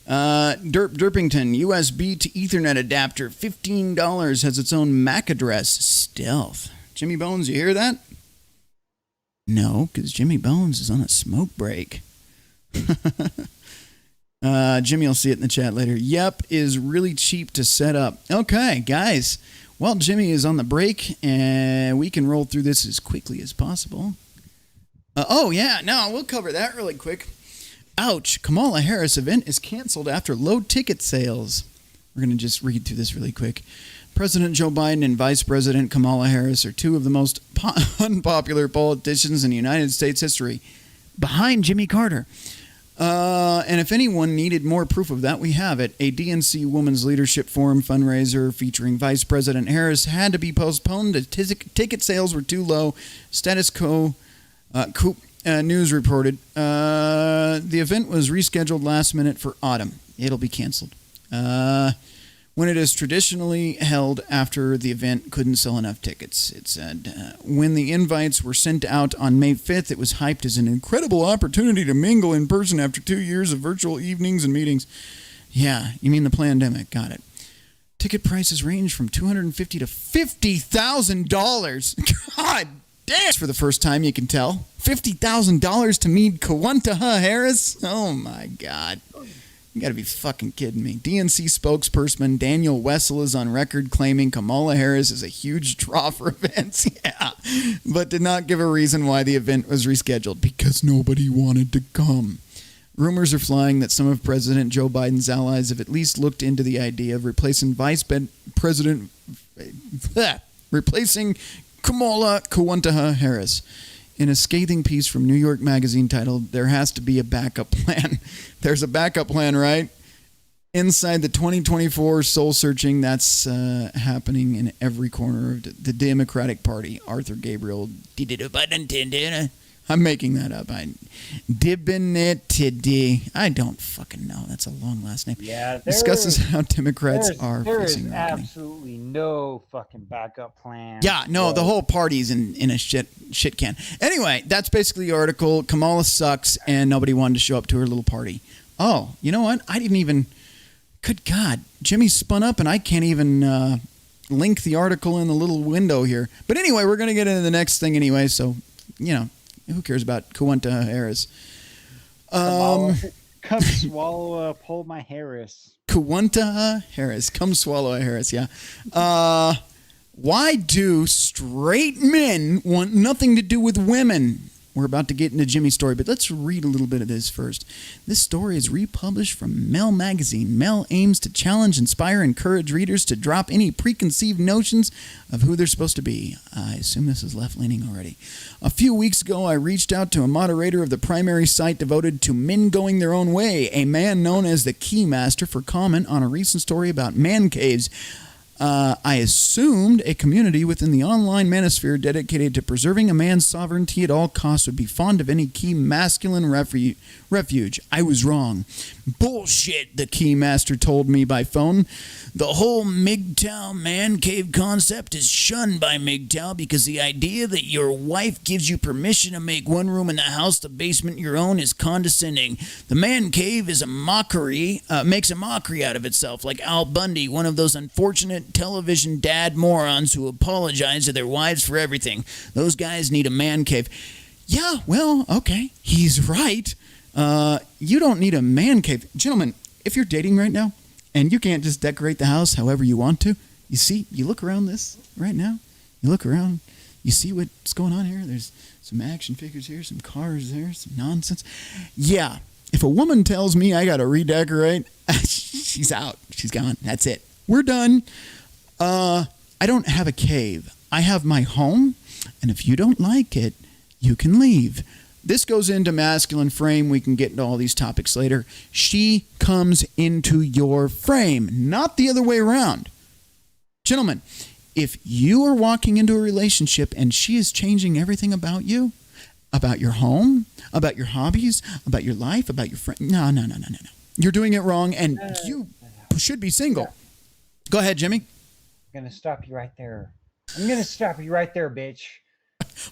Derpington, USB to Ethernet adapter, $15, has its own MAC address, stealth. Jimmy Bones, you hear that? No, because Jimmy Bones is on a smoke break. Jimmy will see it in the chat later. Yep, is really cheap to set up. Okay, guys. Well, Jimmy is on the break, and we can roll through this as quickly as possible. We'll cover that really quick. Ouch, Kamala Harris event is canceled after low ticket sales. We're going to just read through this really quick. President Joe Biden and Vice President Kamala Harris are two of the most unpopular politicians in United States history, behind Jimmy Carter. And if anyone needed more proof of that, we have it. A DNC Women's Leadership Forum fundraiser featuring Vice President Harris had to be postponed. The ticket sales were too low. Status quo. News reported the event was rescheduled last minute for autumn. It'll be canceled. When it is traditionally held after the event couldn't sell enough tickets, it said. When the invites were sent out on May 5th, it was hyped as an incredible opportunity to mingle in person after 2 years of virtual evenings and meetings. Yeah, you mean the pandemic. Got it. Ticket prices range from $250 to $50,000. God damn! For the first time, you can tell. $50,000 to meet Kawanta Harris? Oh, my God. You got to be fucking kidding me. DNC spokesperson Daniel Wessel is on record claiming Kamala Harris is a huge draw for events. Yeah, but did not give a reason why the event was rescheduled. Because nobody wanted to come. Rumors are flying that some of President Joe Biden's allies have at least looked into the idea of replacing replacing Kamala Kawanta Harris. In a scathing piece from New York Magazine titled, "There has to be a backup plan." There's a backup plan, right? Inside the 2024 soul searching that's happening in every corner of the Democratic Party. Arthur Gabriel. I'm making that up. I don't fucking know. That's a long last name. Yeah, discusses how Democrats are there facing is absolutely no fucking backup plan. Yeah, no, the whole party's in a shit can. Anyway, that's basically the article. Kamala sucks, and nobody wanted to show up to her little party. Oh, you know what? I didn't even. Good God, Jimmy spun up, and I can't even link the article in the little window here. But anyway, we're gonna get into the next thing anyway. So, who cares about Kawanta Harris? Come swallow pull my Harris. Kawanta Harris. Come swallow a Harris, yeah. Why do straight men want nothing to do with women? We're about to get into Jimmy's story, but let's read a little bit of this first. This story is republished from Mel Magazine. Mel aims to challenge, inspire, and encourage readers to drop any preconceived notions of who they're supposed to be. I assume this is left-leaning already. A few weeks ago, I reached out to a moderator of the primary site devoted to men going their own way, a man known as the Keymaster, for comment on a recent story about man caves. I assumed a community within the online manosphere dedicated to preserving a man's sovereignty at all costs would be fond of any key masculine refuge. I was wrong. Bullshit, the Keymaster told me by phone. The whole MGTOW man cave concept is shunned by MGTOW because the idea that your wife gives you permission to make one room in the house the basement your own is condescending. The man cave is a mockery, makes a mockery out of itself, like Al Bundy, one of those unfortunate television dad morons who apologize to their wives for everything. Those guys need a man cave. Yeah, well, okay, he's right. You don't need a man cave. Gentlemen, if you're dating right now, and you can't just decorate the house however you want to. You see, you look around this right now. You look around. You see what's going on here. There's some action figures here, some cars there, some nonsense. Yeah, if a woman tells me I got to redecorate, she's out. She's gone. That's it. We're done. I don't have a cave. I have my home, and if you don't like it, you can leave. This goes into masculine frame. We can get into all these topics later. She comes into your frame, not the other way around. Gentlemen, if you are walking into a relationship and she is changing everything about you, about your home, about your hobbies, about your life, about your friend, no. You're doing it wrong, and you should be single. Go ahead, Jimmy. I'm going to stop you right there. I'm going to stop you right there, bitch.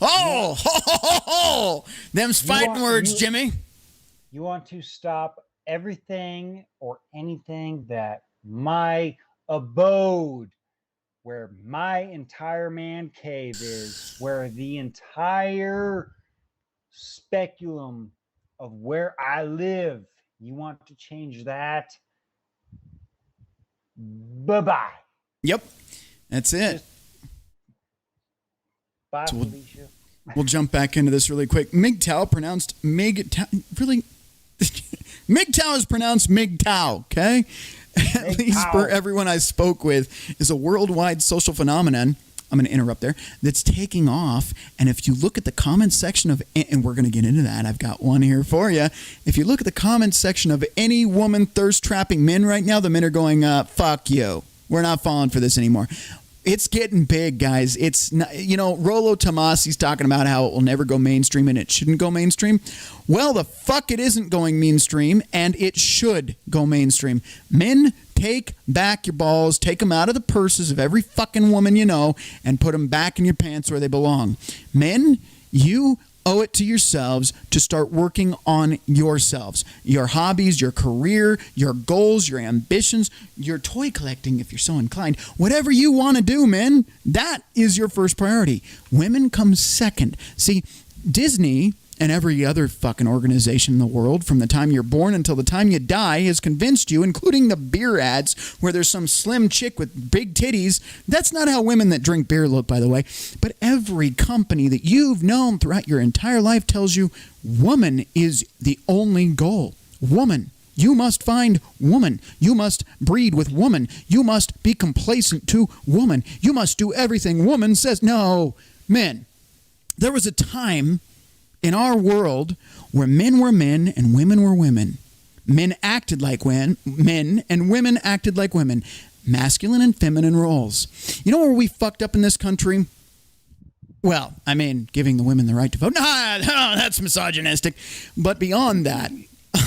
Oh, them's fighting words, Jimmy. You want to stop everything or anything that my abode, where my entire man cave is, where the entire speculum of where I live, you want to change that? Bye-bye. Yep, that's it. Bye, So Felicia. We'll jump back into this really quick. MGTOW pronounced MGTOW. Really? MGTOW is pronounced MGTOW, okay? At least for everyone I spoke with, is a worldwide social phenomenon. I'm going to interrupt there. That's taking off. And if you look at the comments section of, and we're going to get into that. I've got one here for you. If you look at the comments section of any woman thirst trapping men right now, the men are going, fuck you. We're not falling for this anymore. It's getting big, guys. It's not, Rollo Tomasi's talking about how it will never go mainstream and it shouldn't go mainstream. Well, the fuck it isn't going mainstream, and it should go mainstream. Men, take back your balls, take them out of the purses of every fucking woman you know, and put them back in your pants where they belong. Men, you owe it to yourselves to start working on yourselves, your hobbies, your career, your goals, your ambitions, your toy collecting if you're so inclined. Whatever you want to do, men, that is your first priority. Women come second. See, Disney and every other fucking organization in the world, from the time you're born until the time you die, has convinced you, including the beer ads where there's some slim chick with big titties. That's not how women that drink beer look, by the way. But every company that you've known throughout your entire life tells you woman is the only goal. Woman. You must find woman. You must breed with woman. You must be complacent to woman. You must do everything woman says. No, men. There was a time in our world where men were men and women were women. Men acted like men and women acted like women. Masculine and feminine roles. You know where we fucked up in this country? Well, I mean, giving the women the right to vote. No, that's misogynistic. But beyond that,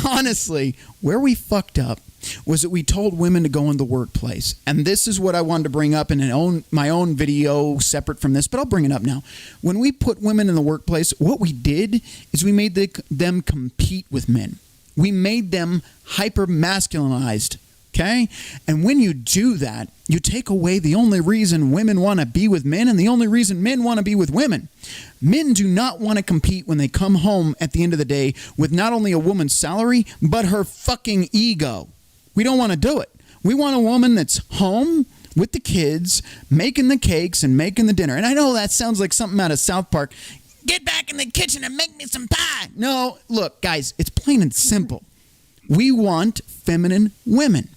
honestly, where we fucked up was that we told women to go in the workplace. And this is what I wanted to bring up in my own video separate from this, but I'll bring it up now. When we put women in the workplace, what we did is we made them compete with men. We made them hyper-masculinized, okay? And when you do that, you take away the only reason women want to be with men and the only reason men want to be with women. Men do not want to compete when they come home at the end of the day with not only a woman's salary, but her fucking ego. We don't want to do it. We want a woman that's home, with the kids, making the cakes and making the dinner. And I know that sounds like something out of South Park. Get back in the kitchen and make me some pie. No, look, guys, it's plain and simple. We want feminine women.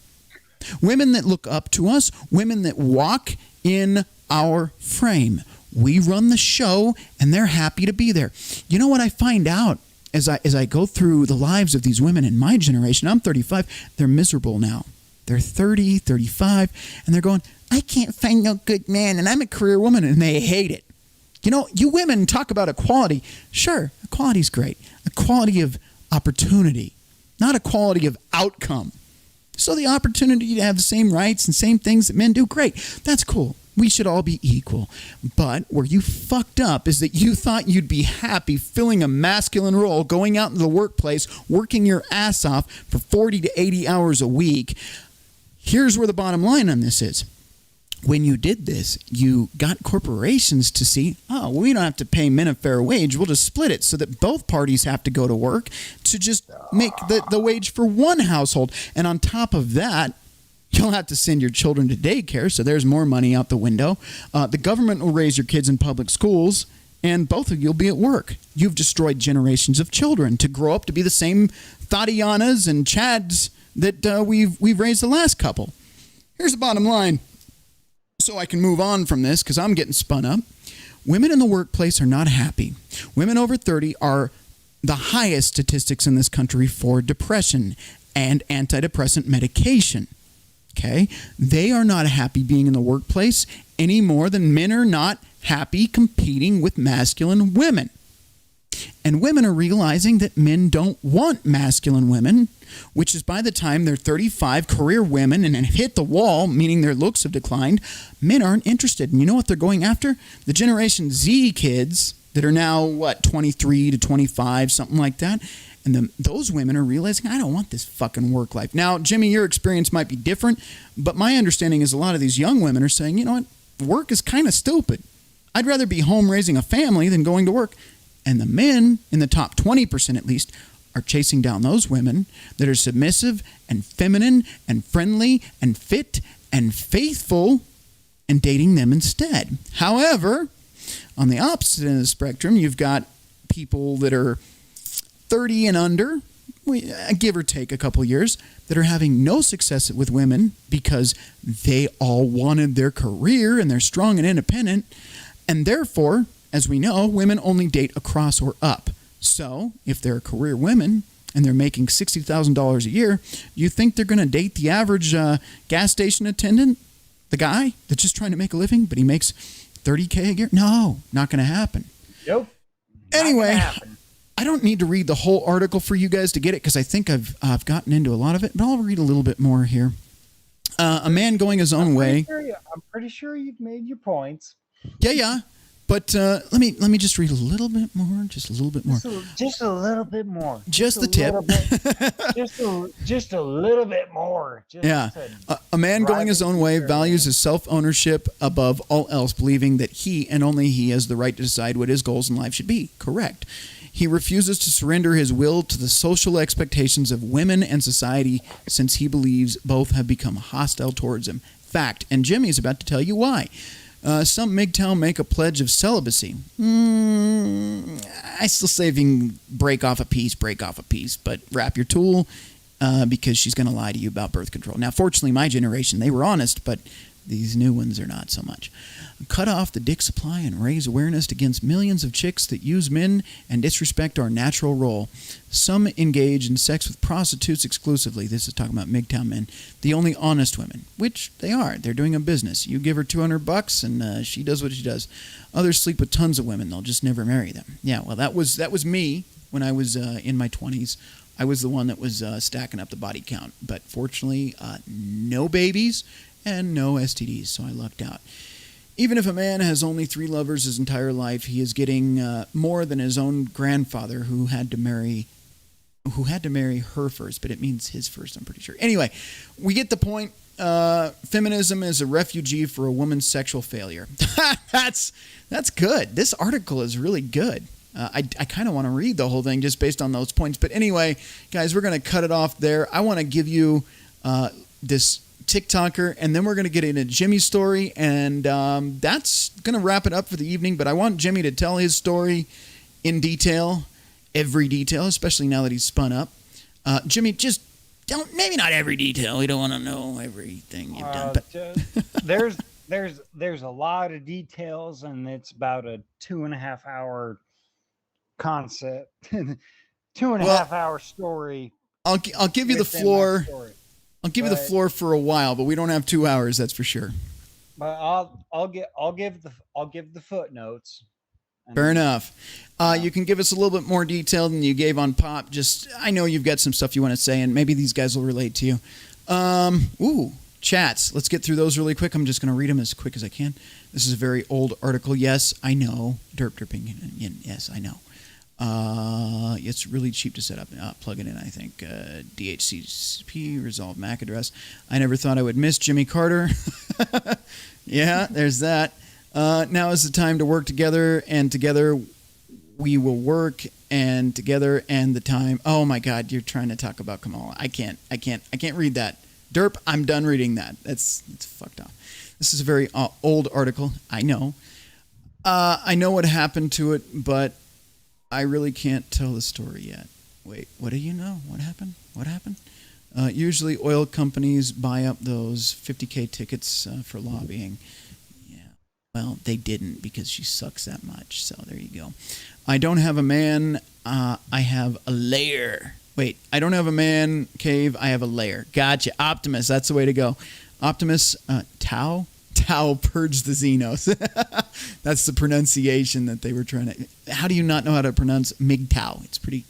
Women that look up to us, women that walk in our frame. We run the show, and they're happy to be there. You know what I find out as I go through the lives of these women in my generation? I'm 35. They're miserable now. They're 30, 35, and they're going, I can't find no good man, and I'm a career woman, and they hate it. You know, you women talk about equality. Sure, equality's great. Equality of opportunity, not equality of outcome. So the opportunity to have the same rights and same things that men do, great. That's cool. We should all be equal. But where you fucked up is that you thought you'd be happy filling a masculine role, going out into the workplace, working your ass off for 40 to 80 hours a week. Here's where the bottom line on this is. When you did this, you got corporations to see, oh, we don't have to pay men a fair wage. We'll just split it so that both parties have to go to work to just make the wage for one household. And on top of that, you'll have to send your children to daycare, so there's more money out the window. The government will raise your kids in public schools, and both of you will be at work. You've destroyed generations of children to grow up to be the same Tatianas and Chads that we've raised the last couple. Here's the bottom line. So I can move on from this because I'm getting spun up. Women in the workplace are not happy. Women over 30 are the highest statistics in this country for depression and antidepressant medication. Okay? They are not happy being in the workplace any more than men are not happy competing with masculine women. And women are realizing that men don't want masculine women, which is by the time they're 35, career women, and have hit the wall, meaning their looks have declined, men aren't interested. And you know what they're going after? The Generation Z kids that are now, 23 to 25, something like that. And those women are realizing, I don't want this fucking work life. Now, Jimmy, your experience might be different, but my understanding is a lot of these young women are saying, you know what, work is kind of stupid. I'd rather be home raising a family than going to work. And the men, in the top 20% at least, are chasing down those women that are submissive and feminine and friendly and fit and faithful and dating them instead. However, on the opposite end of the spectrum, you've got people that are 30 and under, give or take a couple years, that are having no success with women because they all wanted their career and they're strong and independent. And therefore, as we know, women only date across or up. So if they're career women and they're making $60,000 a year, you think they're going to date the average gas station attendant, the guy that's just trying to make a living, but he makes $30K a year? No, not going to happen. Nope. Anyway, I don't need to read the whole article for you guys to get it because I think I've gotten into a lot of it, but I'll read a little bit more here. A man going his own way. I'm pretty sure you've made your points. Yeah. But let me just read a little bit more, just a little bit more. Just a little bit more. Just the tip. Just a little bit more. A man going his own way values his self-ownership above all else, believing that he and only he has the right to decide what his goals in life should be. Correct. He refuses to surrender his will to the social expectations of women and society since he believes both have become hostile towards him. Fact. And Jimmy's about to tell you why. Some MGTOW make a pledge of celibacy. I still say if you can break off a piece, but wrap your tool because she's going to lie to you about birth control. Now, fortunately, my generation, they were honest, but these new ones are not so much. Cut off the dick supply and raise awareness against millions of chicks that use men and disrespect our natural role. Some engage in sex with prostitutes exclusively. This is talking about MGTOW men. The only honest women, which they are. They're doing a business. You give her $200 and she does what she does. Others sleep with tons of women. They'll just never marry them. Yeah, well, that was me when I was in my 20s. I was the one that was stacking up the body count. But fortunately, no babies and no STDs, so I lucked out. Even if a man has only 3 lovers his entire life, he is getting more than his own grandfather who had to marry her first, but it means his first, I'm pretty sure. Anyway, we get the point. Feminism is a refugee for a woman's sexual failure. That's good. This article is really good. I kind of want to read the whole thing just based on those points. But anyway, guys, we're going to cut it off there. I want to give you this TikToker, and then we're going to get into Jimmy's story, and that's going to wrap it up for the evening. But I want Jimmy to tell his story in detail, every detail, especially now that he's spun up. Jimmy, just don't, maybe not every detail. We don't want to know everything you've done. But there's a lot of details, and it's about a 2.5 hour concept, 2.5 hour story. I'll give you the floor. I'll give you the floor for a while, but we don't have 2 hours. That's for sure. But I'll give the footnotes. Fair enough. You can give us a little bit more detail than you gave on Pop. Just, I know you've got some stuff you want to say, and maybe these guys will relate to you. Chats. Let's get through those really quick. I'm just going to read them as quick as I can. This is a very old article. Yes, I know. Derping. Yes, I know. It's really cheap to set up. Plug it in, I think. DHCP, resolve MAC address. I never thought I would miss Jimmy Carter. Yeah, there's that. Now is the time to work together, and together we will work, and together and the time. Oh my God, you're trying to talk about Kamala. I can't read that. Derp, I'm done reading that. It's fucked up. This is a very old article. I know. I know what happened to it, but I really can't tell the story yet. Wait, what do you know? What happened? Usually oil companies buy up those 50K tickets for lobbying. Well, they didn't because she sucks that much. So there you go. I don't have a man. I have a lair. Wait, I don't have a man cave. I have a lair. Gotcha. Optimus. That's the way to go. Optimus. Tau. Tau purge the Xenos. That's the pronunciation that they were trying to. How do you not know how to pronounce MGTOW? It's pretty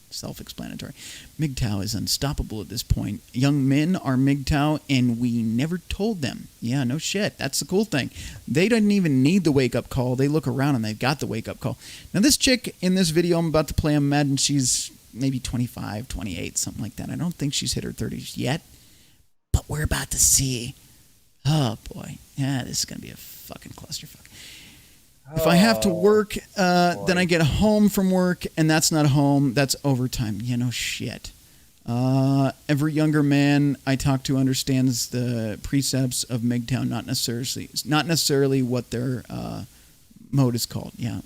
self-explanatory. MGTOW is unstoppable at this point. Young men are MGTOW, and we never told them. Yeah, no shit. That's the cool thing. They didn't even need the wake-up call. They look around, and they've got the wake-up call. Now, this chick in this video I'm about to play, I'm imagine she's maybe 25, 28, something like that. I don't think she's hit her 30s yet, but we're about to see. Oh, boy. Yeah, this is going to be a fucking clusterfuck. If I have to work, then I get home from work, and that's not home. That's overtime. Yeah, no shit. Every younger man I talk to understands the precepts of MGTOW, not necessarily what their mode is called. Yeah.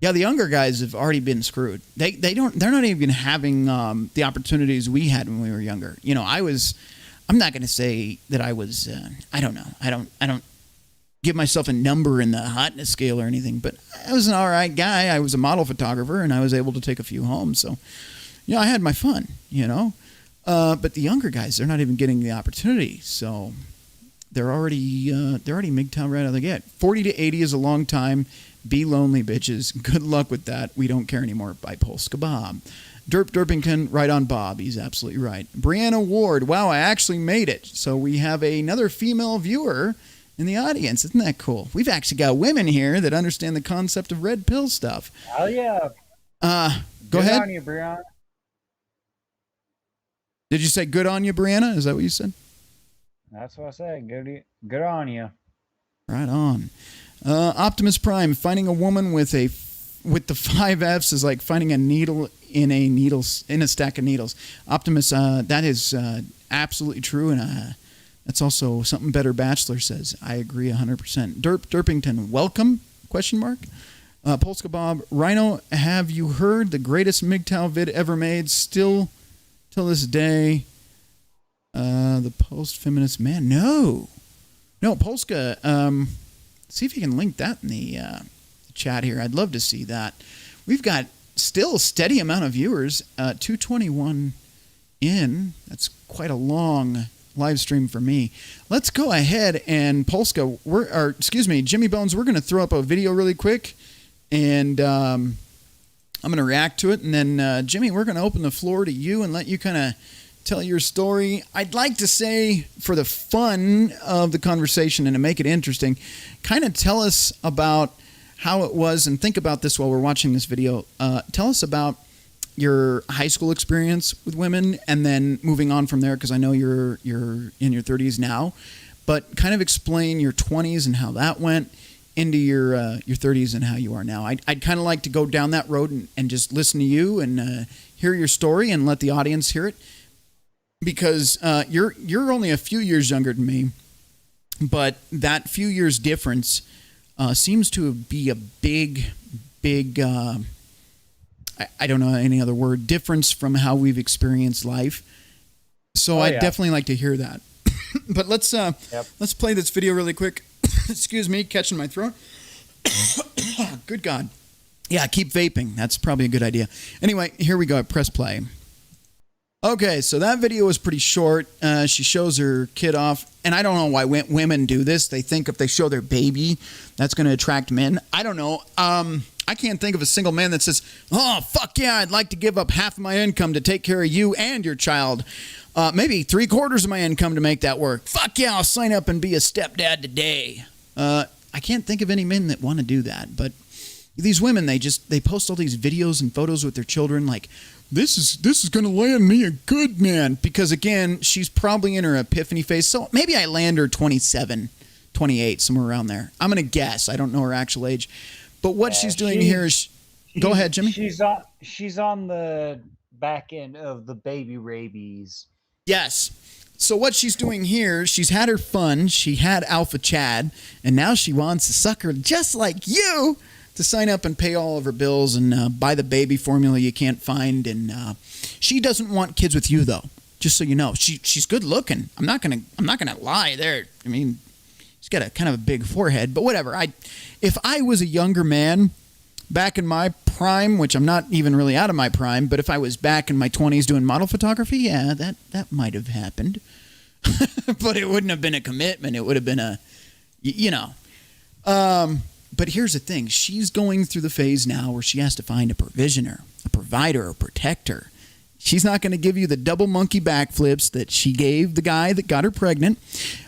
Yeah, the younger guys have already been screwed. They're not even having the opportunities we had when we were younger. You know, I'm not going to say that I was, I don't know. I don't give myself a number in the hotness scale or anything, but I was an all right guy. I was a model photographer, and I was able to take a few home. So, you know, I had my fun, you know. But the younger guys, they're not even getting the opportunity. So they're already MGTOW right out of the gate. 40 to 80 is a long time. Be lonely, bitches. Good luck with that. We don't care anymore. By Polska Bob. Derpington, right on Bob. He's absolutely right. Brianna Ward. Wow, I actually made it. So we have another female viewer in the audience. Isn't that cool? We've actually got women here that understand the concept of red pill stuff. Oh, yeah. Go ahead. Good on you, Brianna. Did you say good on you, Brianna? Is that what you said? That's what I said. Good on you. Right on. Optimus Prime, finding a woman with the 5 Fs is like finding a needle in a stack of needles. Optimus, that is absolutely true, and that's also something Better Bachelor says. I agree 100%. Derpington, welcome? ? Polska Bob, Rhino, have you heard the greatest MGTOW vid ever made? Still, till this day, the post-feminist man. No, Polska. See if you can link that in the chat here. I'd love to see that. We've got still a steady amount of viewers. 221 in. That's quite a long live stream for me. Let's go ahead and Polska, Jimmy Bones, we're going to throw up a video really quick, and I'm going to react to it, and then Jimmy, we're going to open the floor to you and let you kind of tell your story. I'd like to say, for the fun of the conversation and to make it interesting, kind of tell us about how it was, and think about this while we're watching this video. Tell us about your high school experience with women, and then moving on from there, because I know you're in your 30s now, but kind of explain your 20s and how that went into your 30s and how you are now. I'd kind of like to go down that road and just listen to you and hear your story and let the audience hear it. because you're only a few years younger than me, but that few years difference seems to be a big I don't know any other word, difference from how we've experienced life. So I'd definitely like to hear that. But let's play this video really quick. Excuse me, catching my throat. Good God. Yeah, keep vaping. That's probably a good idea. Anyway, here we go. Press play. Okay, so that video was pretty short. She shows her kid off, and I don't know why women do this. They think if they show their baby, that's going to attract men. I don't know. I can't think of a single man that says, "Oh, fuck yeah, I'd like to give up half of my income to take care of you and your child. Maybe 3/4 of my income to make that work. Fuck yeah, I'll sign up and be a stepdad today." I can't think of any men that want to do that, but these women, they post all these videos and photos with their children like, this is going to land me a good man. Because, again, she's probably in her epiphany phase. So maybe I land her 27, 28, somewhere around there. I'm going to guess. I don't know her actual age. But what she's doing here is... Go ahead, Jimmy. She's on the back end of the baby rabies. Yes. So what she's doing here, she's had her fun. She had Alpha Chad. And now she wants a sucker just like you to sign up and pay all of her bills and buy the baby formula you can't find. And she doesn't want kids with you, though. Just so you know, she's good looking. I'm not gonna lie there. I mean, she's got a kind of a big forehead, but whatever. If I was a younger man back in my prime, which I'm not even really out of my prime, but if I was back in my 20s doing model photography, yeah, that might have happened. But it wouldn't have been a commitment. It would have been a, you know. But here's the thing. She's going through the phase now where she has to find a provisioner, a provider, a protector. She's not going to give you the double monkey backflips that she gave the guy that got her pregnant,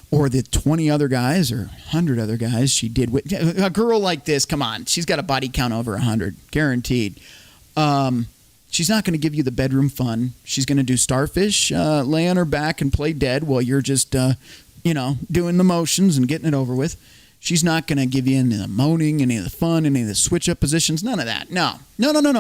or the 20 other guys or 100 other guys she did with. A girl like this, come on, she's got a body count over 100, guaranteed. She's not going to give you the bedroom fun. She's going to do starfish, lay on her back and play dead while you're just, doing the motions and getting it over with. She's not going to give you any of the moaning, any of the fun, any of the switch-up positions, none of that. No.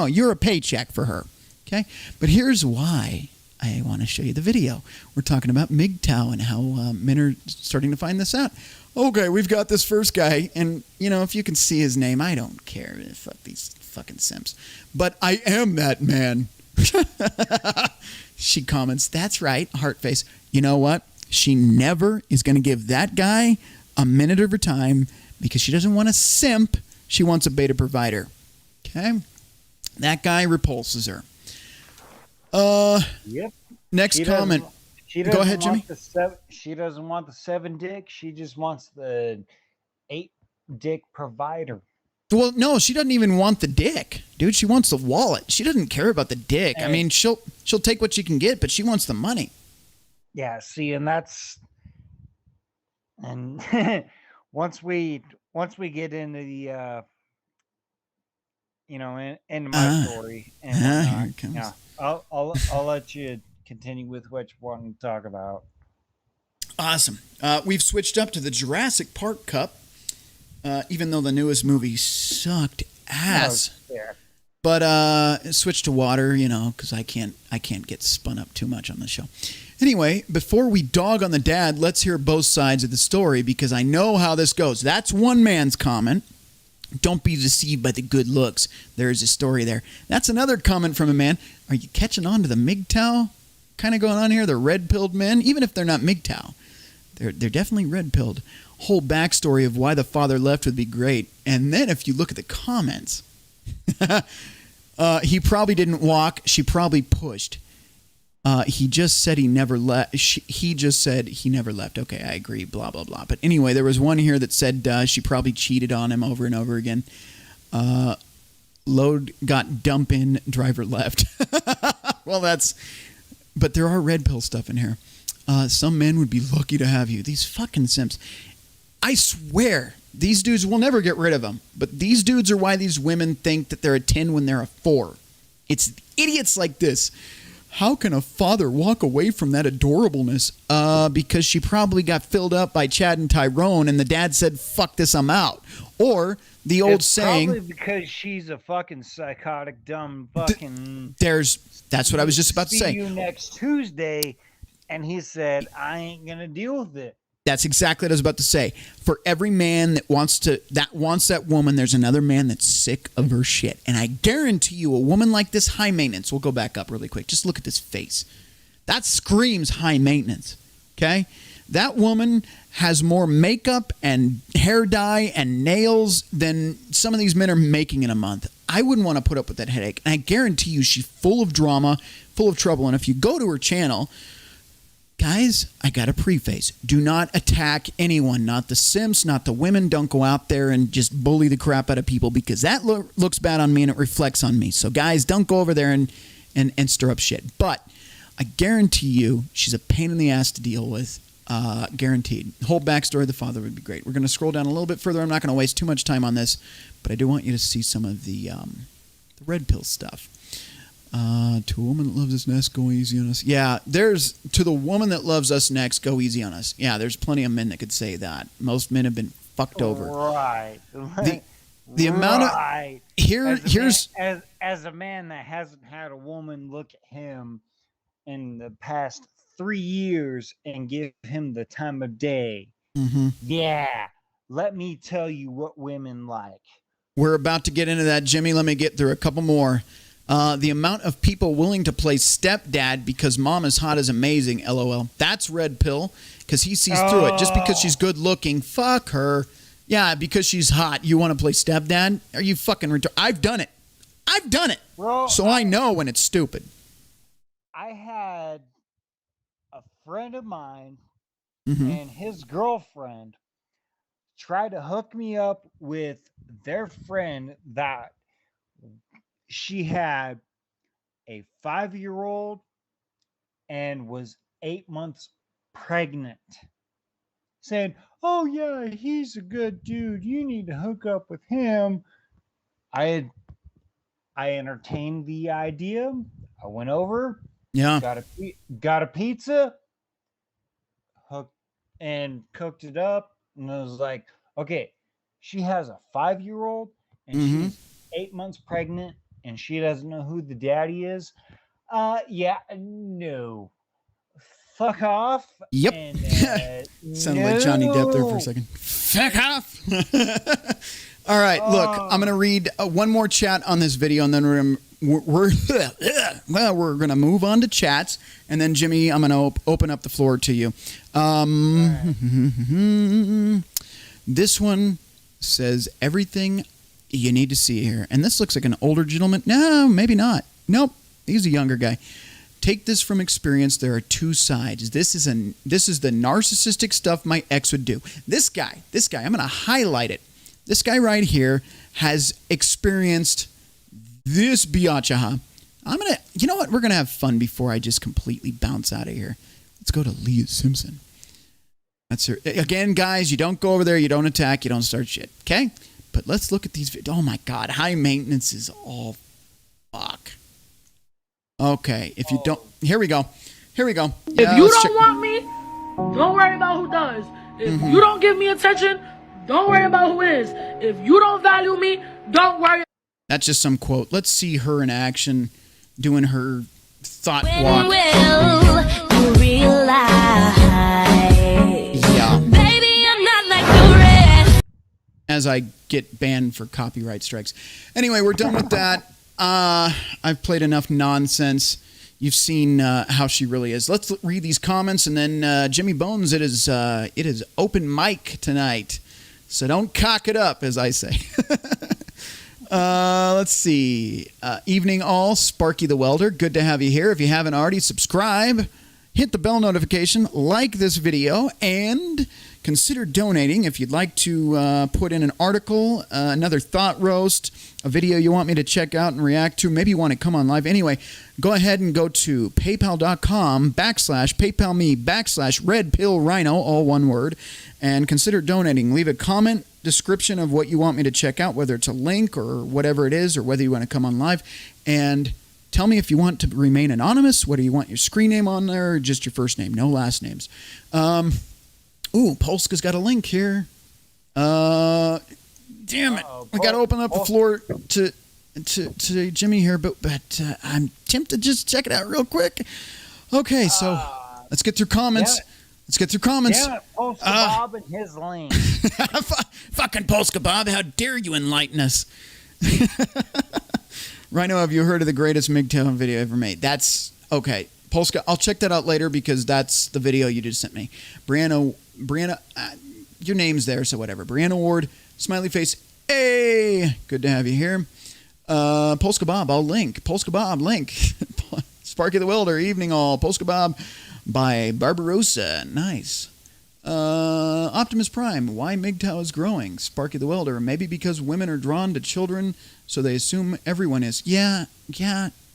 You're a paycheck for her, okay? But here's why I want to show you the video. We're talking about MGTOW and how men are starting to find this out. Okay, we've got this first guy, and, if you can see his name, I don't care. Fuck these fucking simps. But I am that man. She comments, that's right, heart face. You know what? She never is going to give that guy a minute of her time because she doesn't want a simp. She wants a beta provider. Okay? That guy repulses her. Yep. Next comment. Go ahead, Jimmy. She doesn't want the 7 dick. She just wants the 8 dick provider. Well, no, she doesn't even want the dick, dude. She wants the wallet. She doesn't care about the dick. I mean, she'll take what she can get, but she wants the money. Yeah, see, and that's... And once we get into the into my story, and I'll let you continue with what you want to talk about. Awesome. We've switched up to the Jurassic Park Cup, even though the newest movie sucked ass. But switch to water, because I can't get spun up too much on the show. Anyway, before we dog on the dad, let's hear both sides of the story because I know how this goes. That's one man's comment. Don't be deceived by the good looks. There is a story there. That's another comment from a man. Are you catching on to the MGTOW kind of going on here? The red-pilled men, even if they're not MGTOW. They're definitely red-pilled. Whole backstory of why the father left would be great. And then if you look at the comments, he probably didn't walk. She probably pushed. He just said he never left. He just said he never left. Okay, I agree, blah, blah, blah. But anyway, there was one here that said she probably cheated on him over and over again. Load got dump in, driver left. Well, but there are red pill stuff in here. Some men would be lucky to have you. These fucking simps. I swear, these dudes will never get rid of them. But these dudes are why these women think that they're a 10 when they're a 4. It's idiots like this. How can a father walk away from that adorableness? Because she probably got filled up by Chad and Tyrone, and the dad said, fuck this, I'm out. Or the old saying... Probably because she's a fucking psychotic, dumb fucking... That's what I was just about to say. See you next Tuesday And he said, I ain't going to deal with it. That's exactly what I was about to say. For every man that wants that woman, there's another man that's sick of her shit. And I guarantee you, a woman like this, high maintenance. We'll go back up really quick. Just look at this face. That screams high maintenance. Okay? That woman has more makeup and hair dye and nails than some of these men are making in a month. I wouldn't want to put up with that headache. And I guarantee you, she's full of drama, full of trouble. And if you go to her channel, guys, I got a preface. Do not attack anyone, not the simps, not the women. Don't go out there and just bully the crap out of people, because that looks bad on me and it reflects on me. So, guys, don't go over there and stir up shit. But I guarantee you, she's a pain in the ass to deal with. Guaranteed. The whole backstory of the father would be great. We're going to scroll down a little bit further. I'm not going to waste too much time on this, but I do want you to see some of the red pill stuff. To a woman that loves us next, go easy on us. Yeah, to the woman that loves us next, go easy on us. Yeah, there's plenty of men that could say that. Most men have been fucked over. Right. The amount of here's as a man that hasn't had a woman look at him in the past 3 years and give him the time of day. Mm-hmm. Yeah, let me tell you what women like. We're about to get into that, Jimmy. Let me get through a couple more. The amount of people willing to play stepdad because mom is hot is amazing, LOL. That's red pill, because he sees through it. Just because she's good looking, fuck her. Yeah, because she's hot, you want to play stepdad? Are you fucking retarded? I've done it. Bro, so I know when it's stupid. I had a friend of mine Mm-hmm. and his girlfriend try to hook me up with their friend that she had a 5-year-old and was 8 months pregnant, saying, oh yeah, he's a good dude, you need to hook up with him. I entertained the idea. I went over, got a pizza, hooked and cooked it up, and I was like, okay, she has a 5-year-old and Mm-hmm. she's 8 months pregnant and she doesn't know who the daddy is. Yeah, no. Fuck off. Yep. And, Sounded like Johnny Depp there for a second. Fuck off. All right, look, I'm going to read one more chat on this video, and then we're going to move on to chats, and then Jimmy, I'm going to open up the floor to you. This one says everything you need to see here, and this looks like an older gentleman. No, maybe not. Nope, he's a younger guy. Take this from experience. There are two sides. This is the narcissistic stuff my ex would do. This guy, I'm going to highlight it. This guy right here has experienced this biatchaha. You know what? We're going to have fun before I just completely bounce out of here. Let's go to Leah Simpson. That's her. Again, guys, you don't go over there. You don't attack. You don't start shit. Okay? But let's look at these videos. Oh, my God. High maintenance is all fuck. Okay. If you don't... Here we go. If you don't want me, don't worry about who does. If you don't give me attention, don't worry about who is. If you don't value me, don't worry. That's just some quote. Let's see her in action doing her thought walk. Will you realize? Yeah. Baby, I'm not like the rest. As I get banned for copyright strikes. Anyway, we're done with that. I've played enough nonsense. You've seen how she really is. Let's read these comments, and then Jimmy Bones. It is open mic tonight. So don't cock it up, as I say. Let's see. Evening all. Sparky the Welder. Good to have you here. If you haven't already, subscribe. Hit the bell notification. Like this video. And consider donating if you'd like to put in an article, another thought roast, a video you want me to check out and react to. Maybe you want to come on live. Anyway, go ahead and go to paypal.com/PayPalMe/RedPillRhino, all one word, and consider donating. Leave a comment, description of what you want me to check out, whether it's a link or whatever it is, or whether you want to come on live. And tell me if you want to remain anonymous, whether you want your screen name on there or just your first name, no last names. Ooh, Polska's got a link here. Damn it. I got to open up the floor to Jimmy here, but I'm tempted to just check it out real quick. Okay, so Let's get through comments. Let's get through comments. Damn it, Polska Bob and his link. Fucking Polska Bob, how dare you enlighten us? Rhino, have you heard of the greatest MGTOW video ever made? That's okay. Polska, I'll check that out later because that's the video you just sent me. Brianna, your name's there, so whatever. Brianna Ward, smiley face. Hey, good to have you here. Polska Bob, I'll link. Polska Bob, link. Sparky the Welder, evening all. Polska Bob by Barbarossa, nice. Optimus Prime, why MGTOW is growing. Sparky the Welder, maybe because women are drawn to children, so they assume everyone is. Yeah,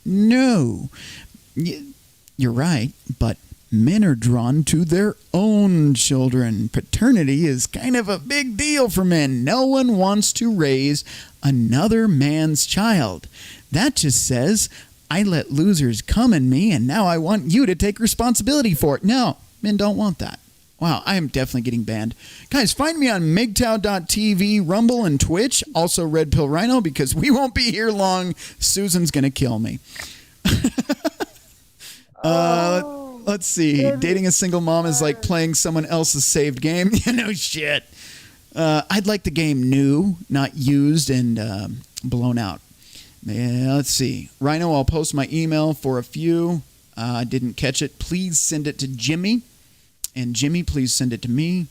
no. You're right, but men are drawn to their own children. Paternity is kind of a big deal for men. No one wants to raise another man's child. That just says, I let losers come in me, and now I want you to take responsibility for it. No, men don't want that. Wow, I am definitely getting banned. Guys, find me on MGTOW.tv, Rumble, and Twitch. Also Red Pill Rhino, because we won't be here long. Susan's going to kill me. Let's see. Dating a single mom is like playing someone else's saved game. No shit. I'd like the game new, not used and blown out. Yeah, let's see. Rhino, I'll post my email for a few. Didn't catch it. Please send it to Jimmy. And Jimmy, please send it to me.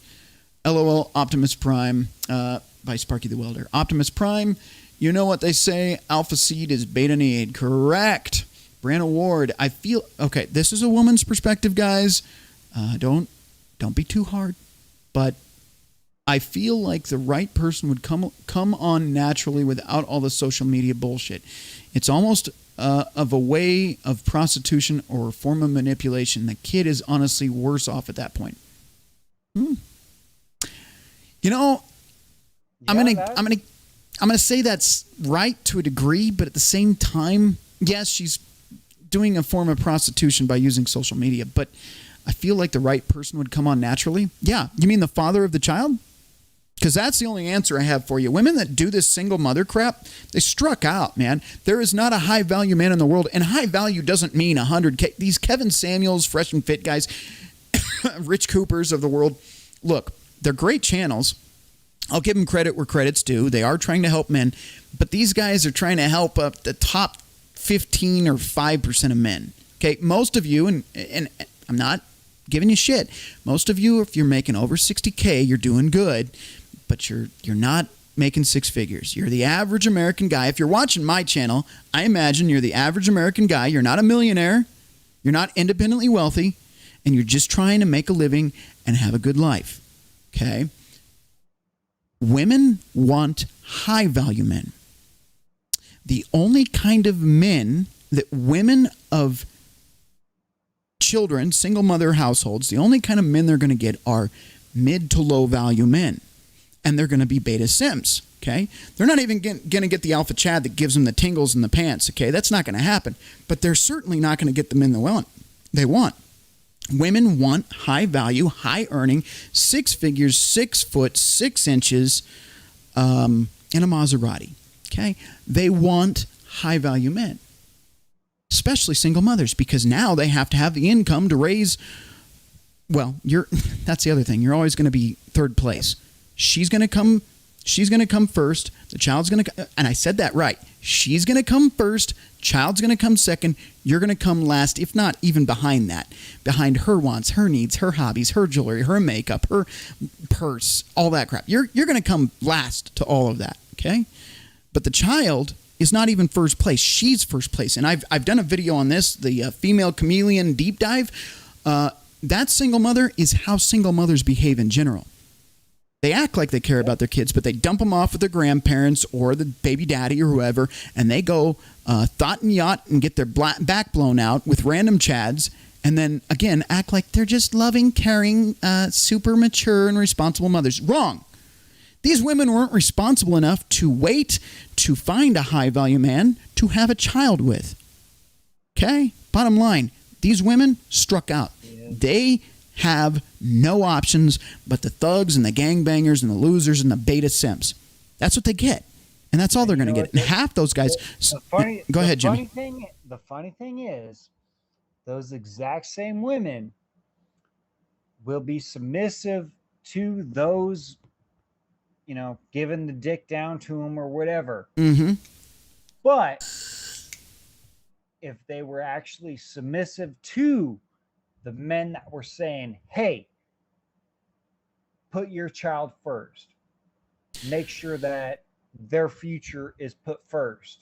LOL, Optimus Prime by Sparky the Welder. Optimus Prime, you know what they say. Alpha seed is beta need. Correct. Brianna Ward, I feel... Okay, this is a woman's perspective, guys. Don't be too hard. But I feel like the right person would come on naturally without all the social media bullshit. It's almost of a way of prostitution or a form of manipulation. The kid is honestly worse off at that point. You know, I'm gonna say that's right to a degree, but at the same time, yes, she's doing a form of prostitution by using social media, but I feel like the right person would come on naturally. Yeah, you mean the father of the child? Because that's the only answer I have for you. Women that do this single mother crap, they struck out, man. There is not a high value man in the world, and high value doesn't mean 100K. These Kevin Samuels, Fresh and Fit guys, Rich Coopers of the world, look, they're great channels. I'll give them credit where credit's due. They are trying to help men, but these guys are trying to help up the top 15 or 5% of men. Okay, most of you, and I'm not giving you shit, most of you, if you're making over 60K, you're doing good, but you're not making six figures. You're the average American guy. If you're watching my channel, I imagine you're the average American guy. You're not a millionaire. You're not independently wealthy, and you're just trying to make a living and have a good life. Okay? Women want high-value men. The only kind of men that women of children, single mother households, the only kind of men they're going to get are mid to low value men. And they're going to be beta simps, okay? They're not even going to get the alpha Chad that gives them the tingles in the pants, okay? That's not going to happen. But they're certainly not going to get them in the they want. Women want high value, high earning, 6 figures, 6 foot, 6 inches, in a Maserati, okay? They want high value men, especially single mothers, because now they have to have the income to raise. Well, that's the other thing. You're always going to be third place. She's going to come first. The child's going to, and I said that right. She's going to come first. Child's going to come second. You're going to come last, if not even behind that. Behind her wants, her needs, her hobbies, her jewelry, her makeup, her purse, all that crap. You're going to come last to all of that, okay? But the child is not even first place. She's first place. And I've done a video on this, the female chameleon deep dive. That single mother is how single mothers behave in general. They act like they care about their kids, but they dump them off with their grandparents or the baby daddy or whoever, and they go thought and yacht and get their back blown out with random chads, and then, again, act like they're just loving, caring, super mature and responsible mothers. Wrong. These women weren't responsible enough to wait to find a high-value man to have a child with. Okay? Bottom line, these women struck out. They have no options but the thugs and the gangbangers and the losers and the beta simps. That's what they get. And that's all they're going to get. And half those guys... Go ahead, Jimmy. The funny thing is, those exact same women will be submissive to those, giving the dick down to them or whatever. Mm-hmm. But if they were actually submissive to the men that were saying, hey, put your child first, make sure that their future is put first.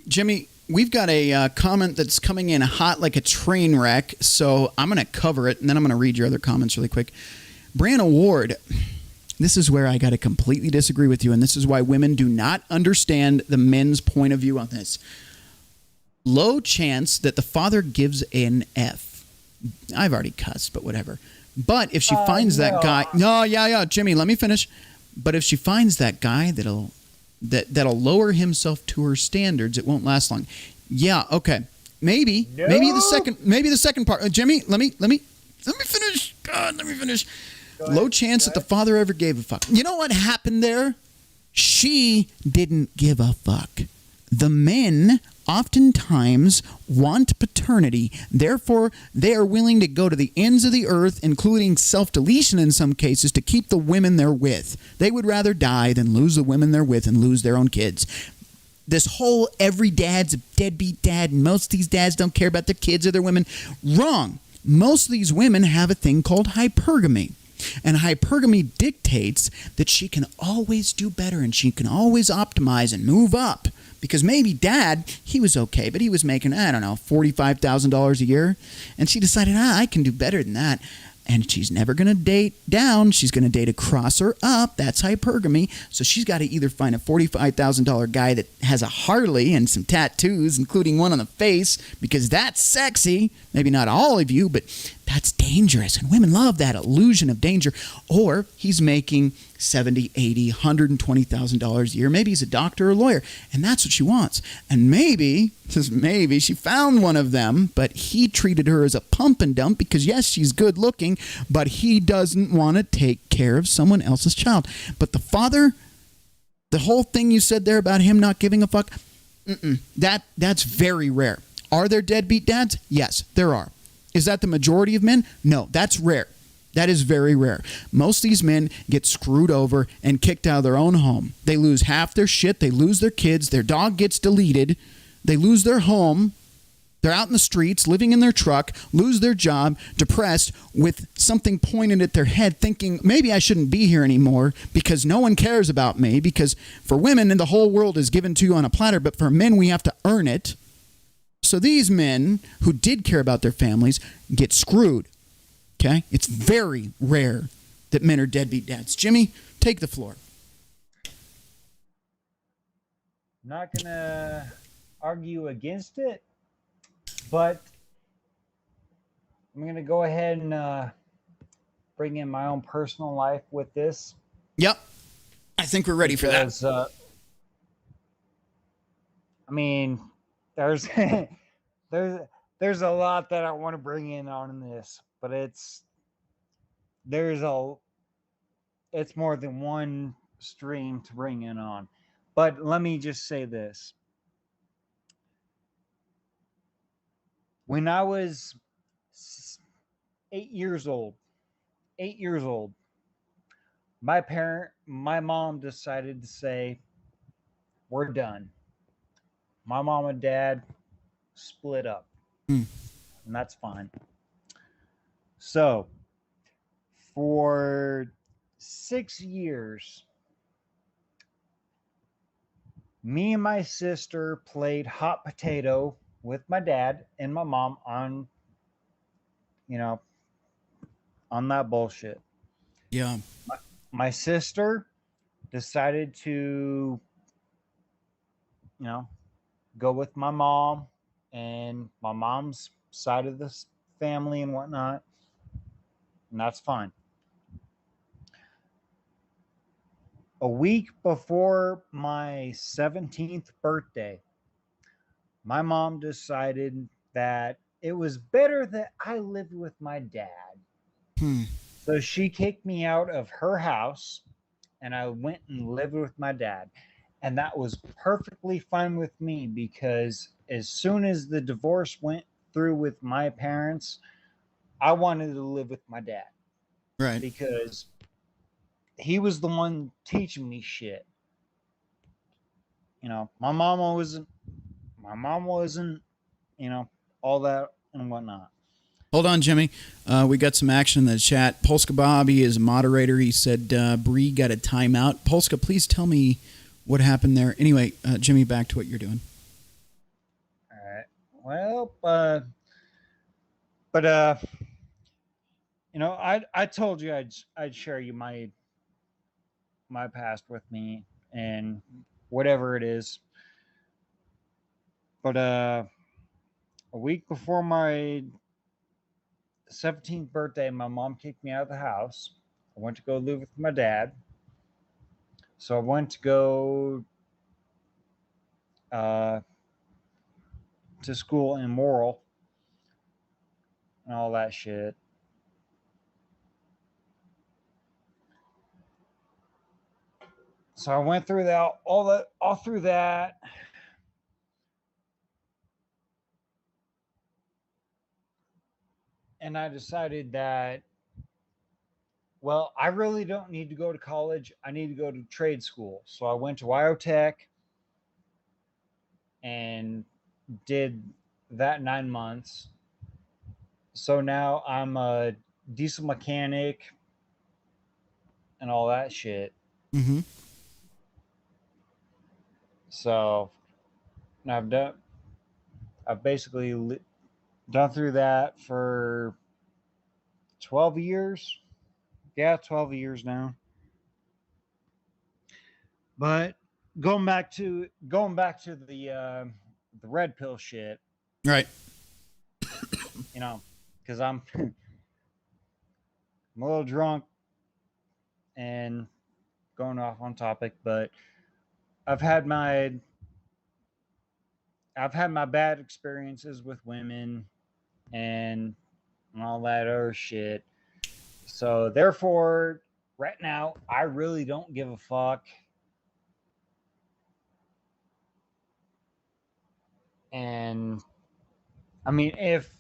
Jimmy, we've got a comment that's coming in hot like a train wreck, so I'm going to cover it, and then I'm going to read your other comments really quick. Brianna Ward, this is where I got to completely disagree with you, and this is why women do not understand the men's point of view on this. Low chance that the father gives an F. I've already cussed, but whatever. But if she finds that guy... No, yeah, Jimmy, let me finish. But if she finds that guy that'll lower himself to her standards, it won't last long. Yeah, okay. Maybe the second part. Jimmy, let me finish. God, let me finish. Low chance that the father ever gave a fuck. You know what happened there? She didn't give a fuck. The men oftentimes want paternity. Therefore, they are willing to go to the ends of the earth, including self-deletion in some cases, to keep the women they're with. They would rather die than lose the women they're with and lose their own kids. This whole every dad's a deadbeat dad and most of these dads don't care about their kids or their women. Wrong. Most of these women have a thing called hypergamy. And hypergamy dictates that she can always do better and she can always optimize and move up. Because maybe dad, he was okay, but he was making, I don't know, $45,000 a year. And she decided, I can do better than that. And she's never going to date down. She's going to date across or up. That's hypergamy. So she's got to either find a $45,000 guy that has a Harley and some tattoos, including one on the face, because that's sexy. Maybe not all of you, but that's dangerous. And women love that illusion of danger. Or he's making $70,000, $80,000, $120,000 a year. Maybe he's a doctor or a lawyer, and that's what she wants. And maybe, just maybe, she found one of them, but he treated her as a pump and dump because, yes, she's good looking, but he doesn't want to take care of someone else's child. But the father, the whole thing you said there about him not giving a fuck, that's very rare. Are there deadbeat dads? Yes, there are. Is that the majority of men? No, that's rare. That is very rare. Most of these men get screwed over and kicked out of their own home. They lose half their shit. They lose their kids. Their dog gets deleted. They lose their home. They're out in the streets, living in their truck, lose their job, depressed, with something pointed at their head, thinking, maybe I shouldn't be here anymore because no one cares about me. Because for women, the whole world is given to you on a platter, but for men, we have to earn it. So these men who did care about their families get screwed. Okay? It's very rare that men are deadbeat dads. Jimmy, take the floor. I'm not going to argue against it, but I'm going to go ahead and bring in my own personal life with this. Yep. I think we're ready for that. I mean, there's there's a lot that I want to bring in on this, but it's more than one stream to bring in on. But let me just say this. When I was 8 years old, my mom decided to say, we're done. My mom and dad split up. And that's fine. So, for 6 years, me and my sister played hot potato with my dad and my mom on that bullshit. Yeah. My sister decided to, go with my mom and my mom's side of the family and whatnot. And that's fine. A week before my 17th birthday, my mom decided that it was better that I lived with my dad. So she kicked me out of her house and I went and lived with my dad. And that was perfectly fine with me because as soon as the divorce went through with my parents, I wanted to live with my dad. Right. Because he was the one teaching me shit. You know, my mom wasn't, you know, all that and whatnot. Hold on, Jimmy. We got some action in the chat. Polska Bobby is a moderator. He said Bree got a timeout. Polska, please tell me what happened there. Anyway, Jimmy, back to what you're doing. All right. Well, you know, I told you I'd share you my past with me and whatever it is. But a week before my 17th birthday, my mom kicked me out of the house. I went to go live with my dad. So I went to go to school in Morrill and all that shit. So I went through that, all through that. And I decided that, well, I really don't need to go to college. I need to go to trade school. So I went to Wyotech and did that 9 months. So now I'm a diesel mechanic and all that shit. Mm-hmm. So now I've basically done through that for 12 years. Yeah, 12 years now. But going back to the red pill shit. Right. You know, because I'm I'm a little drunk and going off on topic, but I've had my bad experiences with women and all that other shit. So therefore, right now, I really don't give a fuck. And I mean, if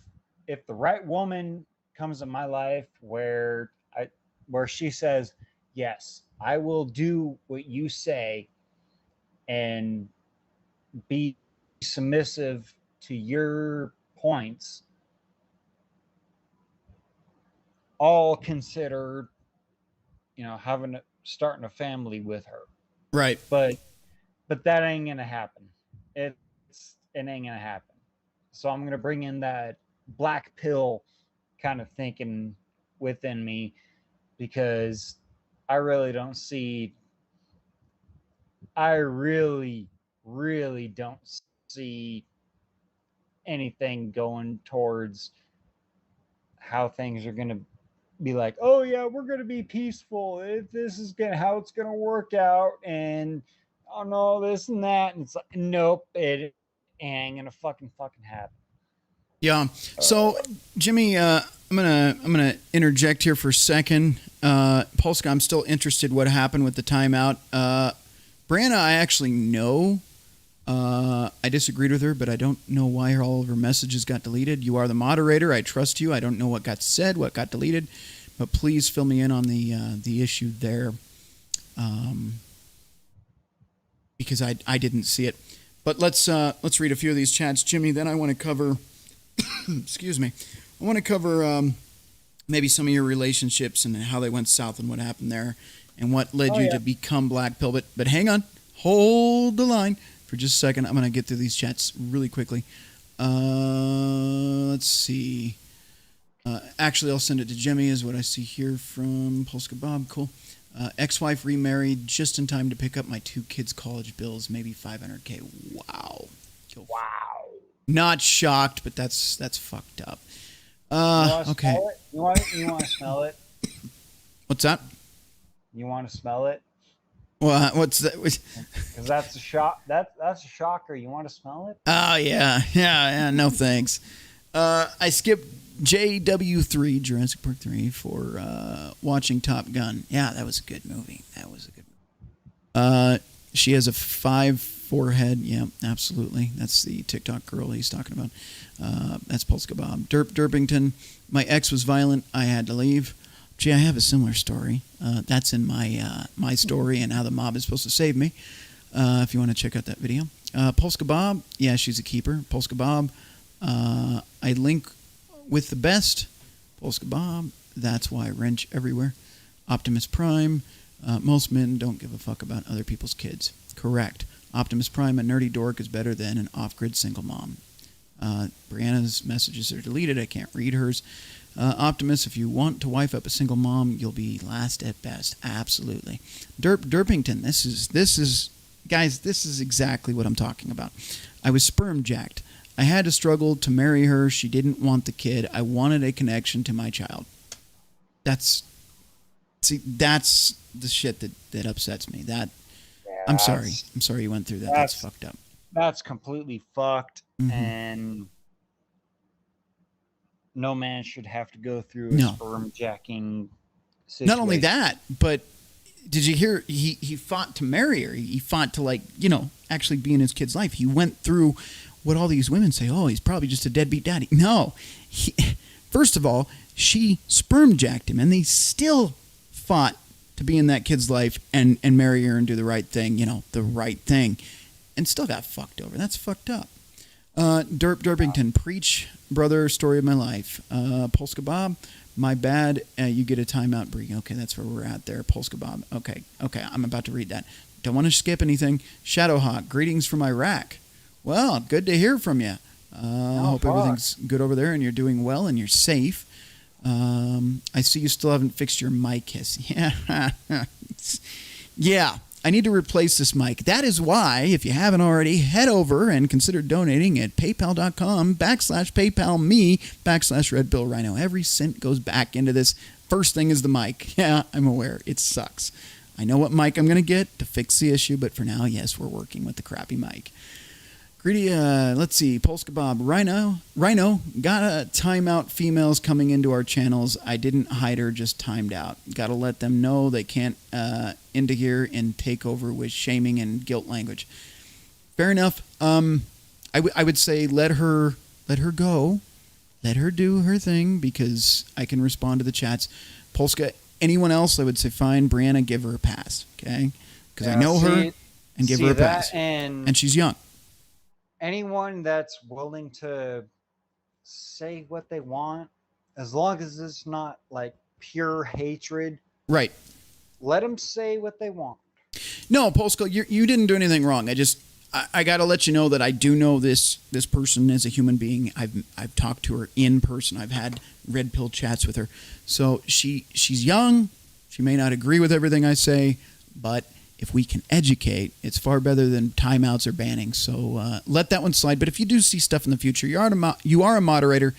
the right woman comes in my life where she says, "Yes, I will do what you say and be submissive to your points," I'll consider, you know, starting a family with her. Right. But that ain't gonna happen. It ain't gonna happen. So I'm gonna bring in that black pill kind of thinking within me, because I really don't see. I really, really don't see anything going towards how things are gonna be like, oh yeah, we're gonna be peaceful. This is how it's gonna work out, and oh no, this and that, and it's like, nope, it ain't gonna fucking happen. Yeah. So, Jimmy, I'm gonna interject here for a second. Polska, I'm still interested what happened with the timeout. Brianna, I actually know. I disagreed with her, but I don't know why all of her messages got deleted. You are the moderator. I trust you. I don't know what got said, what got deleted, but please fill me in on the issue there, because I didn't see it. But let's read a few of these chats, Jimmy. Then I want to cover. Excuse me. I want to cover maybe some of your relationships and how they went south and what happened there, and what led you to become Black Pill. But hang on, hold the line for just a second. I'm going to get through these chats really quickly. Let's see. Actually, I'll send it to Jimmy, is what I see here from Polska Bob. Cool. Ex-wife remarried just in time to pick up my 2 kids' college bills, maybe $500K. Wow. Wow. Not shocked, but that's fucked up. Okay. You want to smell it? What's that? You want to smell it? Well, what's that? Because that's a shock. That's a shocker. You want to smell it? Oh yeah. No thanks. I skipped JW3 Jurassic Park 3 for watching Top Gun. Yeah, that was a good movie. She has a 5 forehead. Yeah, absolutely. That's the TikTok girl he's talking about. That's Polska Bob. Derpington. My ex was violent. I had to leave. Gee, I have a similar story. That's in my my story and how the mob is supposed to save me. If you want to check out that video. Polska Bob, yeah, she's a keeper. Polska Bob, I link with the best. Polska Bob, that's why I wrench everywhere. Optimus Prime, most men don't give a fuck about other people's kids. Correct. Optimus Prime, a nerdy dork, is better than an off-grid single mom. Brianna's messages are deleted. I can't read hers. Optimus, if you want to wife up a single mom, you'll be last at best. Absolutely. Derpington, this is guys, this is exactly what I'm talking about. I was sperm jacked. I had to struggle to marry her. She didn't want the kid. I wanted a connection to my child. That's the shit that upsets me. I'm sorry you went through that. That's fucked up. That's completely fucked. And no man should have to go through a sperm jacking situation. Not only that, but did you hear he fought to marry her? He fought to actually be in his kid's life. He went through what all these women say, oh, he's probably just a deadbeat daddy. No. First of all, she sperm jacked him, and they still fought to be in that kid's life and marry her and do the right thing, the right thing, and still got fucked over. That's fucked up. Derpington, preach, brother, story of my life. Polska Bob, my bad, you get a timeout, Bree. Okay, that's where we're at there. Polska Bob. Okay, I'm about to read that. Don't want to skip anything. Shadowhawk, greetings from Iraq. Well, good to hear from you. Hope everything's good over there and you're doing well and you're safe. I see you still haven't fixed your mic, Hiss. Yeah, I need to replace this mic. That is why, if you haven't already, head over and consider donating at paypal.com/PayPalMe/RedPillRhino. Every cent goes back into this. First thing is the mic. Yeah, I'm aware. It sucks. I know what mic I'm going to get to fix the issue, but for now, yes, we're working with the crappy mic. Greedy, let's see, Polska Bob, Rhino, gotta time out females coming into our channels. I didn't hide her, just timed out. Gotta let them know they can't into here and take over with shaming and guilt language. Fair enough. I would say let her go. Let her do her thing because I can respond to the chats. Polska, anyone else, I would say fine. Brianna, give her a pass, okay? Because I know her and give her a pass. And she's young. Anyone that's willing to say what they want, as long as it's not like pure hatred, right? Let them say what they want. No, Polska, you didn't do anything wrong. I got to let you know that I do know this person as a human being. I've talked to her in person. I've had red pill chats with her. So she's young. She may not agree with everything I say, but if we can educate, it's far better than timeouts or banning. So let that one slide. But if you do see stuff in the future, you are a moderator.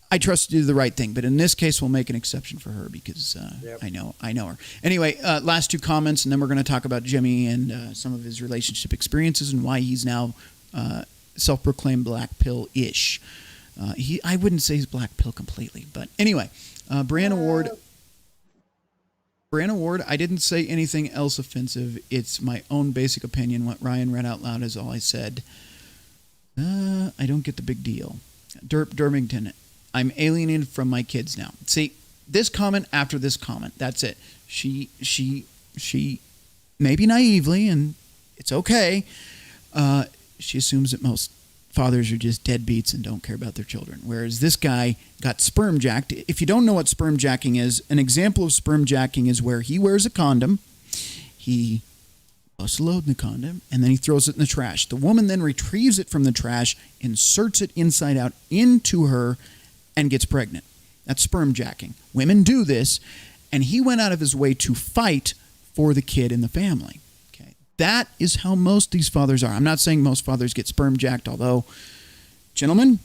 I trust you to do the right thing. But in this case, we'll make an exception for her because I know her. Anyway, last two comments, and then we're going to talk about Jimmy and some of his relationship experiences and why he's now self-proclaimed black pill-ish. I wouldn't say he's black pill completely. But anyway, Brianna Ward, I didn't say anything else offensive. It's my own basic opinion. What Ryan read out loud is all I said. I don't get the big deal. Dermington, I'm alienated from my kids now. See, this comment after this comment, that's it. She maybe naively, and it's okay, she assumes that most fathers are just deadbeats and don't care about their children. Whereas this guy got sperm jacked. If you don't know what sperm jacking is, an example of sperm jacking is where he wears a condom, he busts a load in the condom, and then he throws it in the trash. The woman then retrieves it from the trash, inserts it inside out into her, and gets pregnant. That's sperm jacking. Women do this, and he went out of his way to fight for the kid in the family. That is how most of these fathers are. I'm not saying most fathers get sperm jacked, although, gentlemen,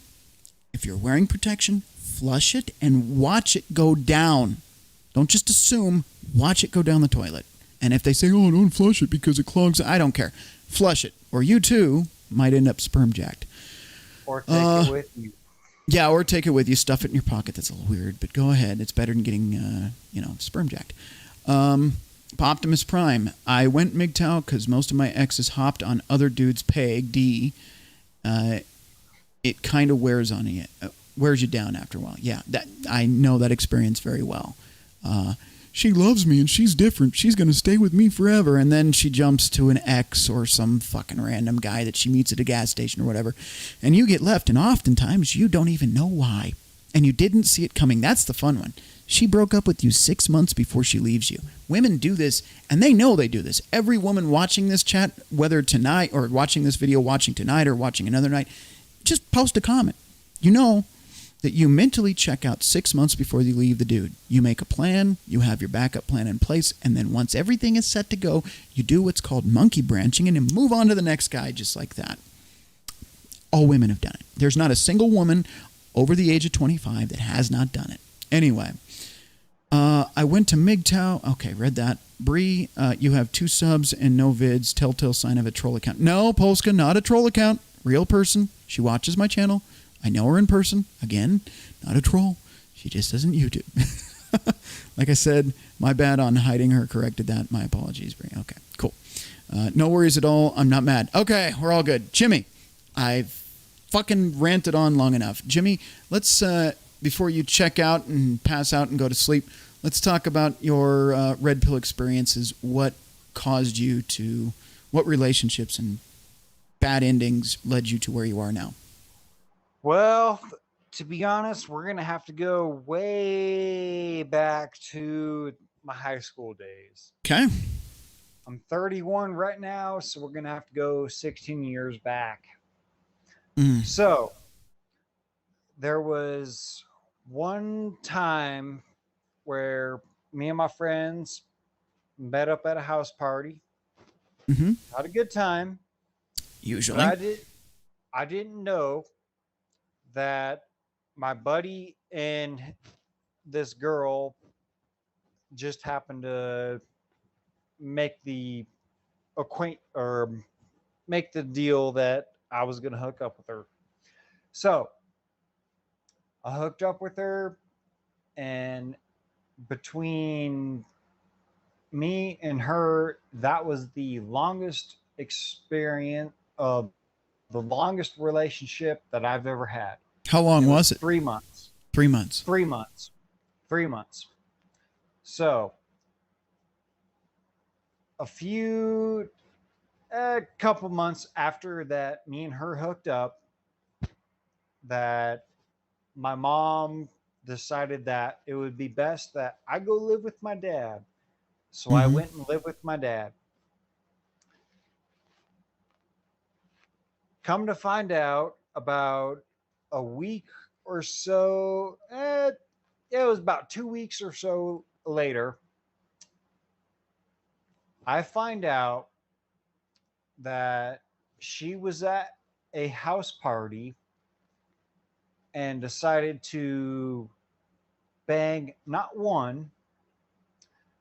if you're wearing protection, flush it and watch it go down. Don't just assume, watch it go down the toilet. And if they say, oh, don't flush it because it clogs, I don't care. Flush it, or you too might end up sperm jacked. Or take it with you. Yeah, or take it with you, stuff it in your pocket. That's a little weird, but go ahead. It's better than getting, sperm jacked. Optimus Prime. I went MGTOW because most of my exes hopped on other dudes' peg. D. It kind of wears on you. wears you down after a while. Yeah, that I know that experience very well. She loves me and she's different. She's going to stay with me forever. And then she jumps to an ex or some fucking random guy that she meets at a gas station or whatever. And you get left. And oftentimes you don't even know why. And you didn't see it coming. That's the fun one. She broke up with you 6 months before she leaves you. Women do this, and they know they do this. Every woman watching this chat, whether tonight or watching this video, watching tonight or watching another night, just post a comment. You know that you mentally check out 6 months before you leave the dude. You make a plan, you have your backup plan in place, and then once everything is set to go, you do what's called monkey branching and then move on to the next guy just like that. All women have done it. There's not a single woman over the age of 25 that has not done it. Anyway, I went to MGTOW. Okay, read that. Bree, you have 2 subs and no vids. Telltale sign of a troll account. No, Polska, not a troll account. Real person. She watches my channel. I know her in person. Again, not a troll. She just doesn't YouTube. Like I said, my bad on hiding her. Corrected that. My apologies, Bree. Okay, cool. No worries at all. I'm not mad. Okay, we're all good. Jimmy, I've fucking ranted on long enough. Jimmy, let's, before you check out and pass out and go to sleep, let's talk about your red pill experiences. What caused you to, what relationships and bad endings led you to where you are now? Well, to be honest, we're going to have to go way back to my high school days. Okay. I'm 31 right now, so we're going to have to go 16 years back. So there was one time where me and my friends met up at a house party. Had a good time. Usually. I didn't know that my buddy and this girl just happened to make the make the deal that I was going to hook up with her. So I hooked up with her, and between me and her, that was the longest experience of the longest relationship that I've ever had. How long was it? 3 months. 3 months. 3 months. 3 months. So a couple months after that, me and her hooked up, that my mom decided that it would be best that I go live with my dad. So I went and lived with my dad. Come to find out, about a week or so, it was about 2 weeks or so later, I find out that she was at a house party and decided to bang not one,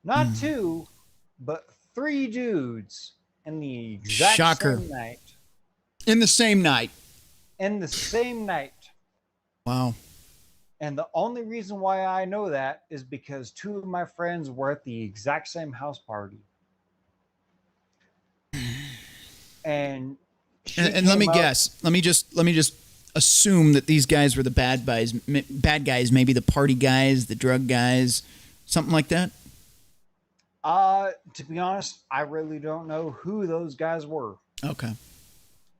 not two, but 3 dudes in the exact same night. In the same night. In the same night. Wow. And the only reason why I know that is because 2 of my friends were at the exact same house party. And let me guess. Let me just assume that these guys were the bad guys, maybe the party guys, the drug guys, something like that. To be honest, I really don't know who those guys were. Okay.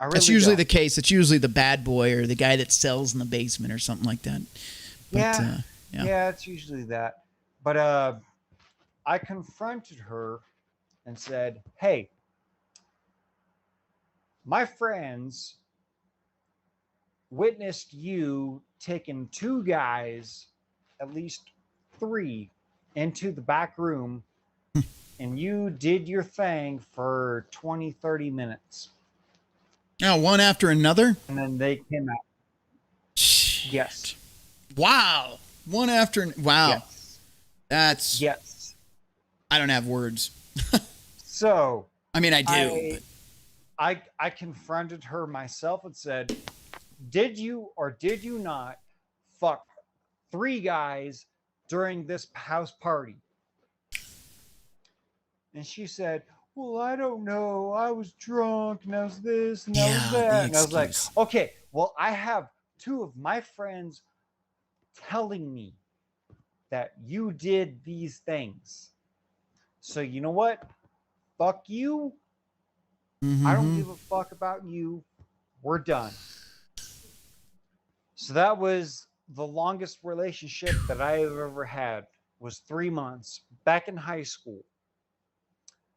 That's usually the case. It's usually the bad boy or the guy that sells in the basement or something like that. But, yeah, it's usually that. But I confronted her and said, "Hey, my friends witnessed you taking 2 guys, at least 3, into the back room, and you did your thing for 20, 30 minutes. Oh, one after another? And then they came out. Shit. Yes. Wow. One after... Wow. Yes. That's... Yes. I don't have words. So... I mean, I do. I confronted her myself and said, did you or did you not fuck 3 guys during this house party? And she said, well, I don't know. I was drunk and I was this and I was that. And I was like, okay, well, I have 2 of my friends telling me that you did these things. So you know what? Fuck you. I don't give a fuck about you. We're done. So that was the longest relationship that I have ever had, was 3 months back in high school.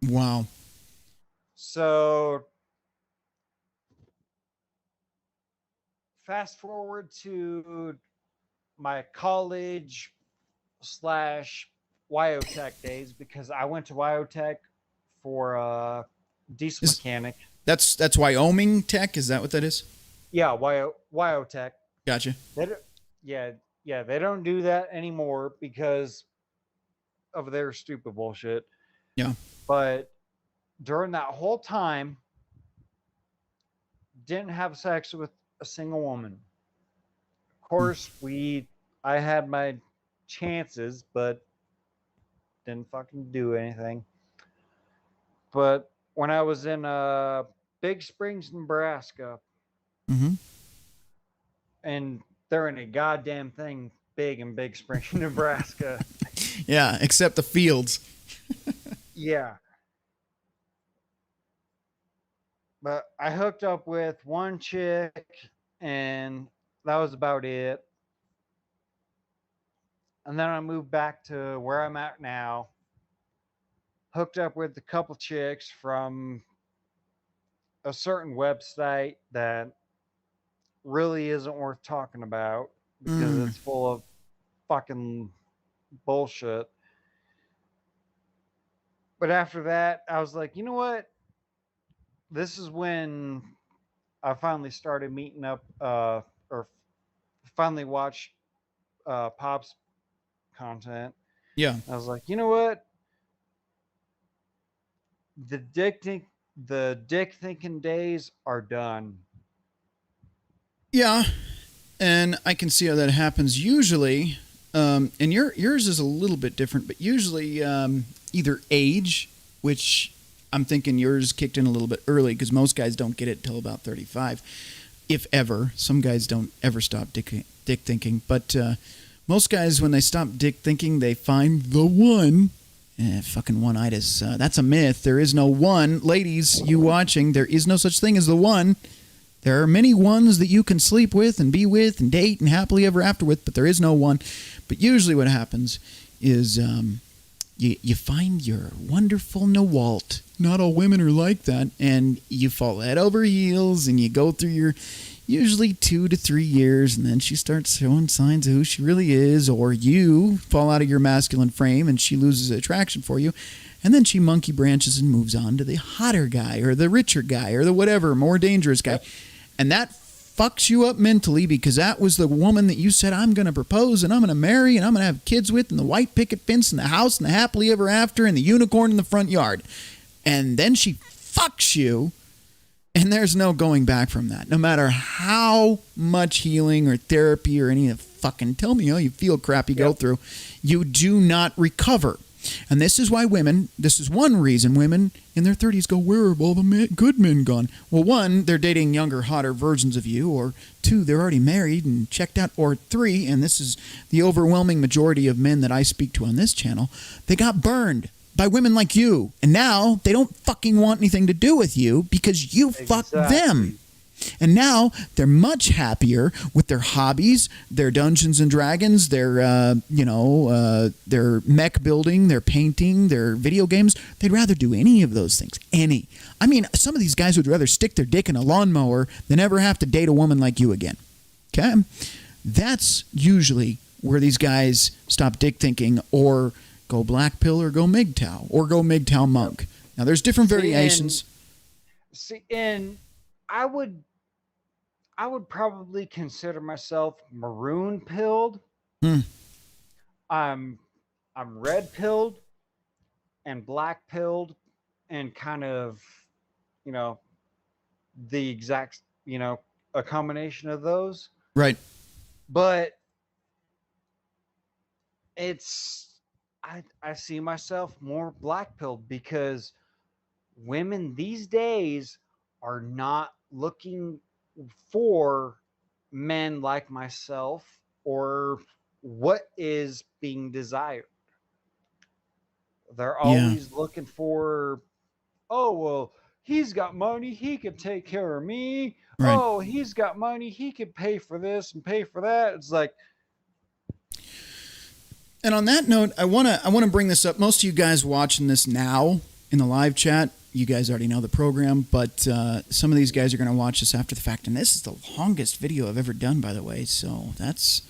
Wow. So fast forward to my college slash Wyotech days, because I went to Wyotech for diesel mechanic. That's Wyoming Tech. Is that what that is? Yeah, Wyotech. Gotcha. Yeah, they don't do that anymore because of their stupid bullshit. Yeah. But during that whole time, didn't have sex with a single woman. Of course, I had my chances, but didn't fucking do anything. But when I was in Big Springs, Nebraska, and there ain't a goddamn thing big in Big Springs, Nebraska. Yeah, except the fields. Yeah. But I hooked up with one chick, and that was about it. And then I moved back to where I'm at now. Hooked up with a couple chicks from a certain website that really isn't worth talking about because it's full of fucking bullshit. But after that, I was like, you know what? This is when I finally started meeting up, or finally watched Pop's content. Yeah. I was like, you know what? The dick thinking days are done. Yeah, and I can see how that happens. Usually, and yours is a little bit different, but usually either age, which I'm thinking yours kicked in a little bit early because most guys don't get it till about 35, if ever. Some guys don't ever stop dick thinking, but most guys, when they stop dick thinking, they find the one. Fucking one-itis. That's a myth. There is no one. Ladies, you watching, there is no such thing as the one. There are many ones that you can sleep with and be with and date and happily ever after with, but there is no one. But usually what happens is you find your wonderful Nawalt. Not all women are like that. And you fall head over heels and you go through your usually 2 to 3 years, and then she starts showing signs of who she really is, or you fall out of your masculine frame and she loses attraction for you. And then she monkey branches and moves on to the hotter guy or the richer guy or the whatever, more dangerous guy. Yep. And that fucks you up mentally because that was the woman that you said, I'm going to propose and I'm going to marry and I'm going to have kids with, and the white picket fence and the house and the happily ever after and the unicorn in the front yard. And then she fucks you, and there's no going back from that. No matter how much healing or therapy or any of the fucking tell me how you feel crap you go through, you do not recover. And this is why women, this is one reason women in their 30s go, where have all the good men gone? Well, one, they're dating younger, hotter versions of you, or two, they're already married and checked out, or three, and this is the overwhelming majority of men that I speak to on this channel, they got burned by women like you. And now they don't fucking want anything to do with you because you fucked them. And now they're much happier with their hobbies, their Dungeons and Dragons, their their mech building, their painting, their video games. They'd rather do any of those things. Any. I mean, some of these guys would rather stick their dick in a lawnmower than ever have to date a woman like you again. Okay? That's usually where these guys stop dick thinking or go black pill or go MGTOW or go MGTOW monk. Now, there's different variations. And I would probably consider myself maroon pilled. I'm red pilled and black pilled and kind of, the exact, a combination of those. Right. But I see myself more black pilled because women these days are not looking for men like myself or what is being desired. They're always looking for, oh, well, he's got money, he could take care of me. Right. Oh, he's got money, he could pay for this and pay for that. It's like. And on that note, I wanna bring this up. Most of you guys watching this now in the live chat, you guys already know the program, but some of these guys are going to watch this after the fact, and this is the longest video I've ever done, by the way. So that's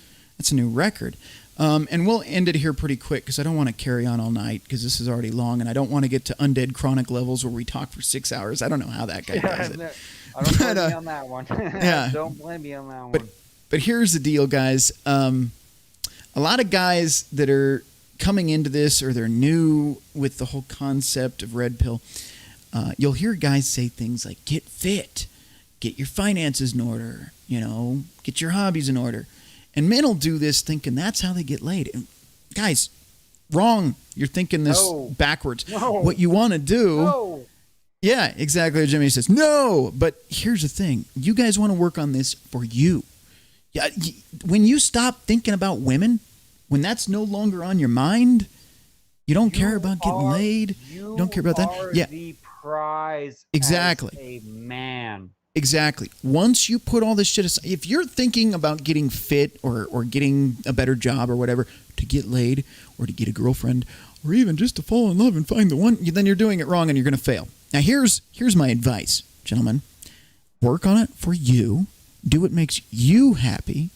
a new record. And we'll end it here pretty quick because I don't want to carry on all night because this is already long, and I don't want to get to Undead Chronic levels where we talk for 6 hours. I don't know how that guy does it. I don't blame you on that one. Yeah. Don't blame you on that one. But here's the deal, guys. A lot of guys that are coming into this or they're new with the whole concept of red pill, you'll hear guys say things like, get fit, get your finances in order, get your hobbies in order. And men will do this thinking that's how they get laid. And guys, wrong. You're thinking this backwards. No. What you want to do... No. Yeah, exactly what Jimmy says. No, but here's the thing. You guys want to work on this for you. Yeah, when you stop thinking about women, when that's no longer on your mind, you don't care about getting laid. You don't care about that. Yeah, the prize. Exactly. As a man. Exactly. Once you put all this shit aside, if you're thinking about getting fit or getting a better job or whatever to get laid or to get a girlfriend or even just to fall in love and find the one, then you're doing it wrong and you're going to fail. Now, here's my advice, gentlemen. Work on it for you. Do what makes you happy.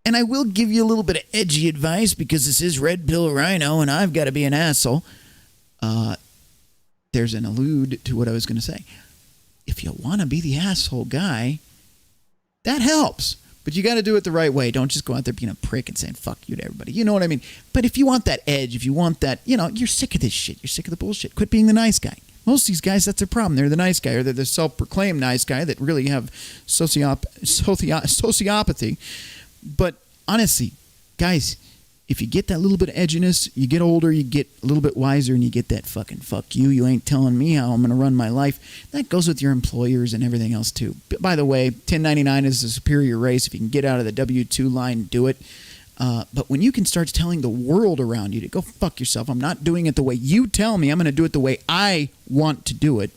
And I will give you a little bit of edgy advice because this is Red Pill Rhino and I've got to be an asshole. There's an allude to what I was going to say. If you want to be the asshole guy, that helps. But you got to do it the right way. Don't just go out there being a prick and saying fuck you to everybody. You know what I mean? But if you want that edge, if you want that, you're sick of this shit. You're sick of the bullshit. Quit being the nice guy. Most of these guys, that's their problem. They're the nice guy, or they're the self-proclaimed nice guy that really have sociopathy. But honestly, guys, if you get that little bit of edginess, you get older, you get a little bit wiser, and you get that fucking fuck you. You ain't telling me how I'm going to run my life. That goes with your employers and everything else too. By the way, 1099 is a superior race. If you can get out of the W-2 line, do it. But when you can start telling the world around you to go fuck yourself, I'm not doing it the way you tell me, I'm going to do it the way I want to do it.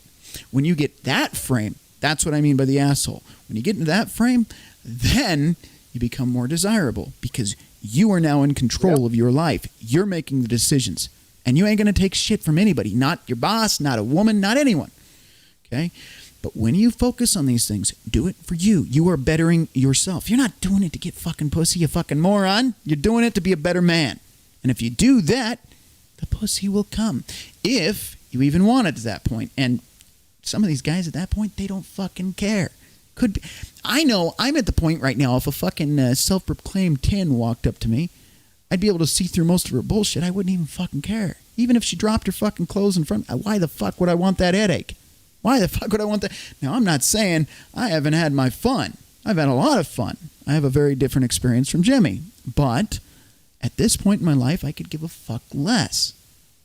When you get that frame, that's what I mean by the asshole. When you get into that frame, then you become more desirable because you are now in control of your life. You're making the decisions. And you ain't going to take shit from anybody. Not your boss, not a woman, not anyone. Okay? But when you focus on these things, do it for you. You are bettering yourself. You're not doing it to get fucking pussy, you fucking moron. You're doing it to be a better man. And if you do that, the pussy will come. If you even want it to that point. And some of these guys at that point, they don't fucking care. Could be. I know I'm at the point right now, if a fucking self-proclaimed 10 walked up to me, I'd be able to see through most of her bullshit. I wouldn't even fucking care. Even if she dropped her fucking clothes in front, why the fuck would I want that headache? Why the fuck would I want that? Now, I'm not saying I haven't had my fun. I've had a lot of fun. I have a very different experience from Jimmy. But at this point in my life, I could give a fuck less.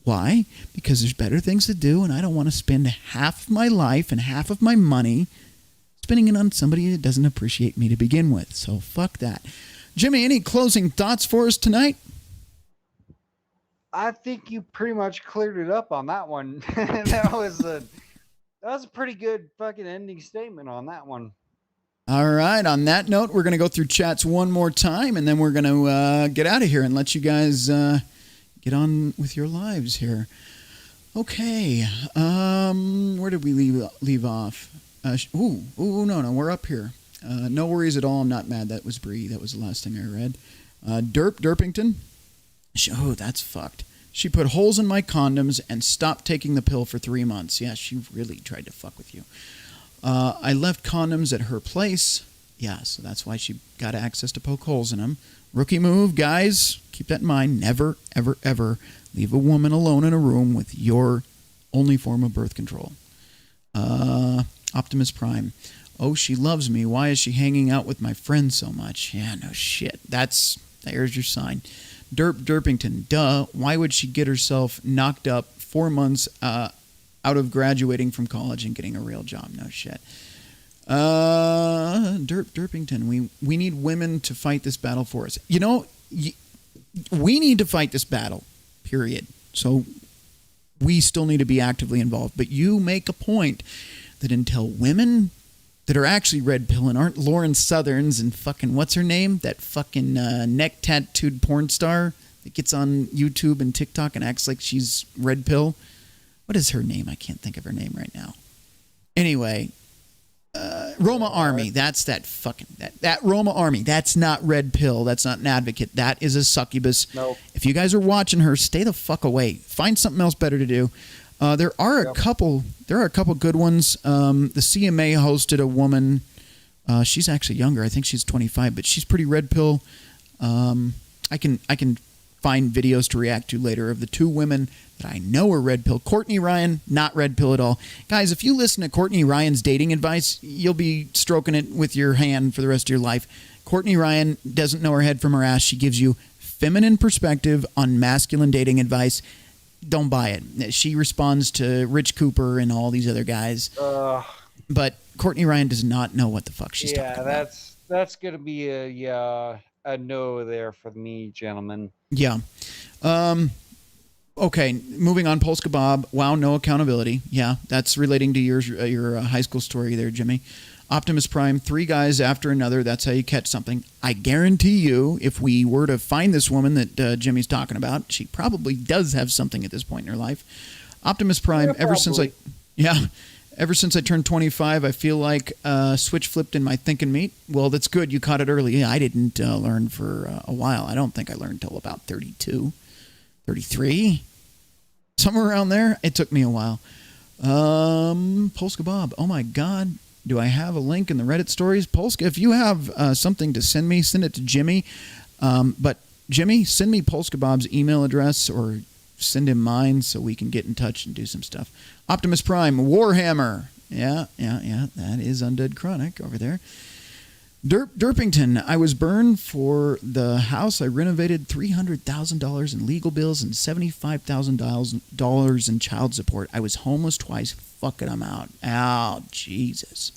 Why? Because there's better things to do, and I don't want to spend half of my life and half of my money spending it on somebody that doesn't appreciate me to begin with. So fuck that. Jimmy, any closing thoughts for us tonight? I think you pretty much cleared it up on that one. That was a pretty good fucking ending statement on that one. All right. On that note, we're going to go through chats one more time, and then we're going to get out of here and let you guys get on with your lives here. Okay. Where did we leave off? No, we're up here. No worries at all. I'm not mad. That was Bree. That was the last thing I read. Derpington. That's fucked. She put holes in my condoms and stopped taking the pill for 3 months. Yeah, she really tried to fuck with you. I left condoms at her place. Yeah, so that's why she got access to poke holes in them. Rookie move, guys. Keep that in mind. Never, ever, ever leave a woman alone in a room with your only form of birth control. Optimus Prime. Oh, she loves me. Why is she hanging out with my friends so much? Yeah, no shit. There's your sign. Derpington. Duh. Why would she get herself knocked up 4 months out of graduating from college and getting a real job? No shit. Derpington. We need women to fight this battle for us. we need to fight this battle, period. So we still need to be actively involved. But you make a point that until women that are actually red pill and aren't Lauren Southerns and fucking, what's her name? That fucking neck tattooed porn star that gets on YouTube and TikTok and acts like she's red pill. What is her name? I can't think of her name right now. Anyway, Roma Army. That's that fucking that Roma Army. That's not red pill. That's not an advocate. That is a succubus. Nope. If you guys are watching her, stay the fuck away. Find something else better to do. There are a couple good ones. The CMA hosted a woman. She's actually younger. I think she's 25, but she's pretty red pill. I can find videos to react to later of the two women that I know are red pill. Courtney Ryan, not red pill at all. Guys, if you listen to Courtney Ryan's dating advice, you'll be stroking it with your hand for the rest of your life. Courtney Ryan doesn't know her head from her ass. She gives you feminine perspective on masculine dating advice. Don't buy it. She responds to Rich Cooper and all these other guys. But Courtney Ryan does not know what the fuck she's talking about. Yeah, that's going to be a no there for me, gentlemen. Yeah. Okay, moving on. Polska Bob. Wow, no accountability. Yeah, that's relating to your high school story there, Jimmy. Optimus Prime, 3 guys after another. That's how you catch something. I guarantee you, if we were to find this woman that Jimmy's talking about, she probably does have something at this point in her life. Optimus Prime, ever since I turned 25, I feel like switch flipped in my thinking meat. Well, that's good. You caught it early. Yeah, I didn't learn for a while. I don't think I learned until about 32, 33, somewhere around there. It took me a while. Polska Bob. Oh, my God. Do I have a link in the Reddit stories? Polska, if you have something to send me, send it to Jimmy. But, Jimmy, send me Polska Bob's email address or send him mine so we can get in touch and do some stuff. Optimus Prime, Warhammer. Yeah. That is Undead Chronic over there. Derpington, I was burned for the house I renovated, $300,000 in legal bills and $75,000 in child support. I was homeless twice. Fuck it, I'm out. Ow, Jesus.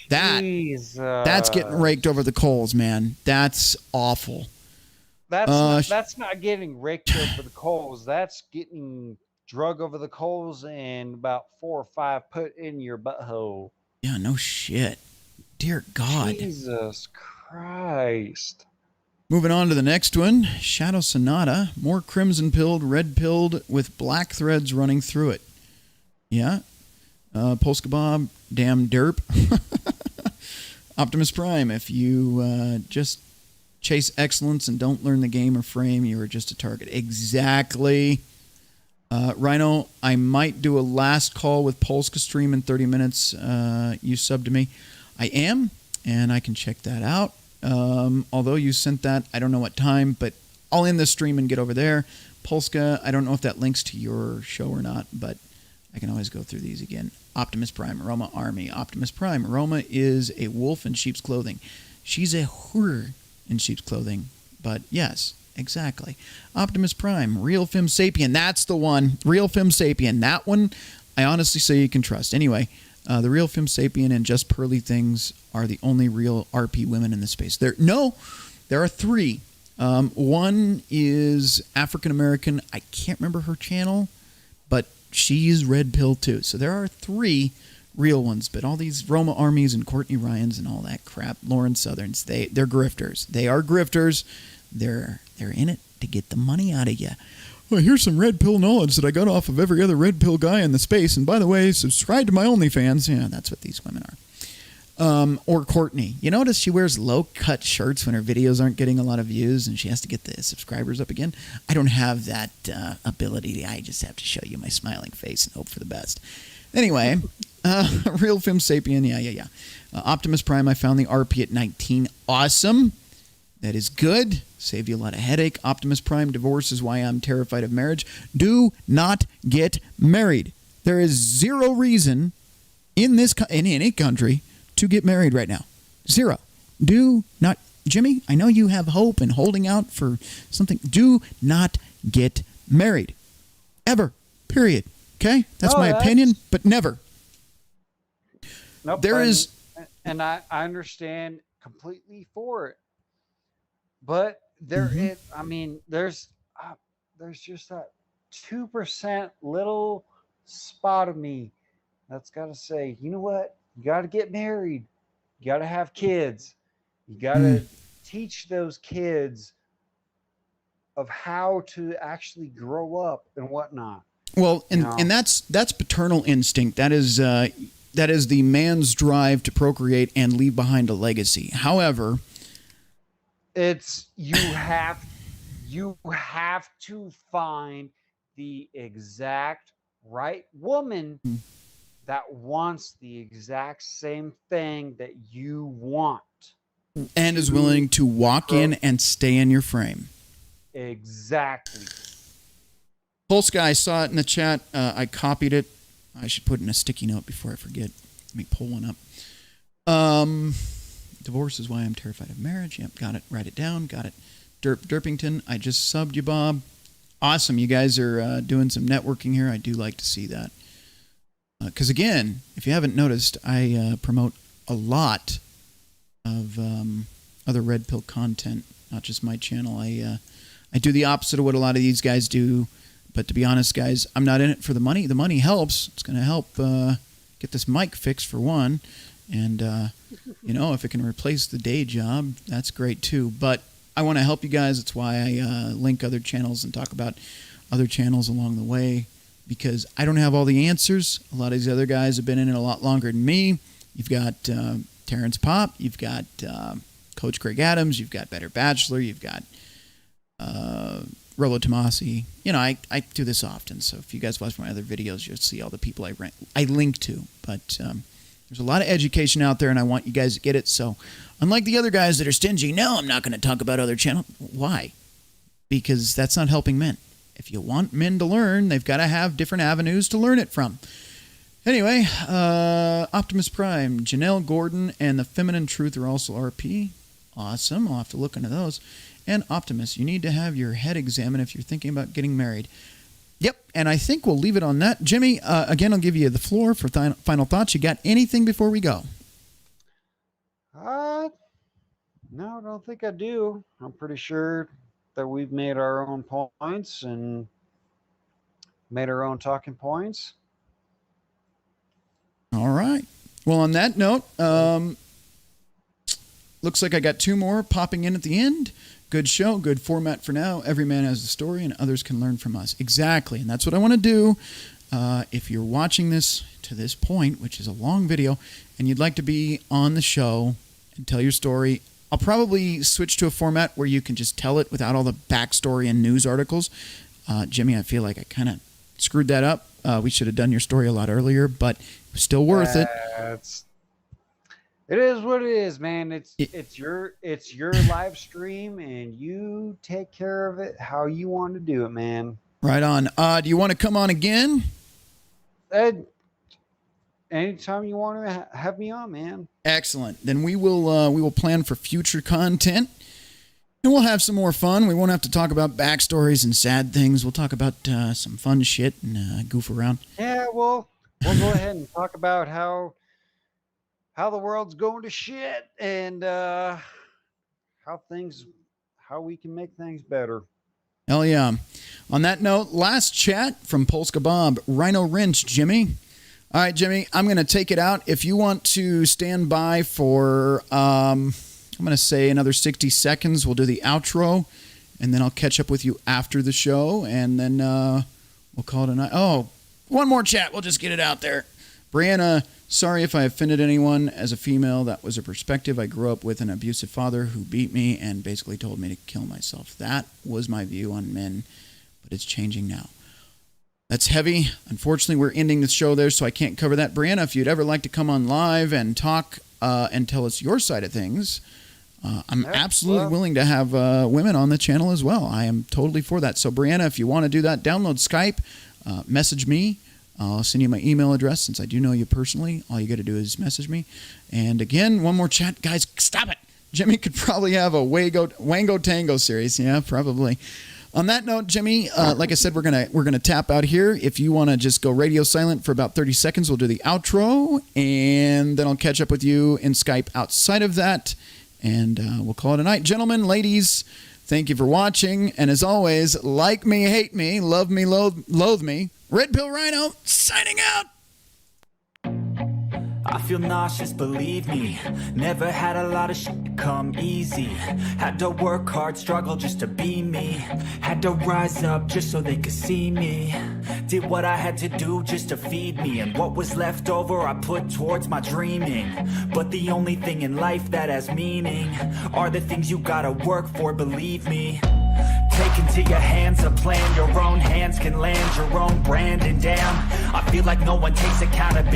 That's getting raked over the coals, man. That's awful. That's not getting raked over the coals. That's getting drug over the coals and about 4 or 5 put in your butthole. Yeah, no shit. Dear God. Jesus Christ. Moving on to the next one. Shadow Sonata. More crimson pilled, red pilled with black threads running through it. Yeah. Polska Bob. Damn derp. Optimus Prime. If you just chase excellence and don't learn the game or frame, you are just a target. Exactly. Rhino, I might do a last call with Polska Stream in 30 minutes. You sub to me. I am, and I can check that out. Although you sent that, I don't know what time, but I'll end the stream and get over there. Polska, I don't know if that links to your show or not, but I can always go through these again. Optimus Prime, Roma Army. Optimus Prime, Roma is a wolf in sheep's clothing. She's a whore in sheep's clothing, but yes, exactly. Optimus Prime, Real Fem Sapien. That's the one. Real Fem Sapien. That one, I honestly say you can trust. Anyway, the Real Fem Sapien and Just Pearly Things are the only real RP women in the space. There are 3. One is African American. I can't remember her channel, but she's red pill too. So there are 3 real ones. But all these Roma Armies and Courtney Ryans and all that crap, Lauren Southerns, they're grifters. They are grifters. They're in it to get the money out of you. Well, here's some red pill knowledge that I got off of every other red pill guy in the space. And by the way, subscribe to my OnlyFans. Yeah, that's what these women are. Or Courtney. You notice she wears low-cut shirts when her videos aren't getting a lot of views and she has to get the subscribers up again. I don't have that ability. I just have to show you my smiling face and hope for the best. Anyway, Real Fem Sapien. Yeah. Optimus Prime, I found the RP at 19. Awesome. That is good. Saved you a lot of headache. Optimus Prime, divorce is why I'm terrified of marriage. Do not get married. There is 0 reason in any country to get married right now. 0. Do not. Jimmy, I know you have hope and holding out for something. Do not get married. Ever. Period. Okay? That's my opinion, but never. Nope. And I understand completely for it. But there Mm-hmm. is, I mean, there's just that 2% little spot of me that's got to say, you know what? You got to get married. You got to have kids. You got Mm. to teach those kids of how to actually grow up and whatnot. Well, You and know, that's paternal instinct. That is the man's drive to procreate and leave behind a legacy. However, it's you have to find the exact right woman that wants the exact same thing that you want. and is willing to walk in and stay in your frame. Exactly. Polska, I saw it in the chat. I copied it. I should put it in a sticky note before I forget. Let me pull one up. Divorce is why I'm terrified of marriage. Yep, got it. Write it down. Got it. Derpington, I just subbed you, Bob. Awesome. You guys are doing some networking here. I do like to see that. Because, again, if you haven't noticed, I promote a lot of other Red Pill content, not just my channel. I do the opposite of what a lot of these guys do. But to be honest, guys, I'm not in it for the money. The money helps. It's going to help get this mic fixed, for one. And, if it can replace the day job, that's great, too. But I want to help you guys. That's why I link other channels and talk about other channels along the way, because I don't have all the answers. A lot of these other guys have been in it a lot longer than me. You've got Terrence Popp. You've got Coach Craig Adams. You've got Better Bachelor. You've got Rolo Tomasi. I do this often, so if you guys watch my other videos, you'll see all the people I link to. But there's a lot of education out there, and I want you guys to get it. So unlike the other guys that are stingy, no, I'm not going to talk about other channels. Why? Because that's not helping men. If you want men to learn, they've got to have different avenues to learn it from. Anyway, Optimus Prime, Janelle Gordon, and the Feminine Truth are also RP. Awesome. I'll have to look into those. And Optimus, you need to have your head examined if you're thinking about getting married. Yep, and I think we'll leave it on that. Jimmy, again, I'll give you the floor for final thoughts. You got anything before we go? No, I don't think I do. I'm pretty sure that we've made our own points and made our own talking points. All right. Well, on that note, looks like I got two more popping in at the end. Good show, good format for now. Every man has a story, and others can learn from us. Exactly, and that's what I want to do. If you're watching this to this point, which is a long video, and you'd like to be on the show and tell your story, I'll probably switch to a format where you can just tell it without all the backstory and news articles. Jimmy, I feel like I kind of screwed that up. We should have done your story a lot earlier, but it was still worth it. It is what it is, man. It's your live stream, and you take care of it how you want to do it, man. Right on. Do you want to come on again? Anytime you want to have me on, man. Excellent. Then we will plan for future content, and we'll have some more fun. We won't have to talk about backstories and sad things. We'll talk about some fun shit and goof around. Yeah, we'll go ahead and talk about how the world's going to shit and how we can make things better. Hell yeah. On that note, last chat from Polska Bob, Rhino Wrench, Jimmy. All right, Jimmy, I'm going to take it out. If you want to stand by for, I'm going to say another 60 seconds, we'll do the outro, and then I'll catch up with you after the show, and then we'll call it a night. Oh, one more chat. We'll just get it out there. Brianna, sorry if I offended anyone. As a female, that was a perspective. I grew up with an abusive father who beat me and basically told me to kill myself. That was my view on men, but it's changing now. That's heavy. Unfortunately, we're ending the show there, so I can't cover that. Brianna, if you'd ever like to come on live and talk and tell us your side of things, I'm absolutely willing to have women on the channel as well. I am totally for that. So, Brianna, if you want to do that, download Skype, message me. I'll send you my email address since I do know you personally. All you got to do is message me. And again, one more chat. Guys, stop it. Jimmy could probably have a Wango Tango series. Yeah, probably. On that note, Jimmy, like I said, we're gonna tap out here. If you want to just go radio silent for about 30 seconds, we'll do the outro, and then I'll catch up with you in Skype outside of that. And we'll call it a night. Gentlemen, ladies, thank you for watching. And as always, like me, hate me, love me, loathe me. Red Pill Rhino, signing out. I feel nauseous, believe me. Never had a lot of shit come easy. Had to work hard, struggle just to be me. Had to rise up just so they could see me. Did what I had to do just to feed me. And what was left over I put towards my dreaming. But the only thing in life that has meaning are the things you gotta work for, believe me. Take into your hands a plan. Your own hands can land your own brand. And damn, I feel like no one takes accountability.